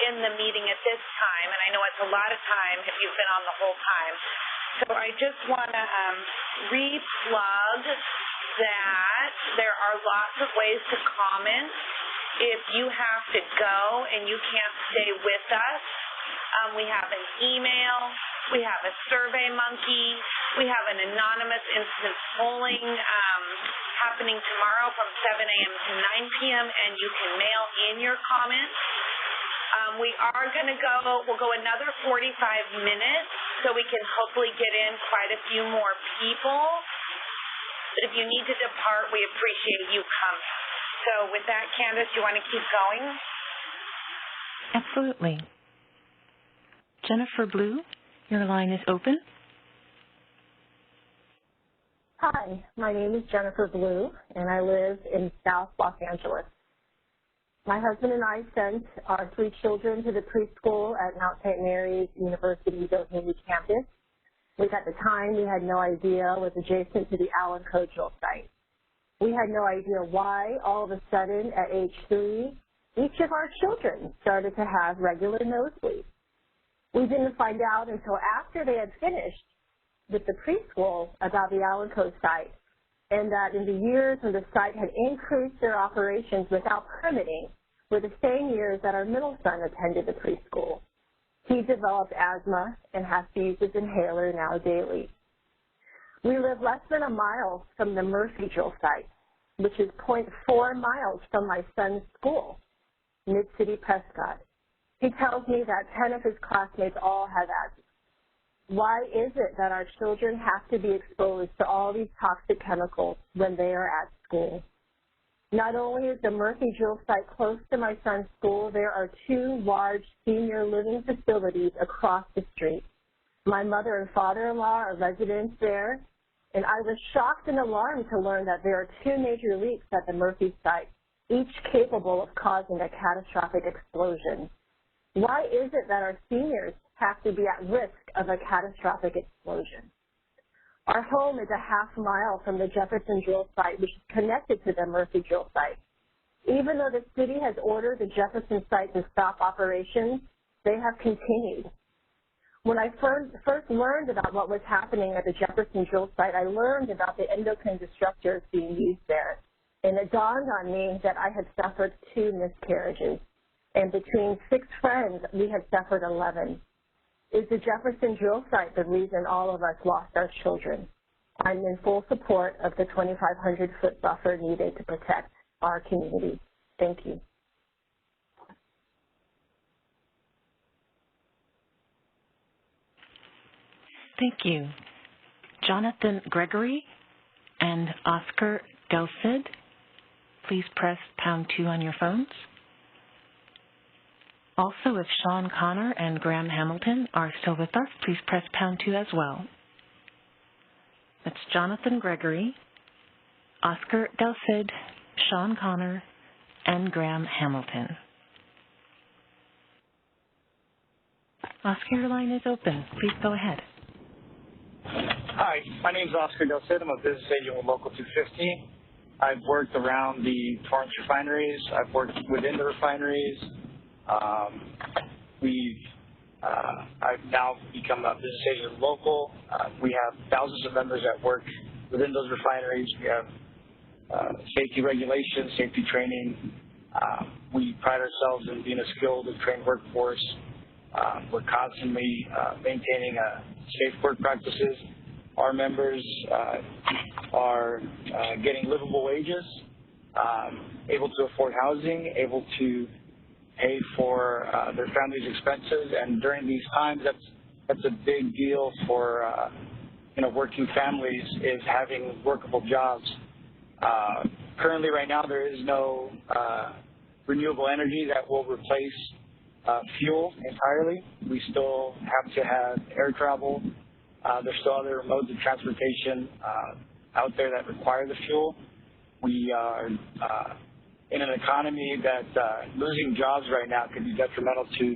O: end the meeting at this time, and I know it's a lot of time if you've been on the whole time. So I just want to re-plug that there are lots of ways to comment. If you have to go and you can't stay with us, we have an email, we have a Survey Monkey, we have an anonymous instant polling happening tomorrow from 7 a.m. to 9 p.m., and you can mail in your comments. We are going to we'll go another 45 minutes so we can hopefully get in quite a few more people. But if you need to depart, we appreciate you coming. So with that, Candace, you want to keep going?
A: Absolutely. Jennifer Blue, your line is open.
M: Hi, my name is Jennifer Blue, and I live in South Los Angeles. My husband and I sent our 3 children to the preschool at Mount St. Mary's University Doheny campus, which at the time we had no idea was adjacent to the Allen Codrell site. We had no idea why all of a sudden at age 3, each of our children started to have regular nosebleeds. We didn't find out until after they had finished with the preschool about the Allen Code site, and that in the years when the site had increased their operations without permitting were the same years that our middle son attended the preschool. He developed asthma and has to use his inhaler now daily. We live less than a mile from the Murphy-Drill site, which is 0.4 miles from my son's school, Mid-City Prescott. He tells me that 10 of his classmates all have asthma. Why is it that our children have to be exposed to all these toxic chemicals when they are at school? Not only is the Murphy-Drill site close to my son's school, there are 2 large senior living facilities across the street. My mother and father-in-law are residents there, and I was shocked and alarmed to learn that there are 2 major leaks at the Murphy site, each capable of causing a catastrophic explosion. Why is it that our seniors have to be at risk of a catastrophic explosion? Our home is a half mile from the Jefferson Drill site, which is connected to the Murphy Drill site. Even though the city has ordered the Jefferson site to stop operations, they have continued. When I first learned about what was happening at the Jefferson Drill site, I learned about the endocrine disruptors being used there. And it dawned on me that I had suffered 2 miscarriages. And between 6 friends, we had suffered 11. Is the Jefferson Drill site the reason all of us lost our children? I'm in full support of the 2,500-foot buffer needed to protect our community. Thank you.
A: Thank you. Jonathan Gregory and Oscar Delcid, please press #2 on your phones. Also, if Sean Connor and Graham Hamilton are still with us, please press #2 as well. That's Jonathan Gregory, Oscar Delcid, Sean Connor, and Graham Hamilton. Oscar, your line is open. Please go ahead.
N: Hi, my name is Oscar Delcid. I'm a business agent with Local 250. I've worked around the Torrance refineries. I've worked within the refineries. I've now become a business agent with Local. We have thousands of members that work within those refineries. We have safety regulations, safety training. We pride ourselves in being a skilled and trained workforce. We're constantly maintaining safe work practices. Our members are getting livable wages, able to afford housing, able to pay for their family's expenses, and during these times, that's a big deal for working families, is having workable jobs. Currently, right now, there is no renewable energy that will replace fuel entirely. We still have to have air travel. There's still other modes of transportation out there that require the fuel. We are in an economy that losing jobs right now could be detrimental to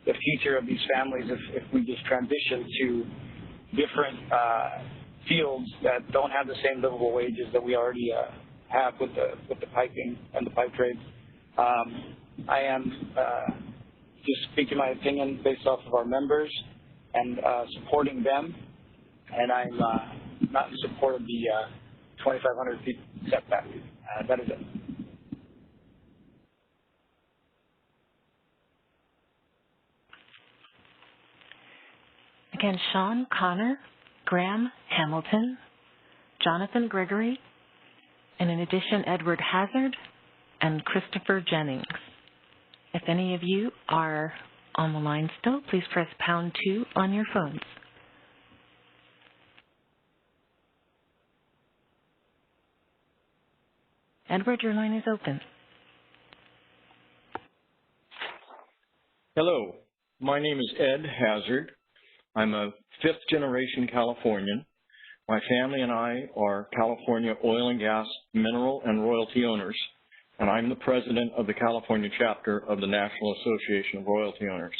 N: the future of these families if we just transition to different fields that don't have the same livable wages that we already have with the piping and the pipe trades. I am just speaking my opinion based off of our members. and supporting them, and I'm not in support of the 2,500 feet setback. That is it.
A: Again, Sean Connor, Graham Hamilton, Jonathan Gregory, and in addition, Edward Hazard and Christopher Jennings. If any of you are on the line still, please press #2 on your phones. Edward, your line is open.
J: Hello, my name is Ed Hazard. I'm a fifth-generation Californian. My family and I are California oil and gas mineral and royalty owners, and I'm the president of the California chapter of the National Association of Royalty Owners.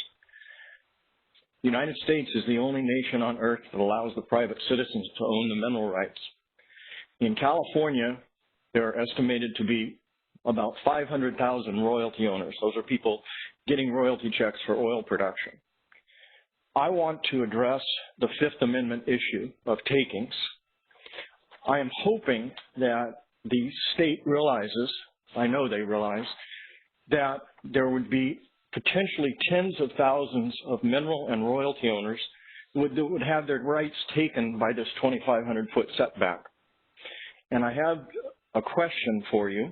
J: The United States is the only nation on earth that allows the private citizens to own the mineral rights. In California, there are estimated to be about 500,000 royalty owners. Those are people getting royalty checks for oil production. I want to address the Fifth Amendment issue of takings. I am hoping that the state realizes, I know they realize, that there would be potentially tens of thousands of mineral and royalty owners that would have their rights taken by this 2,500-foot setback. And I have a question for you,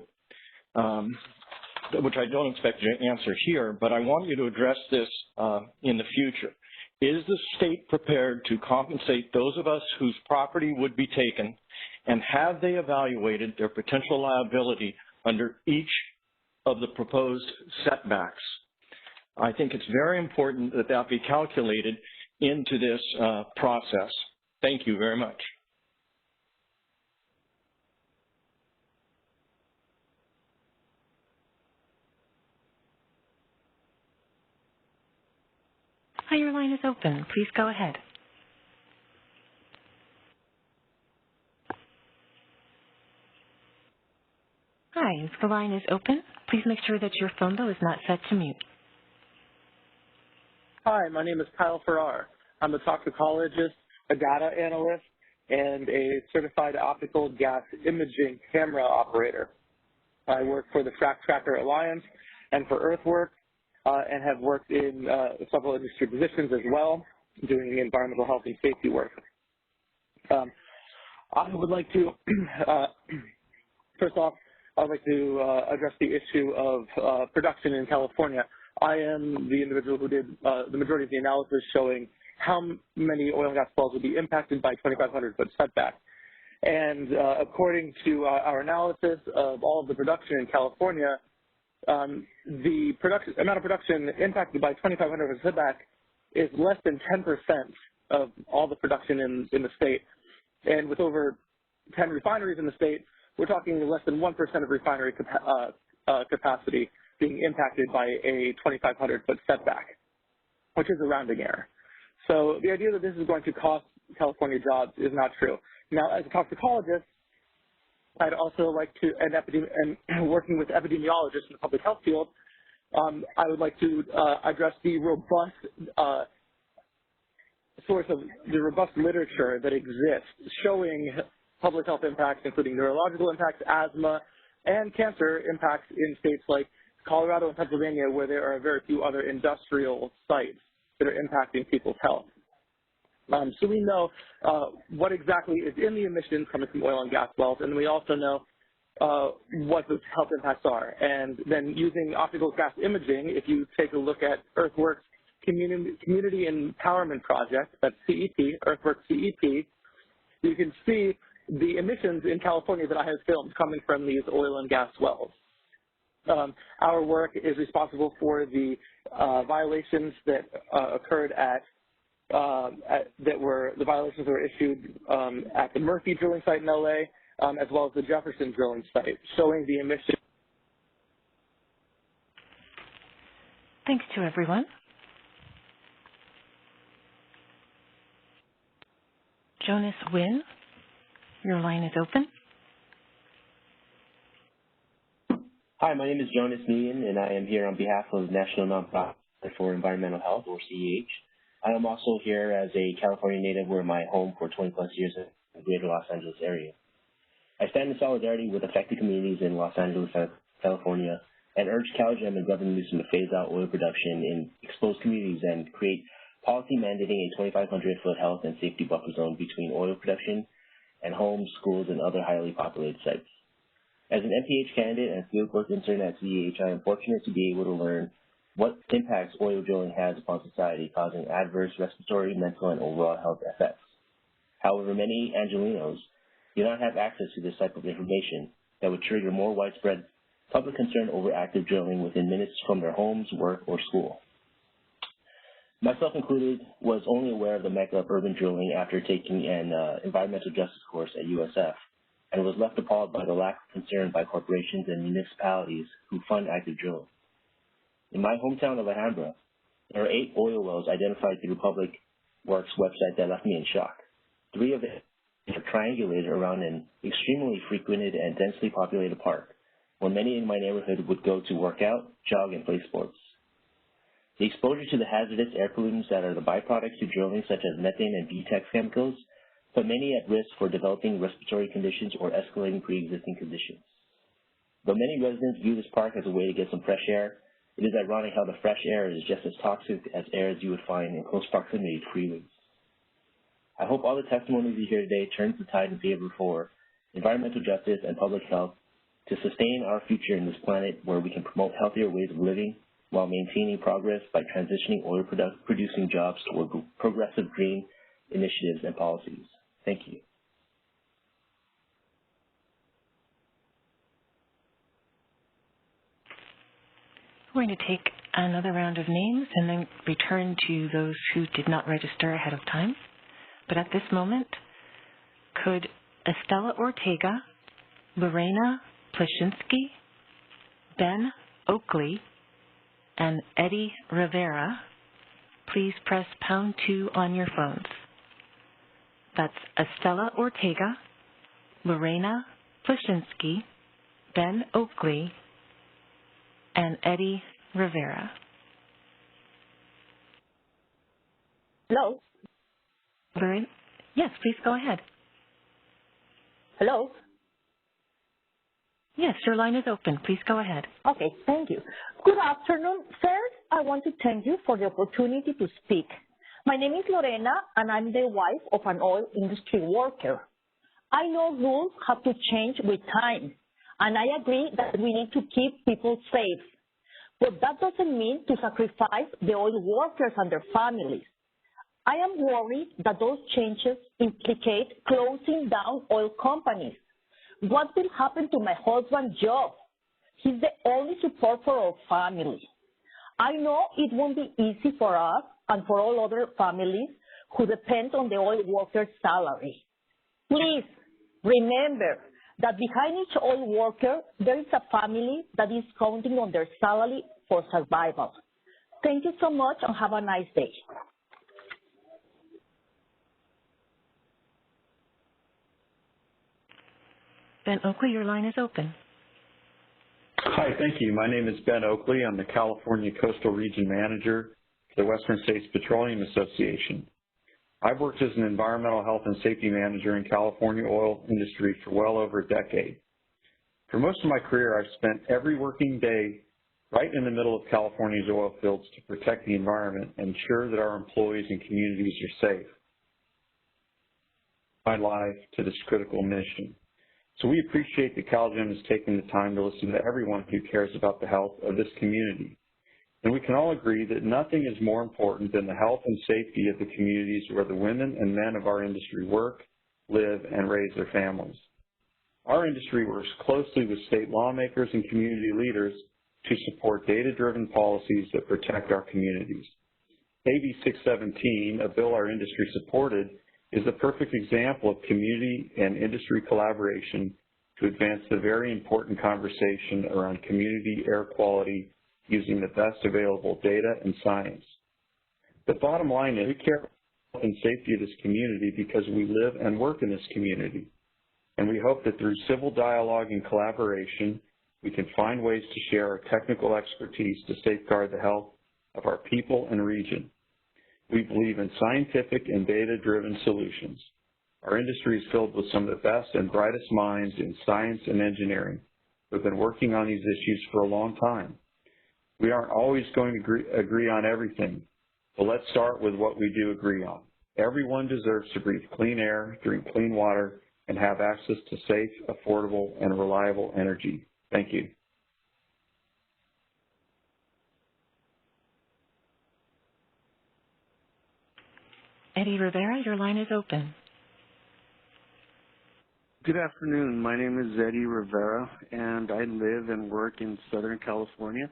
J: which I don't expect you to answer here, but I want you to address this in the future. Is the state prepared to compensate those of us whose property would be taken, and have they evaluated their potential liability under each of the proposed setbacks? I think it's very important that that be calculated into this process. Thank you very much.
A: Hi, your line is open. Please go ahead. Hi, if the line is open, please make sure that your phone, though, is not set to mute.
P: Hi, my name is Kyle Farrar. I'm a toxicologist, a data analyst, and a certified optical gas imaging camera operator. I work for the Frac Tracker Alliance and for Earthworks, and have worked in several industry positions as well, doing environmental health and safety work. I would like to, first off, I'd like to address the issue of production in California. I am the individual who did the majority of the analysis showing how many oil and gas wells would be impacted by 2,500-foot setback. And according to our analysis of all of the production in California, the amount of production impacted by 2,500-foot setback is less than 10% of all the production in the state. And with over 10 refineries in the state, we're talking less than 1% of refinery capacity being impacted by a 2,500-foot setback, which is a rounding error. So the idea that this is going to cost California jobs is not true. Now, as a toxicologist, I'd also like to, and working with epidemiologists in the public health field, I would like to address the robust robust literature that exists showing public health impacts, including neurological impacts, asthma, and cancer impacts in states like Colorado and Pennsylvania, where there are very few other industrial sites that are impacting people's health. So we know what exactly is in the emissions coming from oil and gas wells, and we also know what those health impacts are. And then using optical gas imaging, if you take a look at Earthworks Community Empowerment Project, that's CEP, Earthworks CEP, you can see the emissions in California that I have filmed coming from these oil and gas wells. Our work is responsible for the violations that occurred the violations that were issued at the Murphy drilling site in LA, as well as the Jefferson drilling site, showing the emissions.
A: Thanks to everyone. Jonas Wynn, your line is open.
U: Hi, my name is Jonas Nguyen, and I am here on behalf of National Nonprofit for Environmental Health, or CEH.
B: I am also here as a California native where my home for 20-plus years in the greater Los Angeles area. I stand in solidarity with affected communities in Los Angeles, California, and urge CalGEM and Governor Newsom to phase out oil production in exposed communities and create policy mandating a 2,500-foot health and safety buffer zone between oil production and homes, schools, and other highly populated sites. As an MPH candidate and fieldwork intern at CEH, I am fortunate to be able to learn what impacts oil drilling has upon society, causing adverse respiratory, mental, and overall health effects. However, many Angelenos do not have access to this type of information that would trigger more widespread public concern over active drilling within minutes from their homes, work, or school. Myself included was only aware of the mecca of urban drilling after taking an environmental justice course at USF, and was left appalled by the lack of concern by corporations and municipalities who fund active drilling. In my hometown of Alhambra, there are 8 oil wells identified through the Public Works website that left me in shock. 3 of them are triangulated around an extremely frequented and densely populated park, where many in my neighborhood would go to work out, jog, and play sports. The exposure to the hazardous air pollutants that are the byproducts of drilling, such as methane and VTEX chemicals, put many at risk for developing respiratory conditions or escalating pre-existing conditions. Though many residents view this park as a way to get some fresh air, it is ironic how the fresh air is just as toxic as air as you would find in close proximity to freeways. I hope all the testimonies you hear today turns the tide in favor for environmental justice and public health to sustain our future in this planet where we can promote healthier ways of living while maintaining progress by transitioning oil-producing jobs toward progressive green initiatives and policies. Thank you.
A: We're going to take another round of names and then return to those who did not register ahead of time. But at this moment, could Estella Ortega, Lorena Plashinsky, Ben Oakley, and Eddie Rivera please press #2 on your phones? That's Estella Ortega, Lorena Plashinsky, Ben Oakley, and Eddie Rivera.
Q: Hello?
A: Lorena? Yes, please go ahead.
Q: Hello?
A: Yes, your line is open. Please go ahead.
Q: Okay, thank you. Good afternoon. First, I want to thank you for the opportunity to speak. My name is Lorena, and I'm the wife of an oil industry worker. I know rules have to change with time, and I agree that we need to keep people safe. But that doesn't mean to sacrifice the oil workers and their families. I am worried that those changes implicate closing down oil companies. What will happen to my husband's job? He's the only support for our family. I know it won't be easy for us and for all other families who depend on the oil worker's salary. Please remember that behind each oil worker, there is a family that is counting on their salary for survival. Thank you so much and have a nice day.
A: Ben Oakley, your line is open.
R: Hi, thank you. My name is Ben Oakley. I'm the California Coastal Region Manager for the Western States Petroleum Association. I've worked as an environmental health and safety manager in California oil industry for well over a decade. For most of my career, I've spent every working day right in the middle of California's oil fields to protect the environment and ensure that our employees and communities are safe. My life to this critical mission. So we appreciate that CalGEM has taken the time to listen to everyone who cares about the health of this community. And we can all agree that nothing is more important than the health and safety of the communities where the women and men of our industry work, live, and raise their families. Our industry works closely with state lawmakers and community leaders to support data-driven policies that protect our communities. AB 617, a bill our industry supported, is a perfect example of community and industry collaboration to advance the very important conversation around community air quality using the best available data and science. The bottom line is we care about the health and safety of this community because we live and work in this community. And we hope that through civil dialogue and collaboration, we can find ways to share our technical expertise to safeguard the health of our people and region. We believe in scientific and data-driven solutions. Our industry is filled with some of the best and brightest minds in science and engineering who have been working on these issues for a long time. We aren't always going to agree on everything, but let's start with what we do agree on. Everyone deserves to breathe clean air, drink clean water, and have access to safe, affordable, and reliable energy. Thank you.
A: Eddie Rivera, your line is open.
D: Good afternoon. My name is Eddie Rivera, and I live and work in Southern California.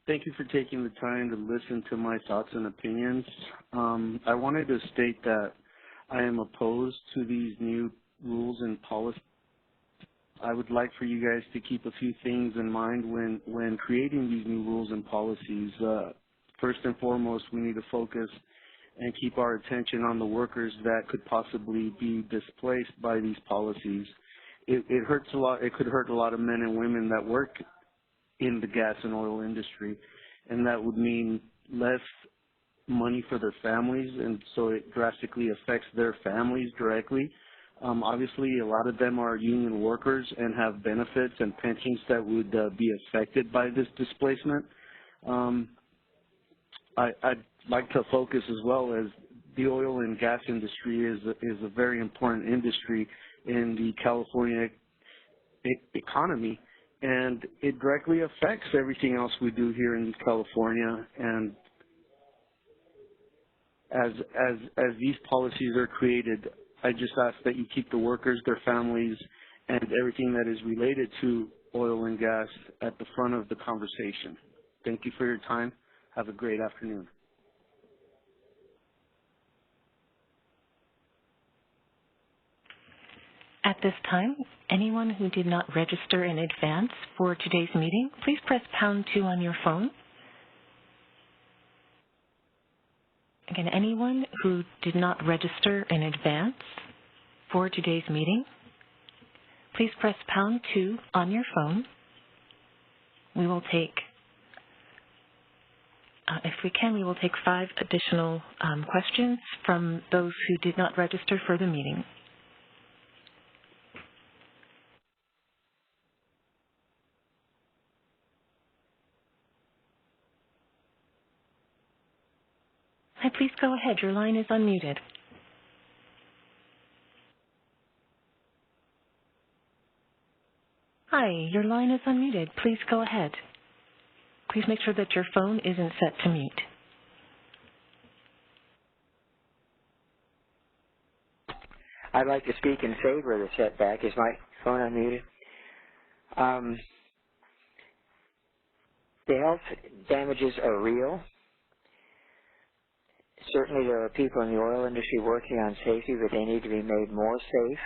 D: Thank you for taking the time to listen to my thoughts and opinions. I wanted to state that I am opposed to these new rules and policies. I would like for you guys to keep a few things in mind when creating these new rules and policies. First and foremost, we need to focus and keep our attention on the workers that could possibly be displaced by these policies. It hurts a lot. It could hurt a lot of men and women that work in the gas and oil industry, and that would mean less money for their families, and so it drastically affects their families directly. Obviously, a lot of them are union workers and have benefits and pensions that would be affected by this displacement. I'd like to focus as well as the oil and gas industry is a very important industry in the California economy, and it directly affects everything else we do here in California. And as these policies are created, I just ask that you keep the workers, their families, and everything that is related to oil and gas at the front of the conversation. Thank you for your time. Have a great afternoon.
A: At this time, anyone who did not register in advance for today's meeting, please press pound 2 on your phone. Again, anyone who did not register in advance for today's meeting, please press pound 2 on your phone. We will take, if we can, we will take 5 additional questions from those who did not register for the meeting. Hi, please go ahead. Your line is unmuted. Hi, your line is unmuted. Please go ahead. Please make sure that your phone isn't set to mute.
S: I'd like to speak in favor of the setback. Is my phone unmuted? The health damages are real. Certainly there are people in the oil industry working on safety, but they need to be made more safe.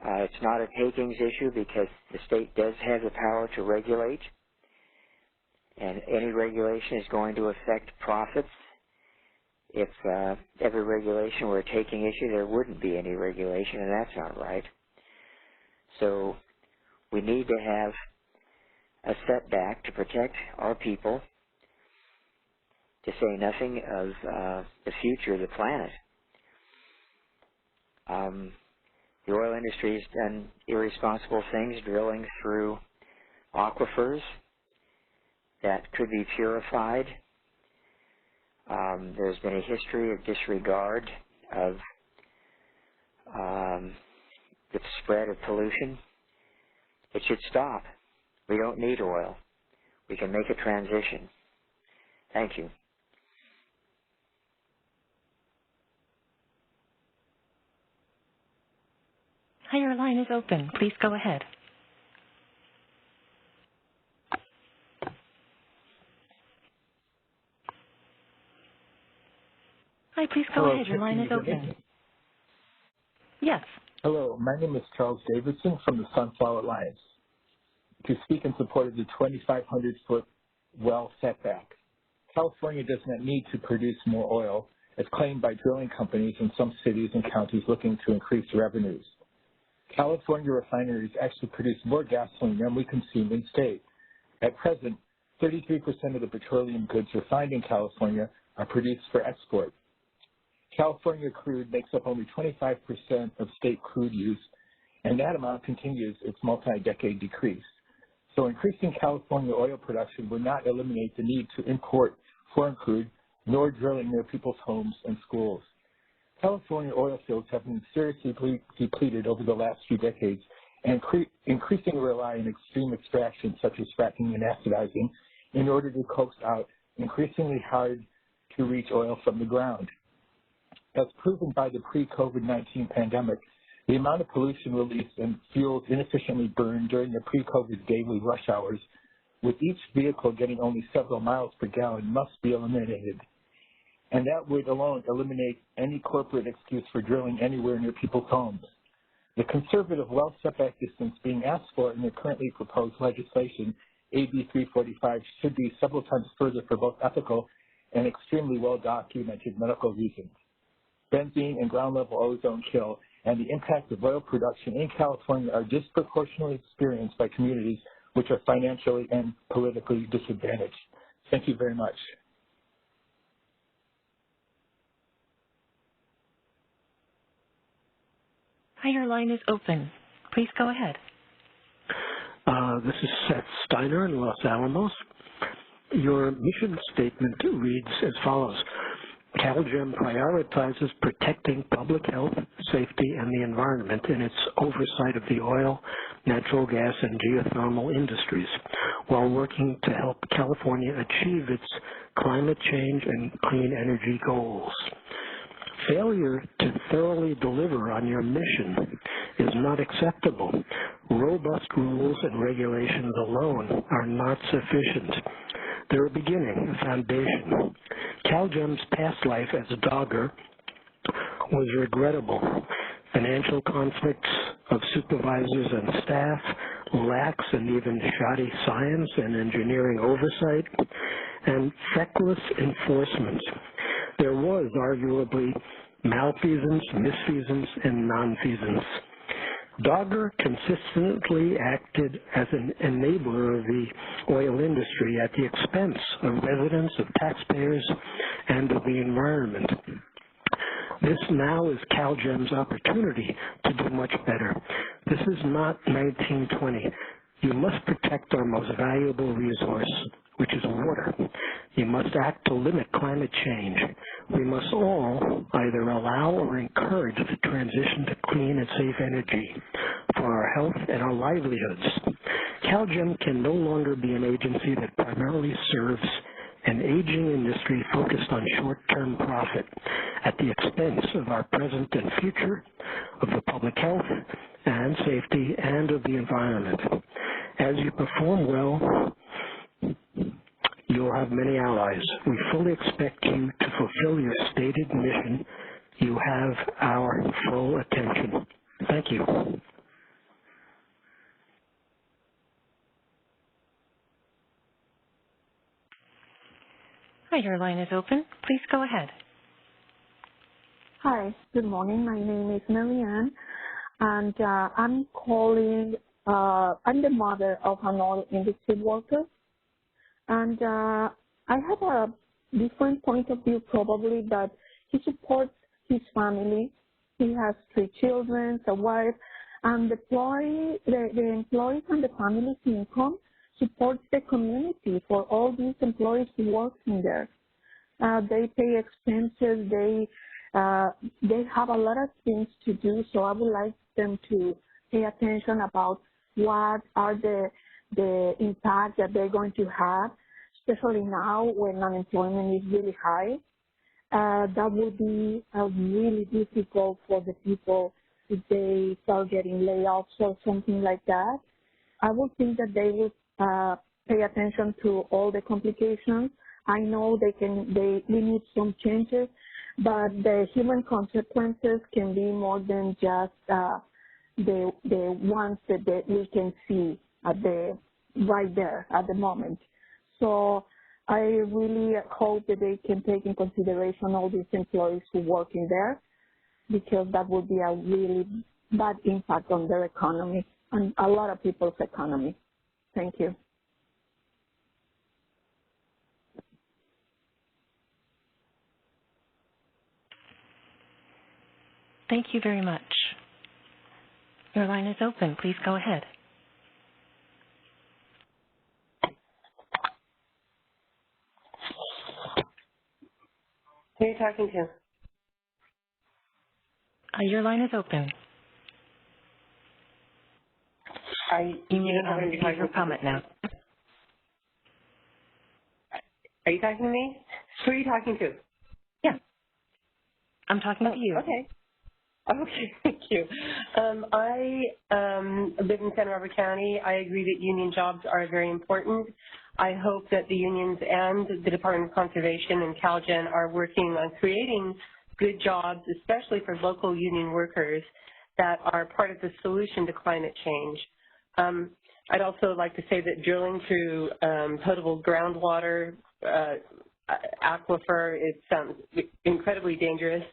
S: It's not a takings issue because the state does have the power to regulate, and any regulation is going to affect profits. If every regulation were a taking issue, there wouldn't be any regulation, and that's not right. So we need to have a setback to protect our people, to say nothing of the future of the planet. The oil industry has done irresponsible things, drilling through aquifers that could be purified. There's been a history of disregard of the spread of pollution. It should stop. We don't need oil. We can make a transition. Thank you.
A: Hi, your line is open. Please go ahead. Hi, please go ahead. Your line is open. Yes.
T: Hello, my name is Charles Davidson from the Sunflower Alliance. To speak in support of the 2,500-foot well setback. California does not need to produce more oil, as claimed by drilling companies in some cities and counties looking to increase revenues. California refineries actually produce more gasoline than we consume in state. At present, 33% of the petroleum goods refined in California are produced for export. California crude makes up only 25% of state crude use, and that amount continues its multi-decade decrease. So increasing California oil production would not eliminate the need to import foreign crude, nor drilling near people's homes and schools. California oil fields have been seriously depleted over the last few decades, and increasingly rely on extreme extraction such as fracking and acidizing in order to coax out increasingly hard-to-reach oil from the ground. As proven by the pre-COVID-19 pandemic, the amount of pollution released and fuels inefficiently burned during the pre-COVID daily rush hours, with each vehicle getting only several miles per gallon, must be eliminated. And that would alone eliminate any corporate excuse for drilling anywhere near people's homes. The conservative well setback distance being asked for in the currently proposed legislation, AB 345, should be several times further for both ethical and extremely well-documented medical reasons. Benzene and ground-level ozone kill, and the impact of oil production in California are disproportionately experienced by communities which are financially and politically disadvantaged. Thank you very much.
A: Hi, your line is open. Please go ahead.
C: This is Seth Steiner in Los Alamos. Your mission statement reads as follows. CalGEM prioritizes protecting public health, safety, and the environment in its oversight of the oil, natural gas, and geothermal industries, while working to help California achieve its climate change and clean energy goals. Failure to thoroughly deliver on your mission is not acceptable. Robust rules and regulations alone are not sufficient. They're a beginning, a foundation. CalGEM's past life as a dogger was regrettable. Financial conflicts of supervisors and staff, lax and even shoddy science and engineering oversight, and feckless enforcement. There was arguably malfeasance, misfeasance, and nonfeasance. Dogger consistently acted as an enabler of the oil industry at the expense of residents, of taxpayers, and of the environment. This now is CalGEM's opportunity to do much better. This is not 1920. You must protect our most valuable resource, which is water. You must act to limit climate change. We must all either allow or encourage the transition to clean and safe energy for our health and our livelihoods. CalGEM can no longer be an agency that primarily serves an aging industry focused on short-term profit at the expense of our present and future, of the public health and safety, and of the environment. As you perform well, you'll have many allies. We fully expect you to fulfill your stated mission. You have our full attention. Thank you.
A: Hi, your line is open. Please go ahead.
H: Hi, good morning. My name is Marianne, and I'm calling, I'm the mother of an oil industry worker, and I have a different point of view probably, but he supports his family. He has 3 children, a wife, and the employees and the family's income supports the community for all these employees who work in there. They pay expenses, they have a lot of things to do, so I would like them to pay attention about what are the impact that they're going to have, especially now when unemployment is really high. That would be really difficult for the people if they start getting layoffs or something like that. I would think that they would pay attention to all the complications. I know we need some changes, but the human consequences can be more than just the ones that we can see right there at the moment. So I really hope that they can take in consideration all these employees who work in there, because that would be a really bad impact on their economy and a lot of people's economy. Thank you.
A: Thank you very much. Your line is open. Please go ahead.
E: Who are you talking to?
A: Your line is open. You may use your comment now.
E: Are you talking to me? Who are you talking to?
A: Yeah. I'm talking to you.
E: Okay. Okay, thank you. I live in Santa Barbara County. I agree that union jobs are very important. I hope that the unions and the Department of Conservation and CalGEM are working on creating good jobs, especially for local union workers that are part of the solution to climate change. I'd also like to say that drilling through potable groundwater aquifer is incredibly dangerous.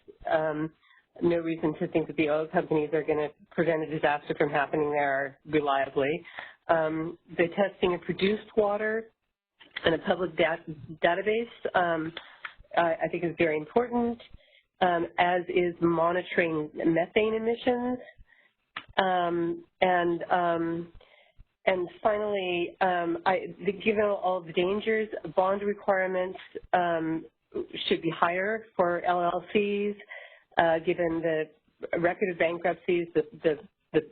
E: No reason to think that the oil companies are going to prevent a disaster from happening there reliably. The testing of produced water in a public database I think is very important, as is monitoring methane emissions. And finally, given all the dangers, bond requirements should be higher for LLCs, given the record of bankruptcies, the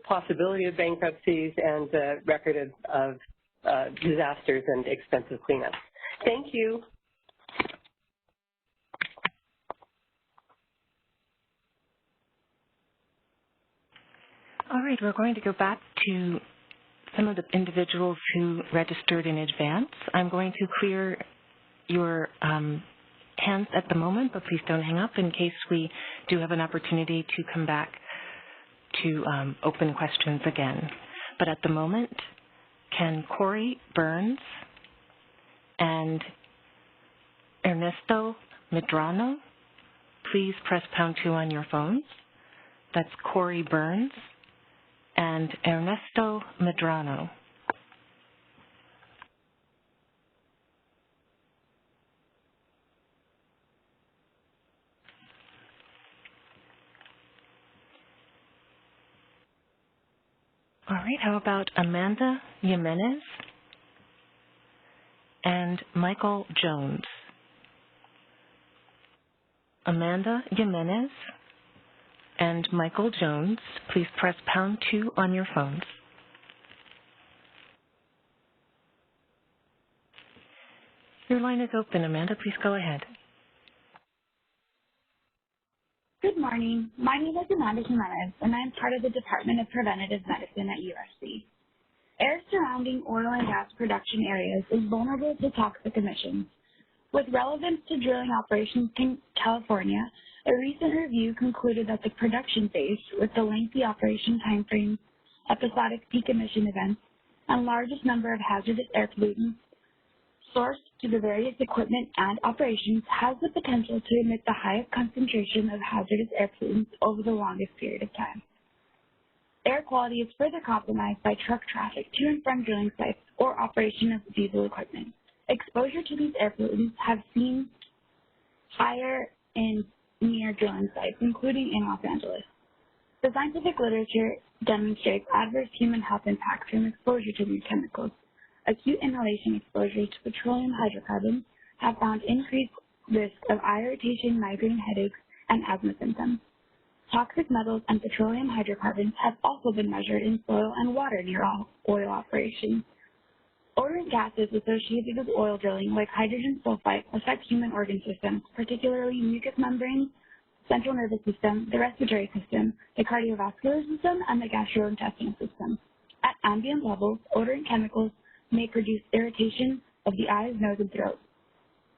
E: possibility of bankruptcies, and the record of disasters and expensive cleanups. Thank you.
A: All right, we're going to go back to some of the individuals who registered in advance. I'm going to clear your hands at the moment, but please don't hang up in case we do have an opportunity to come back to open questions again. But at the moment, can Corey Burns and Ernesto Medrano please press #2 on your phones? That's Corey Burns and Ernesto Medrano. All right, how about Amanda Jimenez and Michael Jones? Amanda Jimenez and Michael Jones, please press #2 on your phones. Your line is open, Amanda. Please go ahead.
V: Good morning. My name is Amanda Jimenez, and I'm part of the Department of Preventative Medicine at USC. Air surrounding oil and gas production areas is vulnerable to toxic emissions. With relevance to drilling operations in California, a recent review concluded that the production phase, with the lengthy operation timeframes, episodic peak emission events, and largest number of hazardous air pollutants sourced to the various equipment and operations, has the potential to emit the highest concentration of hazardous air pollutants over the longest period of time. Air quality is further compromised by truck traffic to and from drilling sites or operation of diesel equipment. Exposure to these air pollutants have seen higher in near drilling sites, including in Los Angeles. The scientific literature demonstrates adverse human health impacts from exposure to these chemicals. Acute inhalation exposure to petroleum hydrocarbons have found increased risk of eye irritation, migraine headaches, and asthma symptoms. Toxic metals and petroleum hydrocarbons have also been measured in soil and water near oil operations. Odorant gases associated with oil drilling, like hydrogen sulfide, affect human organ systems, particularly mucous membranes, central nervous system, the respiratory system, the cardiovascular system, and the gastrointestinal system. At ambient levels, odorant chemicals may produce irritation of the eyes, nose, and throat.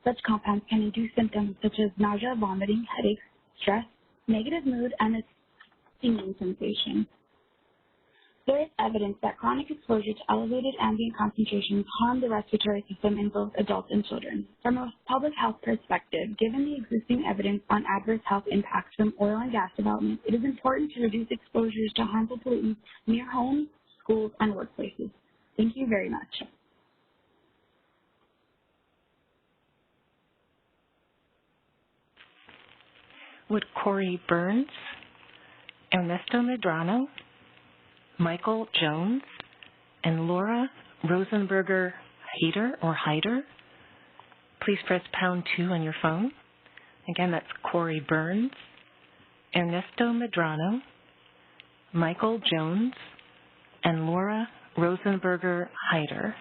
V: Such compounds can induce symptoms such as nausea, vomiting, headaches, stress, negative mood, and a stinging sensation. There is evidence that chronic exposure to elevated ambient concentrations harm the respiratory system in both adults and children. From a public health perspective, given the existing evidence on adverse health impacts from oil and gas development, it is important to reduce exposures to harmful pollutants near homes, schools, and workplaces. Thank you very much.
A: Would Corey Burns Ernesto Medrano, Michael Jones, and Laura Rosenberger-Hyder. Please press pound 2 on your phone. Again, that's Corey Burns, Ernesto Medrano, Michael Jones, and Laura Rosenberger-Hyder.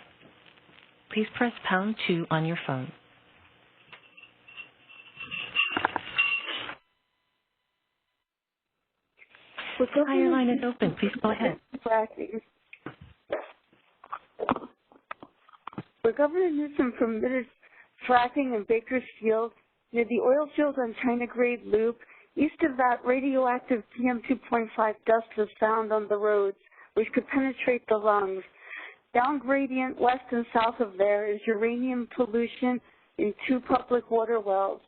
A: Please press pound 2 on your phone. Hi, your line is open. Please go ahead.
F: Where Governor Newsom permitted fracking in Bakersfield near the oil fields on China Grade Loop, east of that radioactive PM2.5 dust was found on the roads, which could penetrate the lungs. Down gradient west and south of there is uranium pollution in 2 public water wells.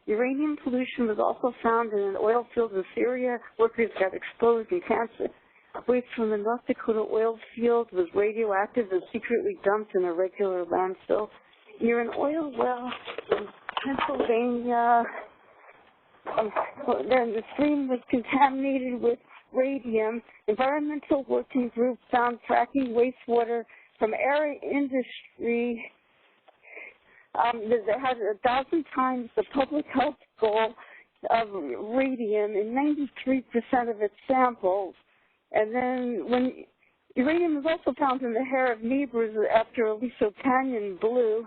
F: Uranium pollution was also found in an oil field in Syria. Workers got exposed and cancer. Waste from the North Dakota oil field was radioactive and secretly dumped in a regular landfill. Near an oil well in Pennsylvania, then the stream was contaminated with radium. Environmental Working Group found fracking wastewater from air industry that had 1,000 times the public health goal of radium in 93% of its samples. And then when uranium was also found in the hair of neighbors after Aliso Canyon blew.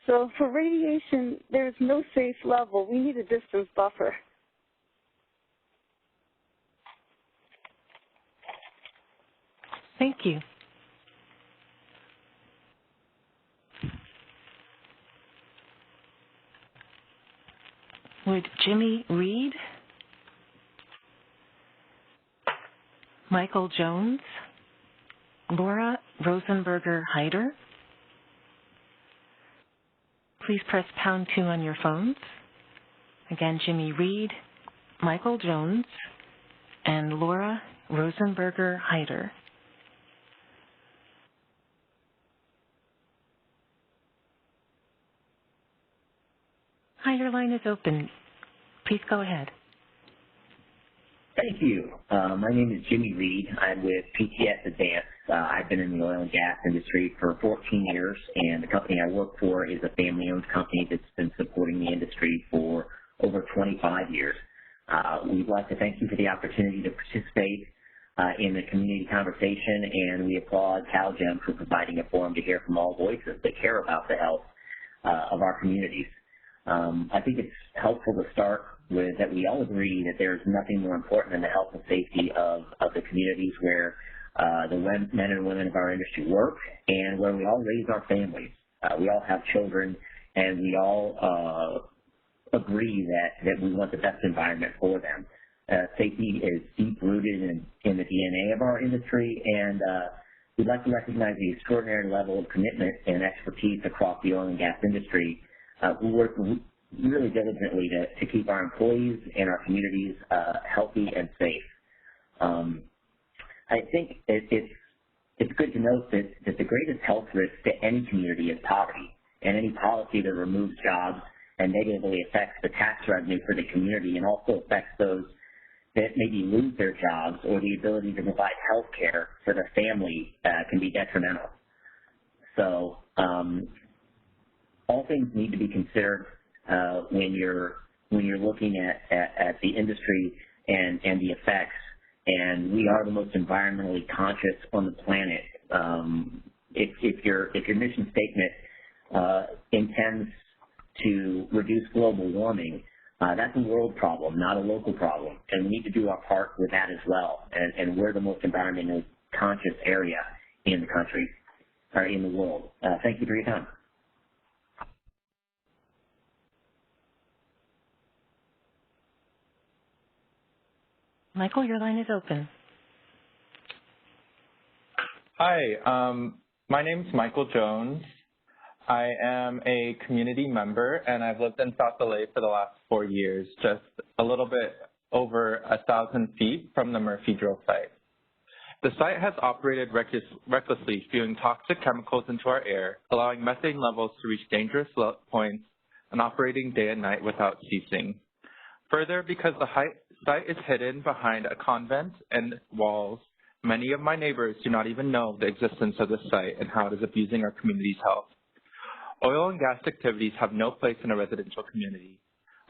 F: So for radiation, there's no safe level. We need a distance buffer.
A: Thank you. Would Jimmy Reed, Michael Jones, Laura Rosenberger-Hyder, please press pound 2 on your phones. Again, Jimmy Reed, Michael Jones, and Laura Rosenberger-Hyder. Hi, your line is open. Please go ahead.
G: Thank you. My name is Jimmy Reed. I'm with PTS Advance. I've been in the oil and gas industry for 14 years, and the company I work for is a family-owned company that's been supporting the industry for over 25 years. We'd like to thank you for the opportunity to participate in the community conversation, and we applaud CalGEM for providing a forum to hear from all voices that care about the health of our communities. I think it's helpful to start with that we all agree that there's nothing more important than the health and safety of the communities where the men and women of our industry work and where we all raise our families. We all have children, and we all agree that we want the best environment for them. Safety is deep-rooted in the DNA of our industry, and we'd like to recognize the extraordinary level of commitment and expertise across the oil and gas industry. We work really diligently to keep our employees and our communities healthy and safe. I think it's good to note that the greatest health risk to any community is poverty, and any policy that removes jobs and negatively affects the tax revenue for the community and also affects those that maybe lose their jobs or the ability to provide health care for their family can be detrimental. So all things need to be considered when you're looking at the industry and the effects. And we are the most environmentally conscious on the planet. If your mission statement intends to reduce global warming, that's a world problem, not a local problem. And we need to do our part with that as well. And we're the most environmentally conscious area in the country, or in the world. Thank you for your time.
A: Michael, your line is open.
W: Hi, my name is Michael Jones. I am a community member, and I've lived in South LA for the last 4 years, just a little bit over 1,000 feet from the Murphy drill site. The site has operated recklessly, spewing toxic chemicals into our air, allowing methane levels to reach dangerous points, and operating day and night without ceasing. Further, because the site is hidden behind a convent and walls. Many of my neighbors do not even know the existence of this site and how it is abusing our community's health. Oil and gas activities have no place in a residential community.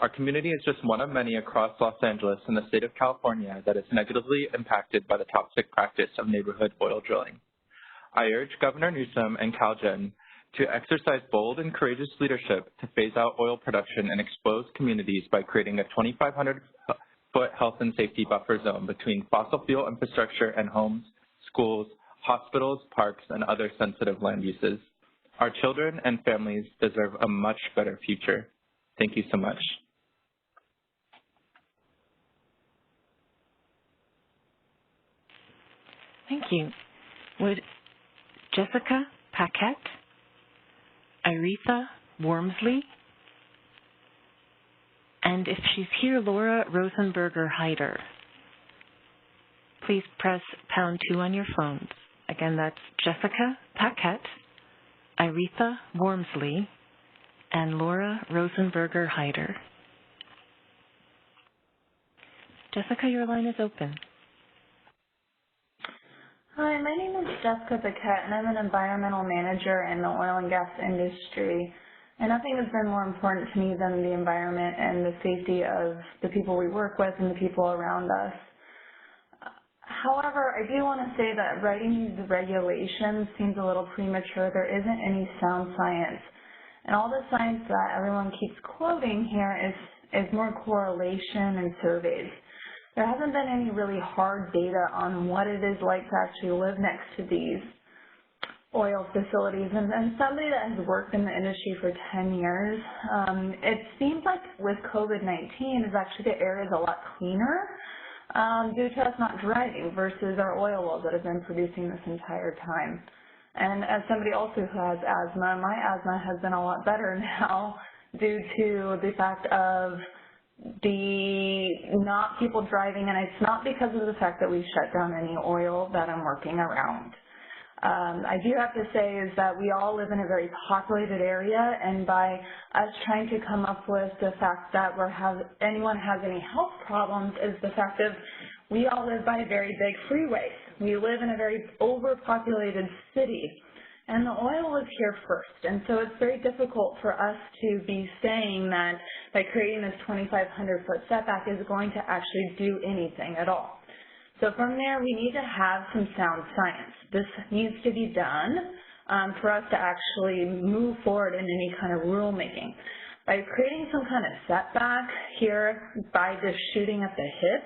W: Our community is just one of many across Los Angeles and the state of California that is negatively impacted by the toxic practice of neighborhood oil drilling. I urge Governor Newsom and CalGEM to exercise bold and courageous leadership to phase out oil production and expose communities by creating a 2,500-foot health and safety buffer zone between fossil fuel infrastructure and homes, schools, hospitals, parks, and other sensitive land uses. Our children and families deserve a much better future. Thank you so much.
A: Thank you. Would Jessica Paquette, Aretha Wormsley, and if she's here, Laura Rosenberger-Hyder. Please press #2 on your phones. Again, that's Jessica Paquette, Aretha Wormsley, and Laura Rosenberger-Hyder. Jessica, your line is open.
I: Hi, my name is Jessica Paquette, and I'm an environmental manager in the oil and gas industry. And nothing has been more important to me than the environment and the safety of the people we work with and the people around us. However, I do want to say that writing these regulations seems a little premature. There isn't any sound science. And all the science that everyone keeps quoting here is more correlation and surveys. There hasn't been any really hard data on what it is like to actually live next to these oil facilities. And somebody that has worked in the industry for 10 years, it seems like with COVID-19 is actually the air is a lot cleaner due to us not driving versus our oil wells that have been producing this entire time. And as somebody also who has asthma, my asthma has been a lot better now due to the fact of the not people driving, and it's not because of the fact that we shut down any oil that I'm working around. I do have to say is that we all live in a very populated area, and by us trying to come up with the fact that anyone has any health problems is the fact of we all live by very big freeways. We live in a very overpopulated city, and the oil was here first. And so it's very difficult for us to be saying that by creating this 2,500-foot setback is going to actually do anything at all. So from there, we need to have some sound science. This needs to be done for us to actually move forward in any kind of rulemaking. By creating some kind of setback here by just shooting at the hip,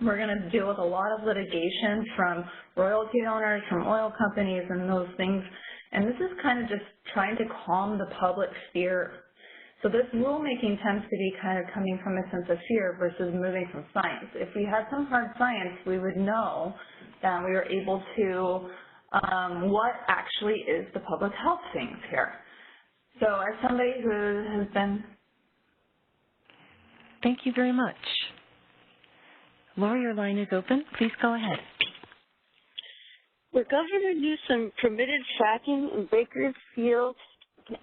I: we're going to deal with a lot of litigation from royalty owners, from oil companies, and those things. And this is kind of just trying to calm the public's fear. So this rulemaking tends to be kind of coming from a sense of fear versus moving from science. If we had some hard science, we would know that we are able to what actually is the public health things here. So as somebody who has been...
A: Thank you very much. Laura, your line is open. Please go ahead.
F: Where Governor Newsom permitted fracking in Bakersfield,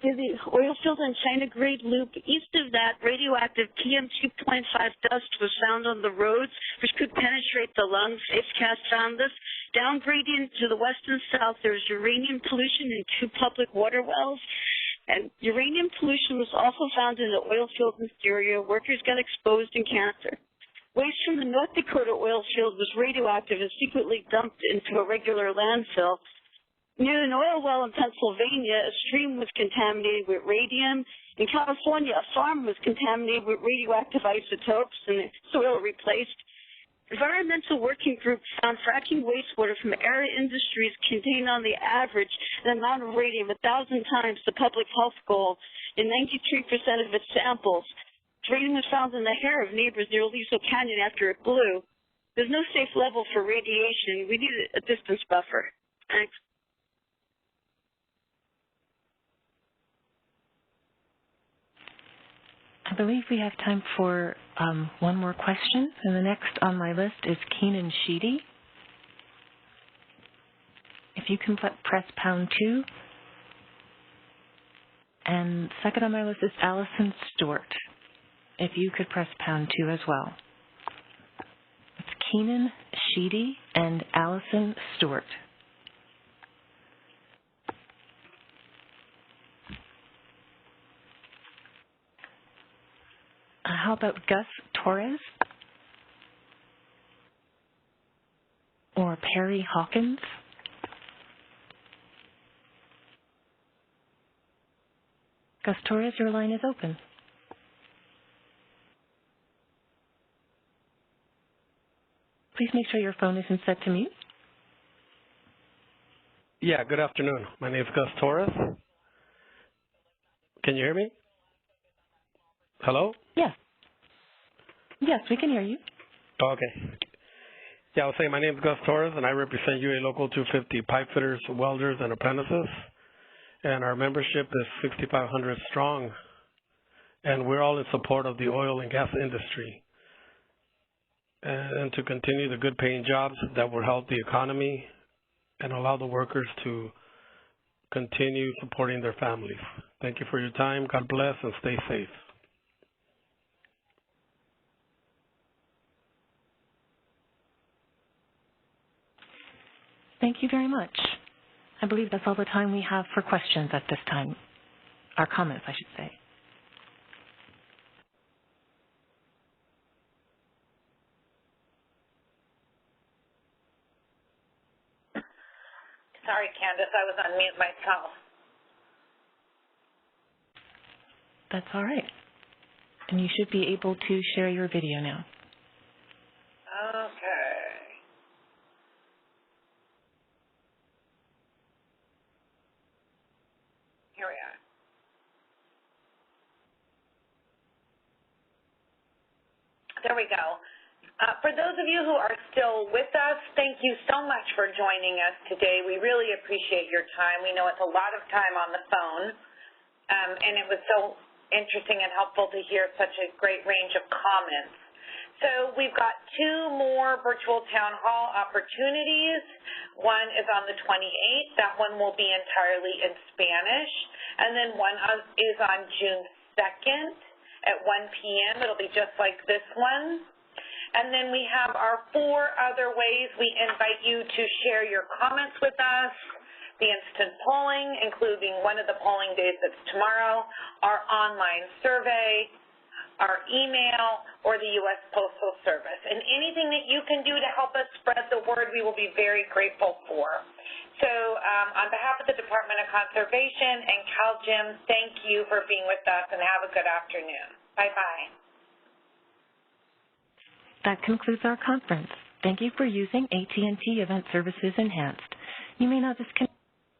F: in the oil field on China Grade Loop, east of that, radioactive PM2.5 dust was found on the roads, which could penetrate the lungs. IFCAS found this. Down gradient to the west and south, there's uranium pollution in 2 public water wells. And uranium pollution was also found in the oil field in Syria. Workers got exposed in cancer. Waste from the North Dakota oil field was radioactive and secretly dumped into a regular landfill. Near an oil well in Pennsylvania, a stream was contaminated with radium. In California, a farm was contaminated with radioactive isotopes and the soil replaced. Environmental working group found fracking wastewater from area industries contained on the average an amount of radium 1,000 times the public health goal in 93% of its samples. Radium was found in the hair of neighbors near Aliso Canyon after it blew. There's no safe level for radiation. We need a distance buffer. Thanks.
A: I believe we have time for one more question, and the next on my list is Keenan Sheedy. If you can press #2. And second on my list is Allison Stewart. If you could press #2 as well. Keenan Sheedy and Allison Stewart. How about Gus Torres or Perry Hawkins? Gus Torres, your line is open. Please make sure your phone isn't set to mute.
K: Yeah, good afternoon. My name is Gus Torres. Can you hear me? Hello?
A: Yes. Yes, we can hear you.
K: Okay. Yeah, I was saying my name is Gus Torres, and I represent UA Local 250 pipe fitters, welders, and apprentices. And our membership is 6,500 strong, and we're all in support of the oil and gas industry and to continue the good paying jobs that will help the economy and allow the workers to continue supporting their families. Thank you for your time. God bless and stay safe.
A: Thank you very much. I believe that's all the time we have for questions at this time, or comments, I should say.
L: Sorry, Candace, I was on mute myself.
A: That's all right. And you should be able to share your video now.
L: Okay. Here we are. There we go. For those of you who are still with us, thank you so much for joining us today. We really appreciate your time. We know it's a lot of time on the phone, and it was so interesting and helpful to hear such a great range of comments. So we've got 2 more virtual town hall opportunities. One is on the 28th. That one will be entirely in Spanish. And then one is on June 2nd at 1 p.m. It'll be just like this one. And then we have our 4 other ways we invite you to share your comments with us. The instant polling, including one of the polling days that's tomorrow, our online survey, our email, or the U.S. Postal Service. And anything that you can do to help us spread the word, we will be very grateful for. So on behalf of the Department of Conservation and CalGEM, thank you for being with us, and have a good afternoon. Bye-bye.
A: That concludes our conference. Thank you for using AT&T Event Services Enhanced. You may now disconnect.